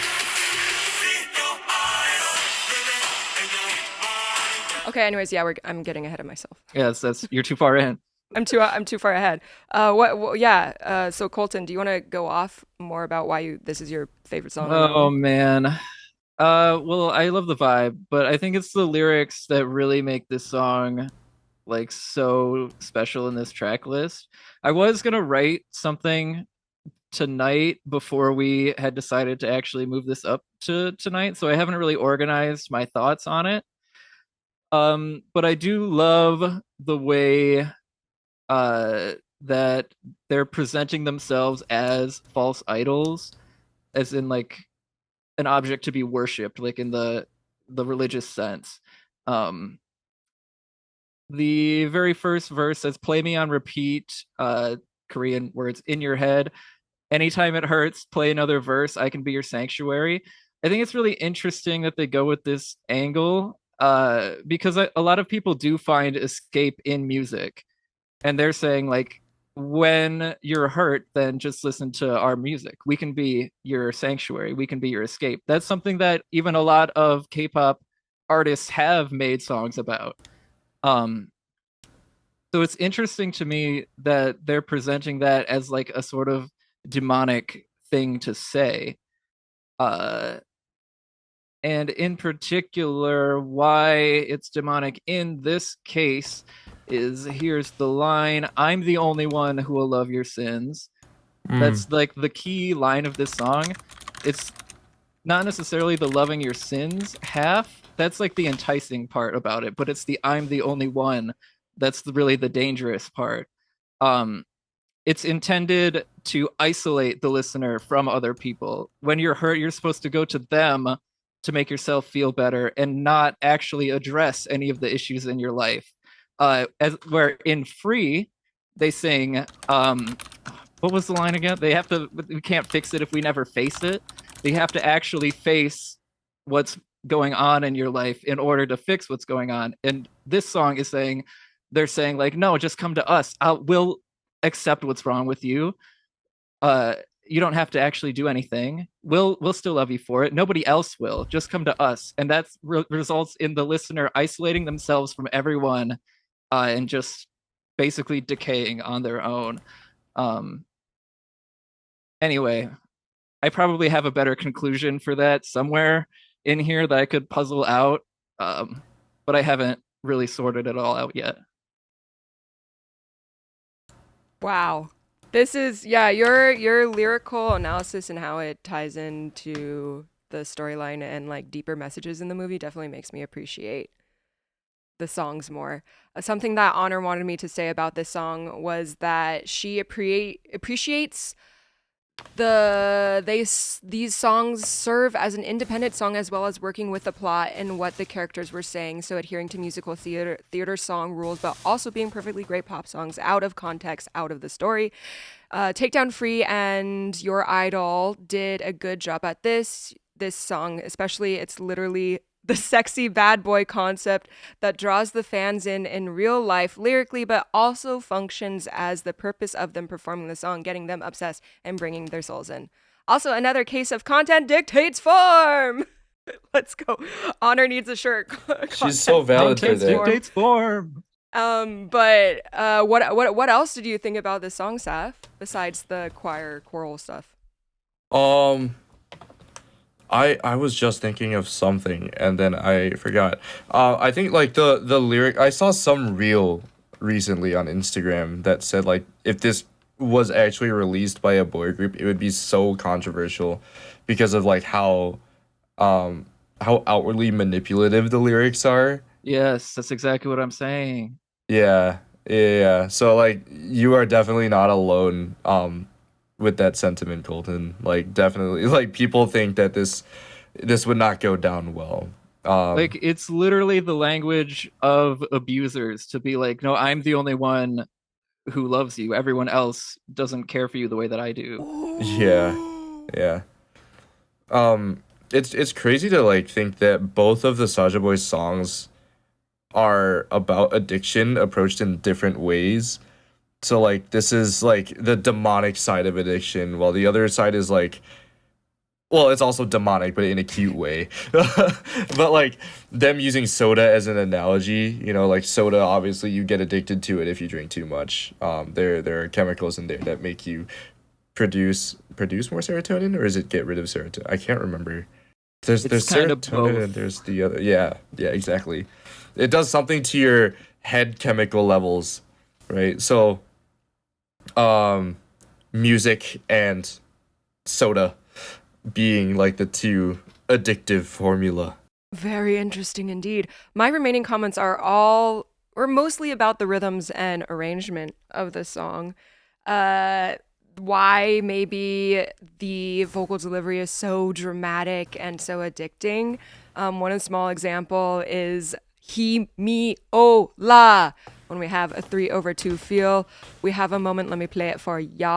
Okay, anyways, yeah, I'm getting ahead of myself. Yes, you're too far in. I'm too far ahead. So Colton, do you want to go off more about why this is your favorite song? Oh man. Well, I love the vibe, but I think it's the lyrics that really make this song like so special in this track list. I was gonna write something tonight before we had decided to actually move this up to tonight, so I haven't really organized my thoughts on it. But I do love the way that they're presenting themselves as false idols, as in like an object to be worshipped, like in the religious sense. The very first verse says, "Play me on repeat," Korean words, "in your head. Anytime it hurts, play another verse. I can be your sanctuary." I think it's really interesting that they go with this angle, because a lot of people do find escape in music, and they're saying like when you're hurt, then just listen to our music. We can be your sanctuary. We can be your escape. That's something that even a lot of K-pop artists have made songs about. Um, so it's interesting to me that they're presenting that as like a sort of demonic thing to say. Uh, and in particular, why it's demonic in this case is here's the line: I'm the only one who will love your sins. That's like the key line of this song. It's not necessarily the loving your sins half. That's like the enticing part about it, but it's the I'm the only one that's really the dangerous part. Um, it's intended to isolate the listener from other people. When you're hurt, you're supposed to go to them to make yourself feel better and not actually address any of the issues in your life. As where in Free, they sing, what was the line again? They have to, we can't fix it if we never face it. They have to actually face what's going on in your life in order to fix what's going on. And this song is saying, they're saying like, no, just come to us. We'll accept what's wrong with you. You don't have to actually do anything. We'll still love you for it. Nobody else will. Just come to us. And that results in the listener isolating themselves from everyone, and just basically decaying on their own. Anyway, I probably have a better conclusion for that somewhere in here that I could puzzle out, but I haven't really sorted it all out yet. Wow. This is, yeah, your lyrical analysis and how it ties into the storyline and like deeper messages in the movie definitely makes me appreciate the songs more. Something that Honor wanted me to say about this song was that she appreciates these songs serve as an independent song as well as working with the plot and what the characters were saying, so adhering to musical theater song rules but also being perfectly great pop songs out of context, out of the story. Takedown, Free, and Your Idol did a good job at this song especially. It's literally the sexy bad boy concept that draws the fans in real life lyrically, but also functions as the purpose of them performing the song, getting them obsessed and bringing their souls in. Also, another case of content dictates form. Let's go. Honor needs a shirt. She's so valid for that. Dictates form. But what else did you think about this song, Saf, besides the choral stuff? I was just thinking of something and then I forgot. I think like the lyric, I saw some reel recently on Instagram that said like if this was actually released by a boy group, it would be so controversial because of like how outwardly manipulative the lyrics are. Yes, that's exactly what I'm saying. Yeah. So like you are definitely not alone with that sentiment, Colton. Like definitely like people think that this would not go down well. Like it's literally the language of abusers to be like, no, I'm the only one who loves you. Everyone else doesn't care for you the way that I do. Yeah. It's crazy to like think that both of the Saja Boys songs are about addiction approached in different ways. So like this is like the demonic side of addiction, while the other side is like, well, it's also demonic, but in a cute way. But like them using soda as an analogy, you know, like soda, obviously you get addicted to it if you drink too much. There are chemicals in there that make you produce more serotonin, or is it get rid of serotonin? I can't remember. There's serotonin and there's the other. Yeah, exactly. It does something to your head chemical levels, right? So, music and soda being like the two addictive formula. Very interesting indeed. My remaining comments are mostly about the rhythms and arrangement of the song. Why maybe the vocal delivery is so dramatic and so addicting. One small example is he, me, oh, la. When we have a 3/2 feel, we have a moment. Let me play it for y'all.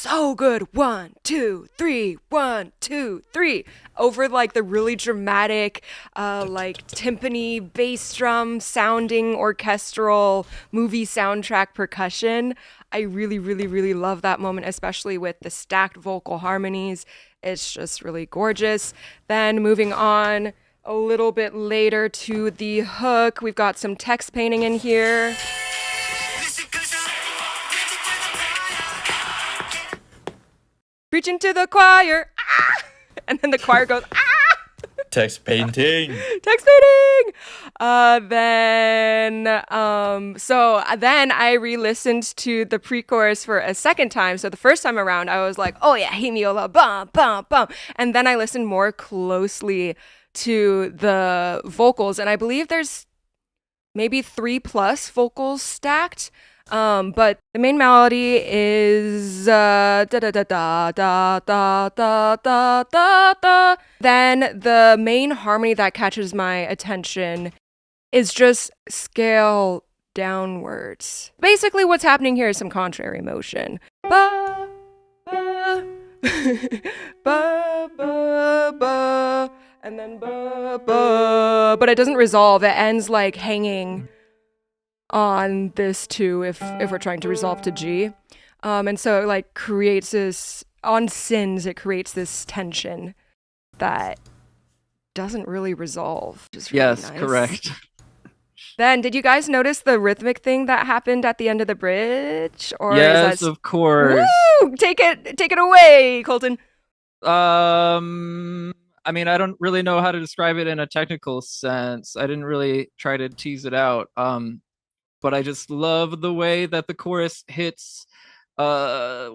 so good. 1, 2, 3, 1, 2, 3. Over like the really dramatic, like timpani, bass drum sounding orchestral movie soundtrack percussion. I really, really, really love that moment, especially with the stacked vocal harmonies. It's just really gorgeous. Then moving on a little bit later to the hook, we've got some text painting in here. Preaching to the choir, ah! And then the choir goes, ah! Text painting. Text painting. So then I re-listened to the pre-chorus for a second time. So the first time around, I was like, oh yeah, hit me all up, bum, bum, bum. And then I listened more closely to the vocals, and I believe there's maybe 3+ vocals stacked. But the main melody is da da da da da da da da da da. Then the main harmony that catches my attention is just scale downwards. Basically, what's happening here is some contrary motion. Ba ba ba ba ba, and then ba ba. But it doesn't resolve. It ends like hanging on this 2 if we're trying to resolve to G. And so it like creates this, on sins, it creates this tension that doesn't really resolve. Just really Yes, nice. correct. Then, did you guys notice the rhythmic thing that happened at the end of the bridge? Or Yes, is that... of course. Woo! Take it away, Colton. I mean, I don't really know how to describe it in a technical sense. I didn't really try to tease it out. But I just love the way that the chorus hits the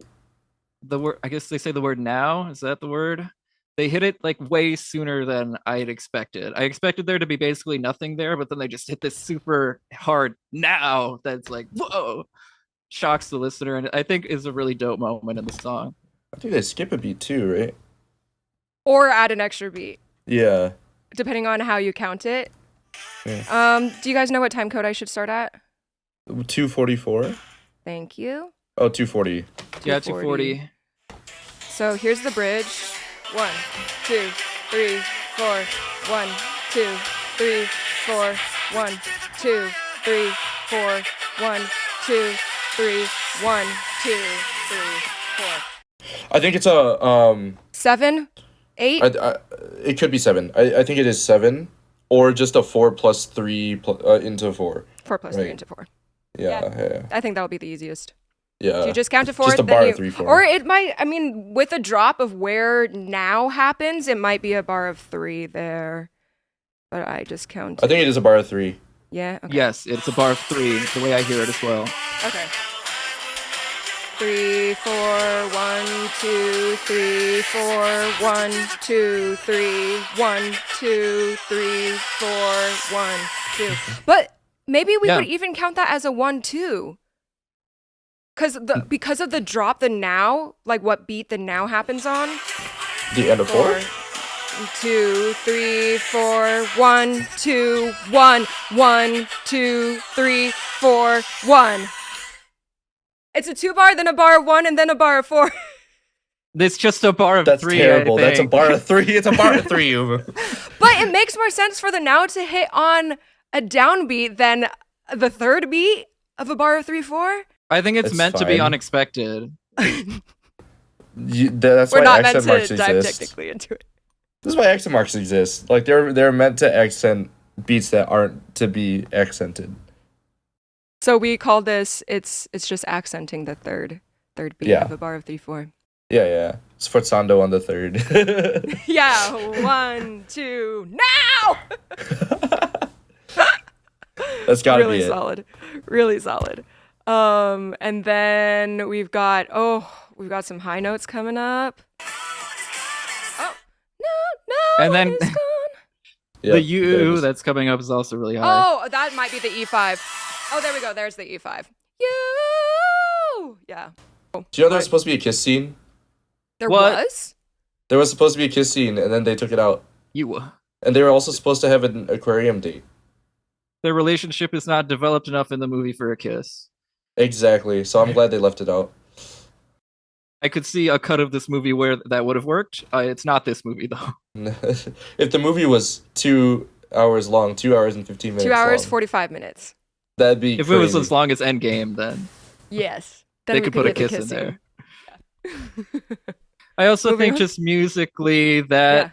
word, I guess they say the word now. Is that the word? They hit it like way sooner than I had expected. I expected there to be basically nothing there, but then they just hit this super hard now that's like, whoa, shocks the listener, and I think is a really dope moment in the song. I think they skip a beat too, right? Or add an extra beat. Yeah. Depending on how you count it. Yeah. Do you guys know what time code I should start at? 244? Thank you. Oh, 240. Yeah, 240. So here's the bridge. 1, 2, 3, 4. 1, 2, 3, 4. 1, 2, 3, 4. 1, 2, 3. 1, 2, 3, 4. I think it's a 7, 8. It could be 7. I think it is 7, or just a 4 plus 3 into 4. 4 plus 3 into 4. Yeah. I think that would be the easiest. Yeah. So you just count to 4. Just a bar of 3, 4. Or it might, I mean, with a drop of where now happens, it might be a bar of 3 there. But I just count. I think it is a bar of 3. Yeah? Okay. Yes, it's a bar of 3, the way I hear it as well. Okay. 3, 4, 1, 2, 3, 4, 1, 2, 3, 1, 2, 3, 4, 1, 2. But maybe we would even count that as a 1, 2. Because of the drop, the now, like what beat the now happens on. The end of 4? 2, 3, 4, 1, 2, 1, 1, 2, 3, 4, 1. It's a 2 bar, then a bar of 1, and then a bar of 4. It's just a bar of That's 3. Terrible. I That's a think. bar of 3. It's a bar of 3. But it makes more sense for the now to hit on a downbeat than the third beat of a bar of 3, 4. I think it's meant to be fine. unexpected. That's We're why not accent meant marks to dive exist. technically into it. This is why accent marks exist. Like they're meant to accent beats that aren't to be accented. So we call this, it's just accenting the third beat of a bar of 3, 4. Yeah. Sforzando on the 3rd. Yeah, 1, 2, now! That's gotta really be it. solid. Really solid. And then we've got some high notes coming up. Oh, no, And then it's gone. the U that's coming up is also really high. Oh, that might be the E5. Oh, there we go. There's the E5. You. Yeah. Do you know there was supposed to be a kiss scene? There What? was? There was supposed to be a kiss scene, and then they took it out. You. And they were also supposed to have an aquarium date. Their relationship is not developed enough in the movie for a kiss. Exactly. So I'm glad they left it out. I could see a cut of this movie where that would have worked. It's not this movie though. If the movie was 2 hours long, 2 hours and 15 minutes 2 hours, long, 45 minutes. that'd be If crazy. it was as long as Endgame, then Yes. Then they we could put a get the kiss in kissing. there. I also Moving think on. just musically that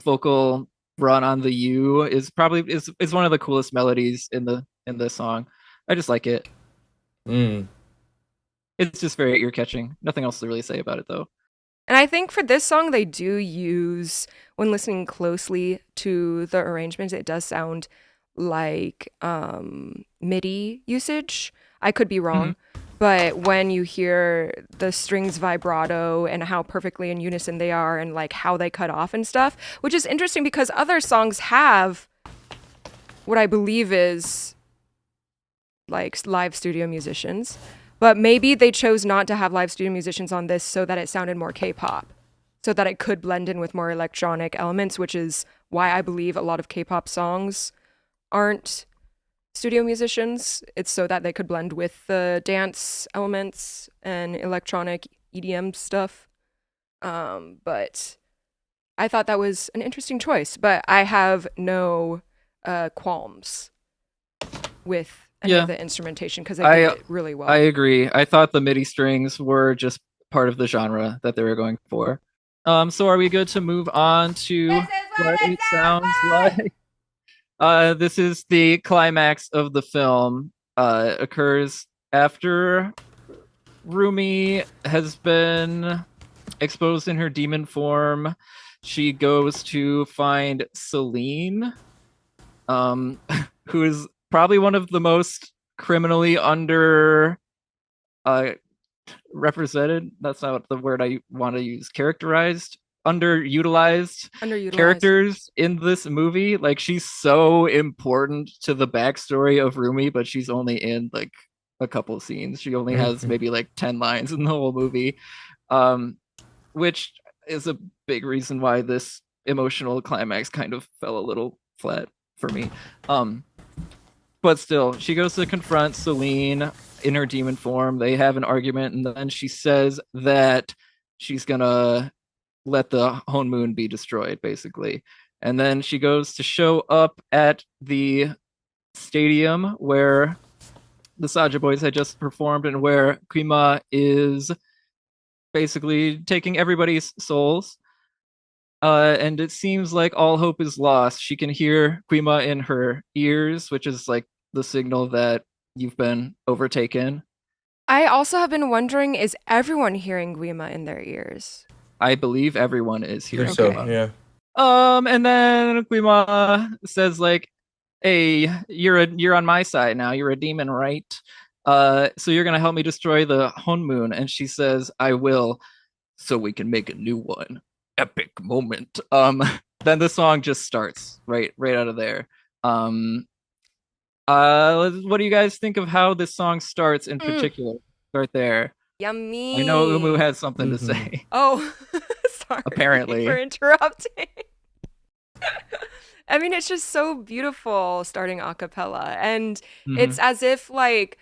vocal run on the U is probably is one of the coolest melodies in the song. I just like it. Mm. It's just very ear catching. Nothing else to really say about it though. And I think for this song, they do use, when listening closely to the arrangements, it does sound like MIDI usage. I could be wrong. But when you hear the strings vibrato and how perfectly in unison they are and like how they cut off and stuff, which is interesting because other songs have what I believe is like live studio musicians. But maybe they chose not to have live studio musicians on this so that it sounded more K-pop, so that it could blend in with more electronic elements, which is why I believe a lot of K-pop songs aren't studio musicians. It's so that they could blend with the dance elements and electronic EDM stuff. But I thought that was an interesting choice, but I have no qualms with any of the instrumentation because they did it really well. I agree. I thought the MIDI strings were just part of the genre that they were going for. So are we good to move on to what it sounds like? This is the climax of the film. Occurs after Rumi has been exposed in her demon form. She goes to find Celine, who is probably one of the most criminally represented. That's not the word I want to use. Underutilized characters in this movie. Like, she's so important to the backstory of Rumi, but she's only in like a couple scenes. She only has maybe like 10 lines in the whole movie, which is a big reason why this emotional climax kind of fell a little flat for me. But still, she goes to confront Celine in her demon form. They have an argument, and then she says that she's gonna let the Honmoon be destroyed, basically. And then she goes to show up at the stadium where the Saja Boys had just performed and where Kima is basically taking everybody's souls. And it seems like all hope is lost. She can hear Kima in her ears, which is like the signal that you've been overtaken. I also have been wondering, is everyone hearing Guima in their ears? I believe everyone is hearing so, yeah. And then Guima says like, "Hey, you're on my side now. You're a demon, right? So you're gonna help me destroy the Honmoon." And she says, "I will, so we can make a new one." Epic moment. Then the song just starts right out of there. What do you guys think of how this song starts in particular? Right there. Yummy. I know Umu has something to say. Oh, sorry. Apparently. For interrupting. I mean, it's just so beautiful starting a cappella. And it's as if, like,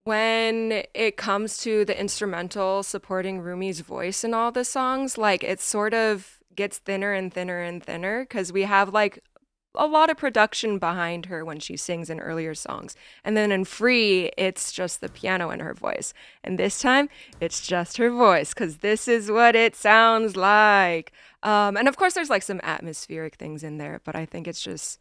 when it comes to the instrumental supporting Rumi's voice in all the songs, like, it sort of gets thinner and thinner and thinner because we have, like, a lot of production behind her when she sings in earlier songs. And then in Free, it's just the piano and her voice. And this time, it's just her voice because this is what it sounds like. And of course, there's like some atmospheric things in there, but I think it's just,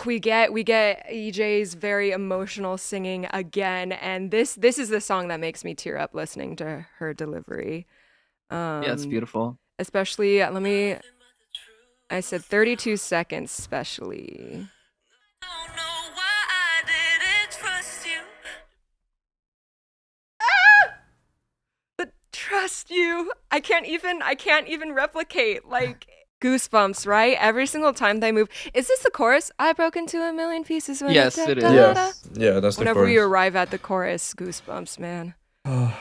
we get EJ's very emotional singing again. And this is the song that makes me tear up listening to her delivery. Yeah, it's beautiful. Especially, I said 32 seconds, especially. Don't know why I didn't trust you. But trust you. I can't even replicate. Like, goosebumps, right? Every single time they move. Is this the chorus? I broke into a million pieces. Yes, it is. Yes. Yeah, that's the Whenever chorus. we arrive at the chorus, goosebumps, man. I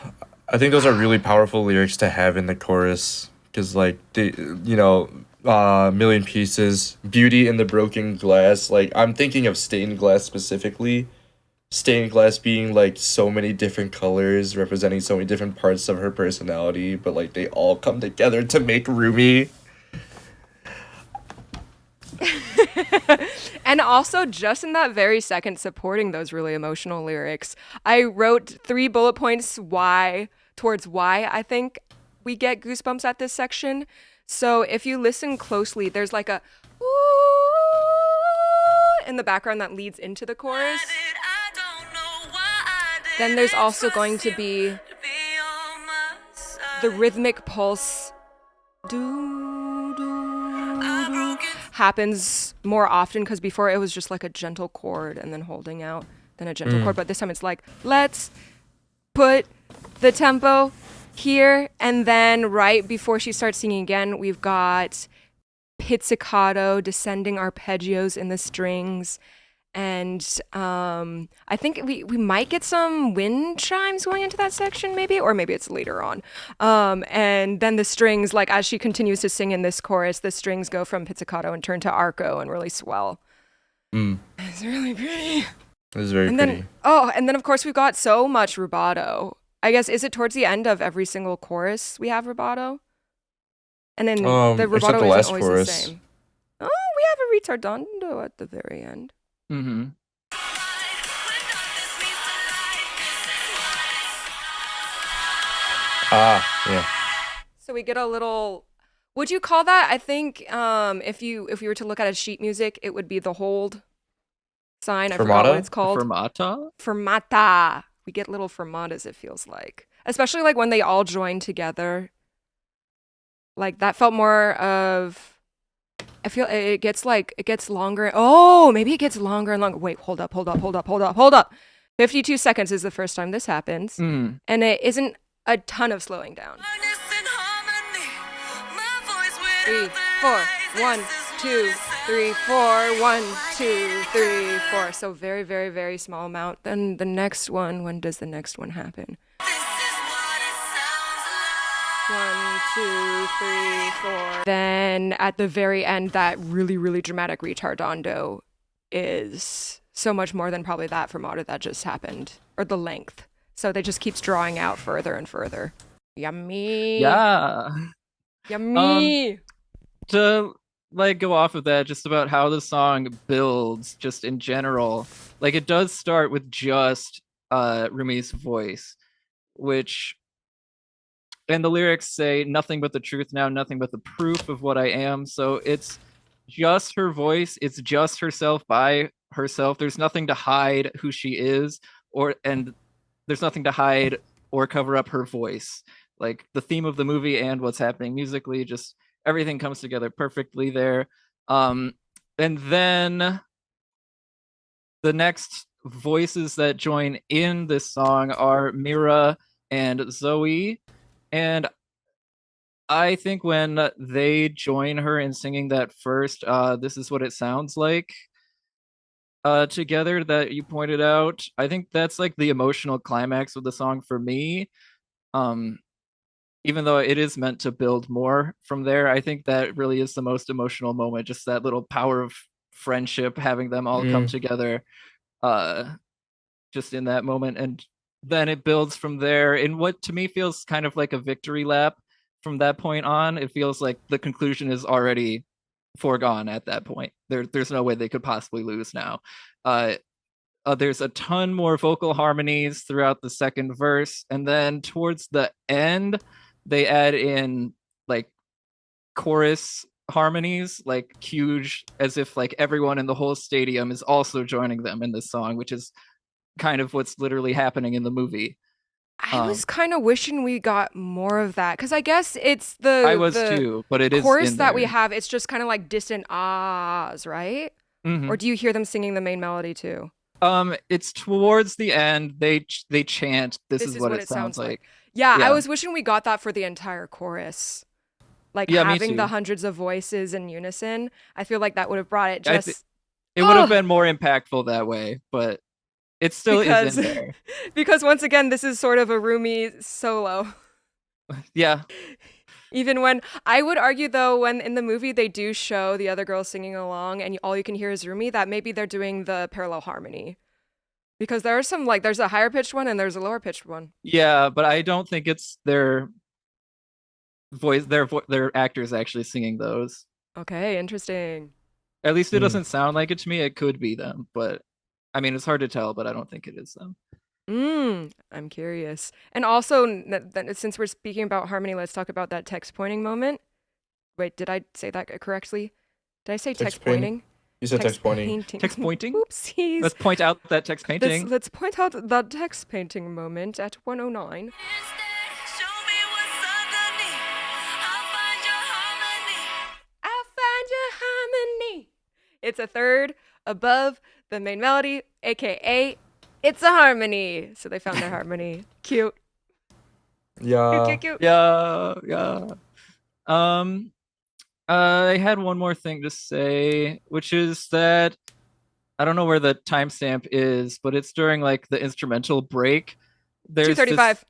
think those are really powerful lyrics to have in the chorus. Because, like, million pieces, beauty in the broken glass. Like, I'm thinking of stained glass specifically. stained glass being like so many different colors representing so many different parts of her personality, but like they all come together to make Rumi. And also, just in that very second, supporting those really emotional lyrics, I wrote 3 bullet points towards why I think we get goosebumps at this section. So if you listen closely, there's like a ooh in the background that leads into the chorus. Then there's also going to be the rhythmic pulse do, do, do, happens more often, because before it was just like a gentle chord and then holding out, then a gentle chord. But this time it's like, let's put the tempo here. And then right before she starts singing again, we've got pizzicato, descending arpeggios in the strings. And I think we might get some wind chimes going into that section, maybe, or maybe it's later on. And then the strings, like as she continues to sing in this chorus, the strings go from pizzicato and turn to arco and really swell. It's really pretty. It's very pretty. And then of course we've got so much rubato. I guess, is it towards the end of every single chorus we have rubato? And then the rubato the last isn't always chorus. the same. Oh, we have a ritardando at the very end. Mm-hmm. Yeah. So we get a little. Would you call that? I think if you were to look at a sheet music, it would be the hold sign. I forgot what Fermata? it's called. Fermata? Fermata. We get little fermatas, it feels like, especially like when they all join together. Like that felt more of. I feel it gets longer. Oh, maybe it gets longer and longer. Wait, hold up. 52 seconds is the first time this happens. And it isn't a ton of slowing down. 3, 4, 1, 2, 3, 4, 1, 2, 3, 4. So very, very, very small amount. Then the next one, when does the next one happen? 1, 2, 3, 4. Then at the very end, that really, really dramatic retardando is so much more than probably that fermata that just happened, or the length. So they just keeps drawing out further and further. Yummy. Yeah. Yummy. To like go off of that, just about how the song builds, just in general. Like it does start with just Rumi's voice, which. And the lyrics say, nothing but the truth now, nothing but the proof of what I am. So it's just her voice. It's just herself by herself. There's nothing to hide who she is, and there's nothing to hide or cover up her voice. Like the theme of the movie and what's happening musically, just everything comes together perfectly there. And then the next voices that join in this song are Mira and Zoey. And I think when they join her in singing that first, this is what it sounds like together that you pointed out. I think that's like the emotional climax of the song for me. Even though it is meant to build more from there, I think that really is the most emotional moment. Just that little power of friendship, having them all come together just in that moment. And then it builds from there in what to me feels kind of like a victory lap. From that point on, it feels like the conclusion is already foregone at that point. There's no way they could possibly lose now. There's a ton more vocal harmonies throughout the second verse, and then towards the end, they add in like chorus harmonies, like huge, as if like everyone in the whole stadium is also joining them in this song, which is kind of what's literally happening in the movie. I was kind of wishing we got more of that, because I guess it's I was too, but it is chorus in that there. we have. It's just kind of like distant ahs, right? Mm-hmm. Or do you hear them singing the main melody too? It's towards the end. They chant. This is what it sounds like. Yeah, I was wishing we got that for the entire chorus. Like having the hundreds of voices in unison. I feel like that would have brought it just. It would have been more impactful that way, but. It still is in there. Because once again, this is sort of a Rumi solo. Yeah. Even when, I would argue though, when in the movie they do show the other girls singing along and all you can hear is Rumi, that maybe they're doing the parallel harmony. Because there are some like there's a higher pitched one and there's a lower pitched one. Yeah, but I don't think it's their voice, their actors actually singing those. Okay, interesting. At least it Hmm. doesn't sound like it to me. It could be them, but I mean, it's hard to tell, but I don't think it is them. I'm curious. And also, since we're speaking about harmony, let's talk about that text pointing moment. Wait, did I say that correctly? Did I say text pointing? You said text pointing. painting. Text pointing? Oopsies. Let's point out that text painting. Let's point out the text painting moment at 109. I'll find your harmony. It's a third above the main melody, aka it's a harmony. So they found their harmony. Cute. Yeah. Cute, cute, cute. Yeah. I had one more thing to say, which is that I don't know where the timestamp is, but it's during like the instrumental break. There's 235.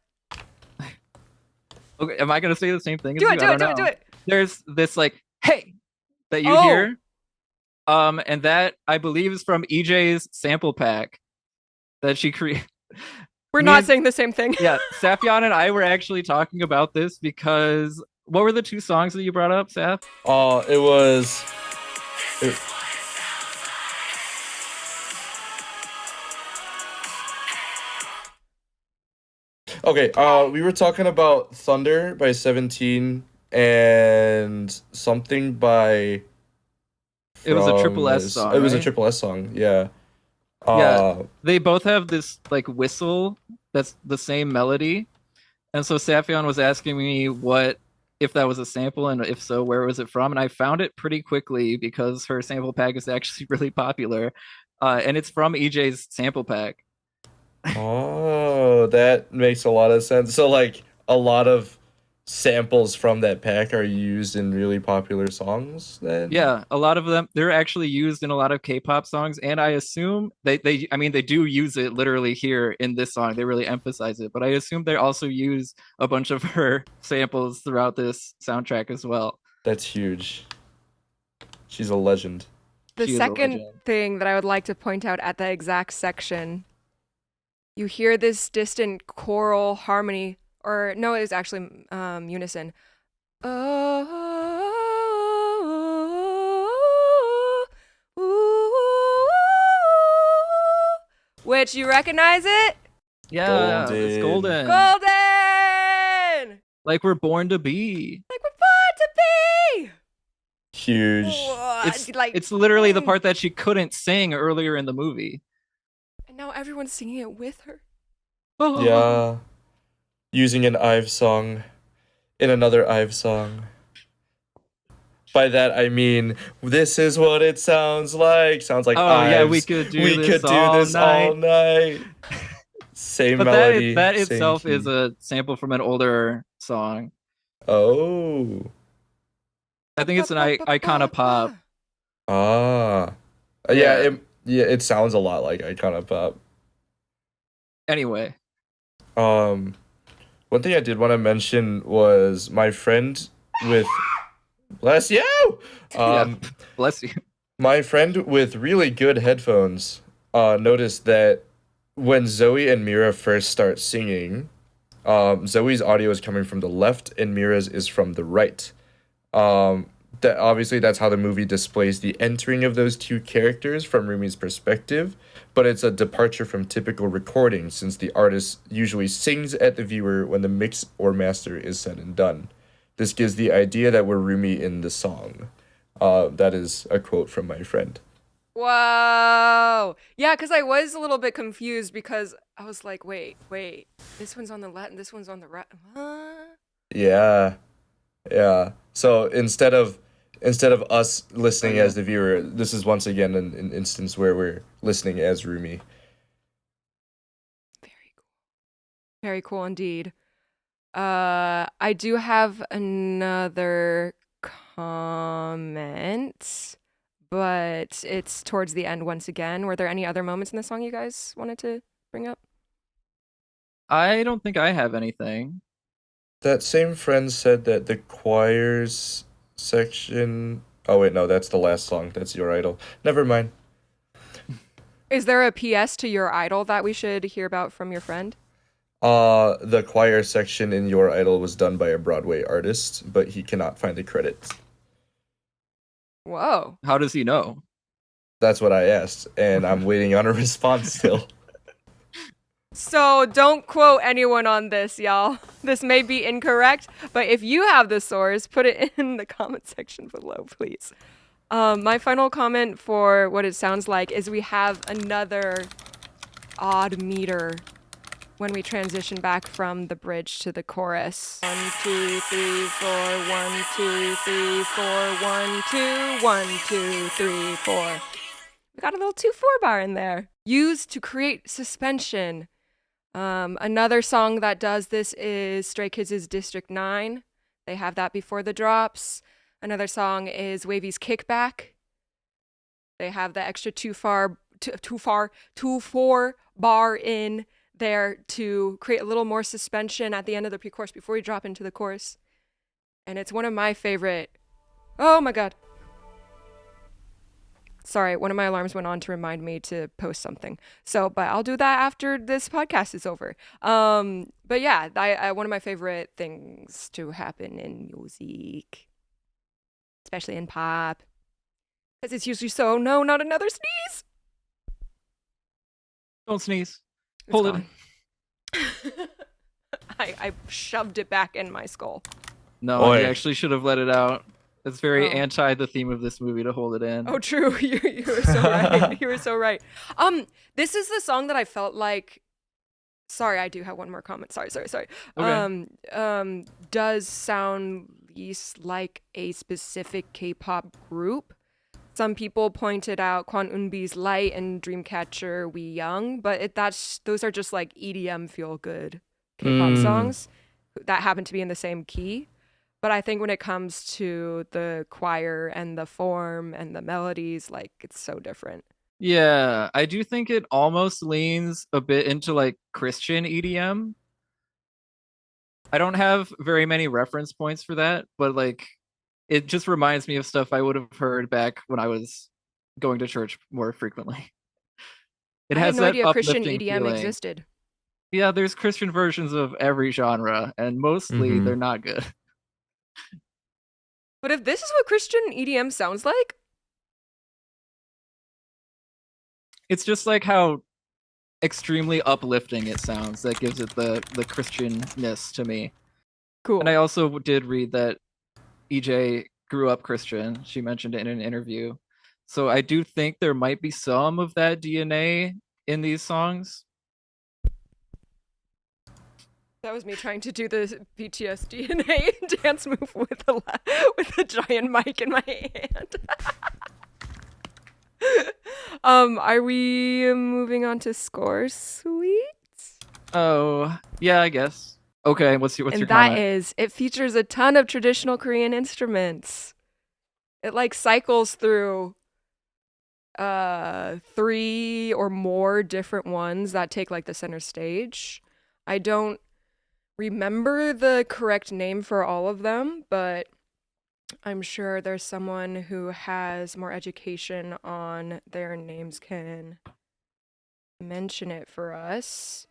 Okay, am I gonna say the same thing as Do you? it, do I it, don't do it, know. do it. There's this like hey that you Oh. hear. And that I believe is from EJ's sample pack that she created. We're not saying the same thing. Yeah, Safian and I were actually talking about this because what were the two songs that you brought up, Saf? It was. Okay, we were talking about Thunder by 17 and something by. It was a from Triple S this- song. It was a right? Triple S song, yeah. Yeah. They both have this like whistle that's the same melody. And so Safian was asking me what if that was a sample, and if so, where was it from? And I found it pretty quickly because her sample pack is actually really popular. And it's from EJ's sample pack. Oh, that makes a lot of sense. So, like, a lot of samples from that pack are used in really popular songs then? Yeah, a lot of them, they're actually used in a lot of K-pop songs, and I assume they do use it literally here in this song. They really emphasize it, but I assume they also use a bunch of her samples throughout this soundtrack as well. That's huge. She's a legend. The She is a second legend. thing that I would like to point out at the exact section, you hear this distant choral harmony, or no, it was actually unison. Which, you recognize it? Yeah, it's golden. Golden! Like we're born to be. Like we're born to be! Huge. It's literally the part that she couldn't sing earlier in the movie. And now everyone's singing it with her. Yeah. Using an Ive song in another Ive song. By that I mean, this is what it sounds like. Sounds like Oh yeah, Ives. we could do We this could do all this night. all night. Same But melody. that same itself key. is a sample from an older song. Oh. I think it's an Icona Pop. Ah. Yeah. It sounds a lot like Icona Pop. Anyway, One thing I did want to mention was my friend with bless you. yeah, bless you. My friend with really good headphones noticed that when Zoey and Mira first start singing, Zoey's audio is coming from the left and Mira's is from the right. That obviously that's how the movie displays the entering of those two characters from Rumi's perspective, but it's a departure from typical recording since the artist usually sings at the viewer when the mix or master is said and done. This gives the idea that we're Rumi in the song. That is a quote from my friend. Whoa. Yeah, because I was a little bit confused because I was like, wait. This one's on the left and this one's on the right. Huh? Yeah. So instead of us listening as the viewer, this is once again an instance where we're listening as Rumi. Very cool. Very cool indeed. I do have another comment, but it's towards the end once again. Were there any other moments in the song you guys wanted to bring up? I don't think I have anything. That same friend said that the choirs section. Oh wait, no, that's the last song. That's Your Idol. Never mind. Is there a PS to your idol that we should hear about from your friend? The choir section in Your Idol was done by a Broadway artist, but he cannot find the credit. Whoa. How does he know? That's what I asked, and I'm waiting on a response still. So don't quote anyone on this, y'all. This may be incorrect, but if you have the source, put it in the comment section below, please. My final comment for what it sounds like is we have another odd meter when we transition back from the bridge to the chorus. 1, 2, 3, 4, 1, 2, 3, 4, 1, 2, 1, 2, 3, 4. We got a little 2/4 bar in there. Used to create suspension. Another song that does this is Stray Kids' District 9. They have that before the drops. Another song is Wavy's Kickback. They have the extra 2/4 bar in there to create a little more suspension at the end of the pre-chorus before we drop into the chorus. And it's one of my favorite. Oh my god. Sorry, one of my alarms went on to remind me to post something. So, but I'll do that after this podcast is over. But yeah, I one of my favorite things to happen in music, especially in pop, because it's usually so, no, not another sneeze. Don't sneeze. It's Hold gone. I shoved it back in my skull. No, Oi. you actually should have let it out. It's very anti the theme of this movie to hold it in. Oh, true. You were so right. You were so right. This is the song that I felt like. Sorry, I do have one more comment. Sorry. Okay. Does sound least like a specific K-pop group. Some people pointed out Kwon Eunbi's Light and Dreamcatcher We Young, but those are just like EDM feel good K-pop songs that happen to be in the same key. But I think when it comes to the choir and the form and the melodies, like it's so different. Yeah, I do think it almost leans a bit into like Christian EDM. I don't have very many reference points for that, but like it just reminds me of stuff I would have heard back when I was going to church more frequently. It I had has no that idea Christian uplifting EDM feeling. existed. Yeah, there's Christian versions of every genre, and mostly they're not good. But if this is what Christian EDM sounds like, It's just like how extremely uplifting it sounds that gives it the Christianness to me. cool. And I also did read that EJ grew up Christian. She mentioned it in an interview. So I do think there might be some of that DNA in these songs. That was me trying to do the BTS DNA dance move with a giant mic in my hand. Are we moving on to score suite? Oh, yeah, I guess. Okay, what's your And comment? that is, it features a ton of traditional Korean instruments. It like cycles through 3 or more different ones that take like the center stage. I don't remember the correct name for all of them, but I'm sure there's someone who has more education on their names can mention it for us.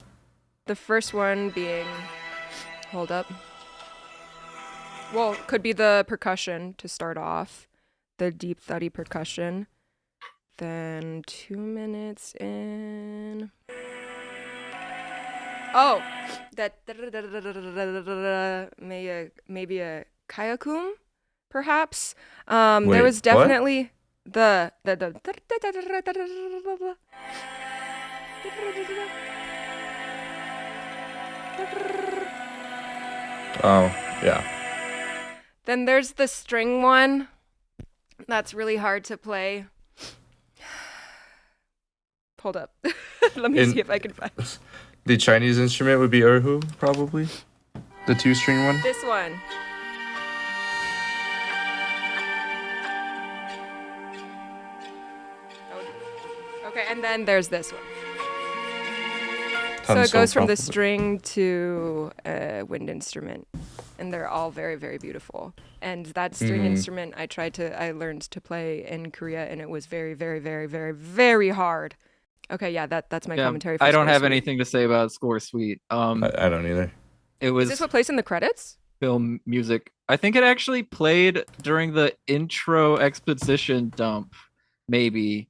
The first one being, hold up. Well, could be the percussion to start off, the deep thuddy percussion. Then 2 minutes in. Oh, that maybe a kayakum, perhaps. There Wait, was what? definitely the Oh, yeah. Then there's the string one. That's really hard to play. Hold up. Let me see if I can find The Chinese instrument would be erhu, probably. The 2-string one. this one. Okay, and then there's this one. So it goes from the string to a wind instrument, and they're all very, very beautiful. And that string instrument I learned to play in Korea, and it was very, very, very, very, very hard. Okay, yeah, that's my Yeah, commentary for I don't Score have Suite. anything to say about Score Suite. I don't either. It Is this was what plays in the credits? film music. I think it actually played during the intro exposition dump, maybe.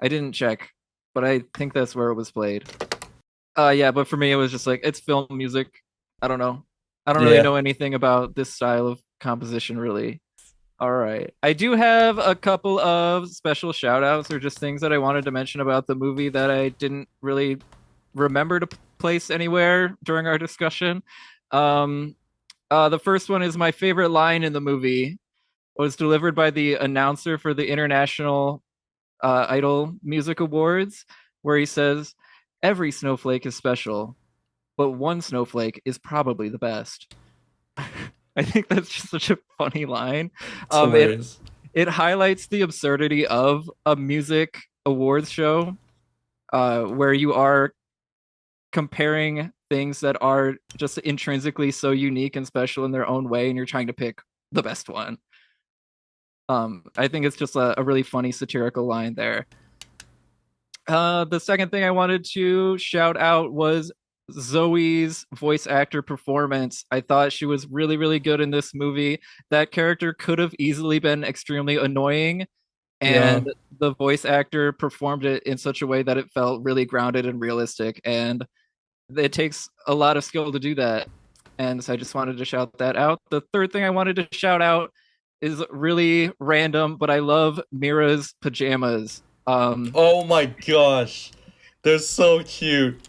I didn't check, but I think that's where it was played. Yeah, but for me, it was just like it's film music. I don't know. I don't really Yeah. know anything about this style of composition, really. All right. I do have a couple of special shout outs or just things that I wanted to mention about the movie that I didn't really remember to place anywhere during our discussion. Um, the first one is my favorite line in the movie was delivered by the announcer for the International Idol Music Awards, where he says, "Every snowflake is special, but one snowflake is probably the best." I think that's just such a funny line. It's It hilarious. it highlights the absurdity of a music awards show, where you are comparing things that are just intrinsically so unique and special in their own way, and you're trying to pick the best one. I think it's just a really funny satirical line there. The second thing I wanted to shout out was Zoe's voice actor performance. I thought she was really, really good in this movie. That character could have easily been extremely annoying, Yeah. and the voice actor performed it in such a way that it felt really grounded and realistic. And it takes a lot of skill to do that. And so I just wanted to shout that out. The third thing I wanted to shout out is really random, but I love Mira's pajamas. Oh my gosh. They're so cute.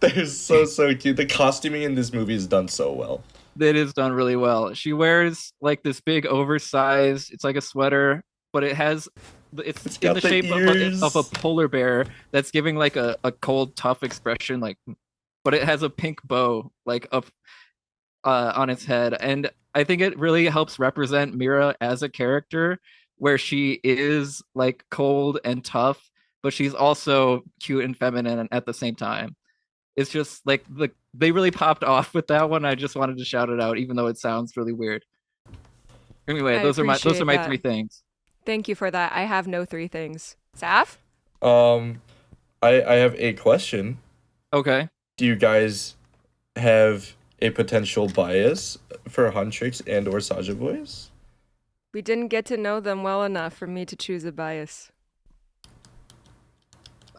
They're so cute. The costuming in this movie is done so well. It is done really well. She wears like this big oversized, it's like a sweater, but it's It's in got the the shape of a ears. polar bear that's giving like a cold, tough expression, like, but it has a pink bow like up on its head. And I think it really helps represent Mira as a character where she is like cold and tough, but she's also cute and feminine at the same time. It's just like they really popped off with that one. I just wanted to shout it out, even though it sounds really weird. Anyway, I those are appreciate my that. three things. Thank you for that. I have no three things. Saf? Um, I have a question. Okay. Do you guys have a potential bias for Huntrix and or Saja Boys? We didn't get to know them well enough for me to choose a bias.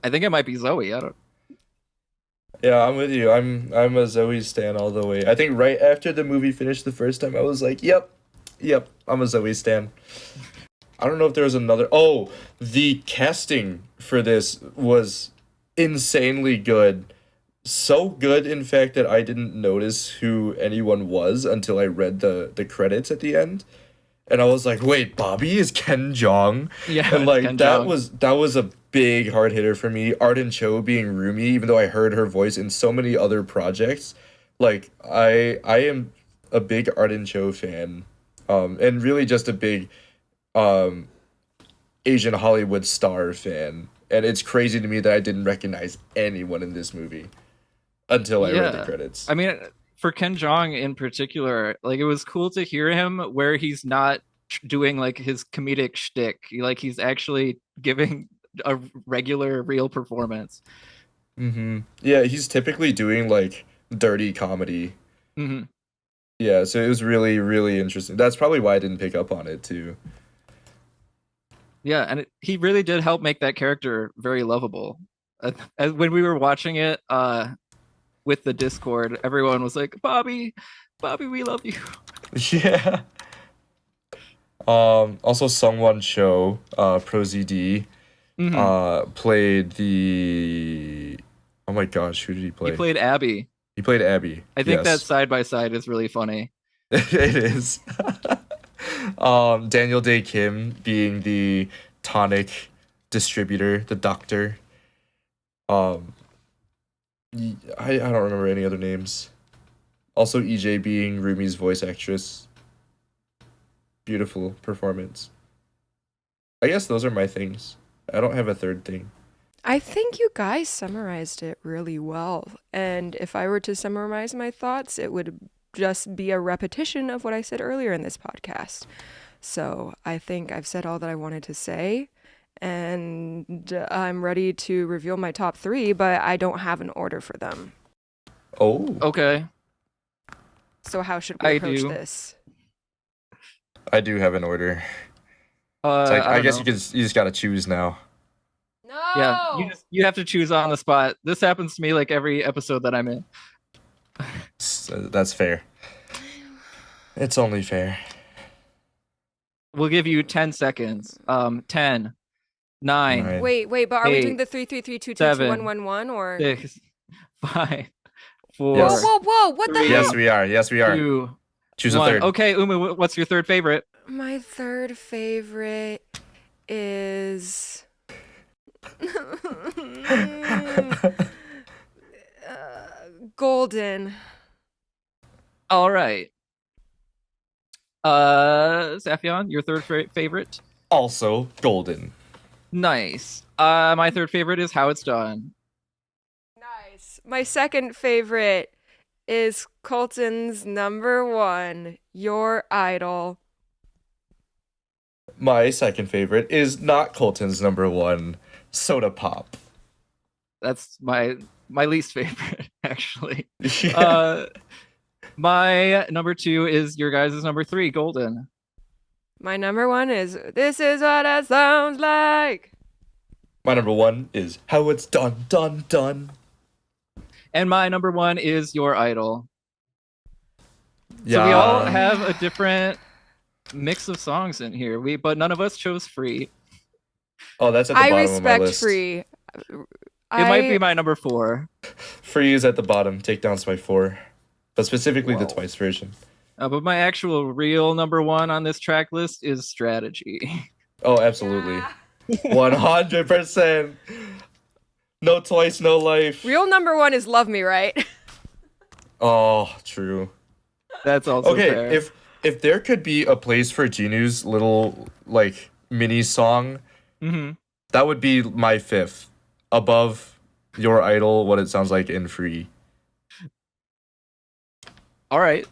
I think it might be Zoey. I don't Yeah, I'm with you. I'm a Zoe stan all the way. I think right after the movie finished the first time, I was like, yep, I'm a Zoe stan. I don't know if there was another. Oh, the casting for this was insanely good. So good, in fact, that I didn't notice who anyone was until I read the credits at the end. And I was like, wait, Bobby is Ken Jeong? Yeah, And it's like Ken Jeong. that was a big hard hitter for me. Arden Cho being Rumi, even though I heard her voice in so many other projects. Like I am a big Arden Cho fan. And really just a big um Asian Hollywood star fan. And it's crazy to me that I didn't recognize anyone in this movie until I read the Yeah. credits. I mean, for Ken Jeong in particular, like it was cool to hear him where he's not doing like his comedic shtick. Like he's actually giving a regular, real performance. Yeah, he's typically doing like dirty comedy. Hmm. Yeah, so it was really, really interesting. That's probably why I didn't pick up on it too. Yeah, and he really did help make that character very lovable. When we were watching it with the Discord, everyone was like, "Bobby, Bobby, we love you." Yeah. Also Sungwon Cho, Pro ZD, Hmm. played the oh my gosh, who did he He play? played Abby. He played Abby. I think that Yes. side by side is really funny. It is. Daniel Day Kim being the tonic distributor, the doctor. Um, I don't remember any other names. Also, EJ being Rumi's voice actress. Beautiful performance. I guess those are my things. I don't have a third thing. I think you guys summarized it really well. And if I were to summarize my thoughts, it would just be a repetition of what I said earlier in this podcast. So I think I've said all that I wanted to say. and I'm ready to reveal my top 3, but I don't have an order for them. Oh, Okay. So how should we I approach do. this? I do have an order. So I I don't guess know. you just gotta choose now. No. Yeah, you have to choose on the spot. This happens to me like every episode that I'm in. That's fair. It's only fair. We'll give you 10 seconds. 10, 9, Nine. Wait, but are we doing 8, the 3 3 3 2 2 2 7, 1 1 1 or 6, 5, Yes. 4, Whoa, what the 3, hell? Yes, we are. Yes, we are. 2, Choose a 1. third. Okay, Uma, what's your third favorite? My third favorite is Golden. All right. Safian, your third favorite? Also, golden. Nice. My third favorite is How It's Done. Nice. My second favorite is Colton's number 1, Your Idol. My second favorite is not Colton's number 1, Soda Pop. That's my least favorite, actually. Yeah. My number 2 is your guys' number 3, Golden. My number 1 is This Is What It Sounds Like. My number 1 is How It's Done, Done, Done. And my number 1 is Your Idol. Yeah. So we all have a different mix of songs in here. But none of us chose Free. Oh, that's at the I bottom of my respect list. Free. It might be my number 4. Free is at the bottom. Takedown's my 4. But specifically the Whoa. Twice version. But my actual real number 1 on this track list is Strategy. Oh, absolutely. 100%. No Twice, no life. Real number 1 is Love Me, right? Oh, true. That's also Okay, fair. if there could be a place for Jinu's little like mini song, that would be my 5th, above Your Idol. What it sounds like in Free. All right.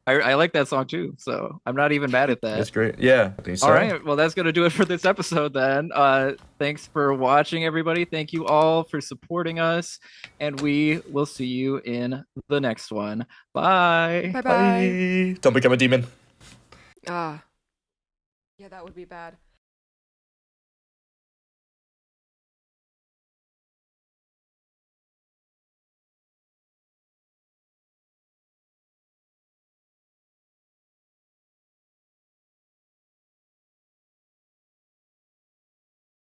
I like that song too, so I'm not even mad at that. That's great. Yeah, I think so. All right, well, that's going to do it for this episode then. Thanks for watching, everybody. Thank you all for supporting us, and we will see you in the next one. Bye. Bye-bye. Bye. Don't become a demon. Yeah, that would be bad.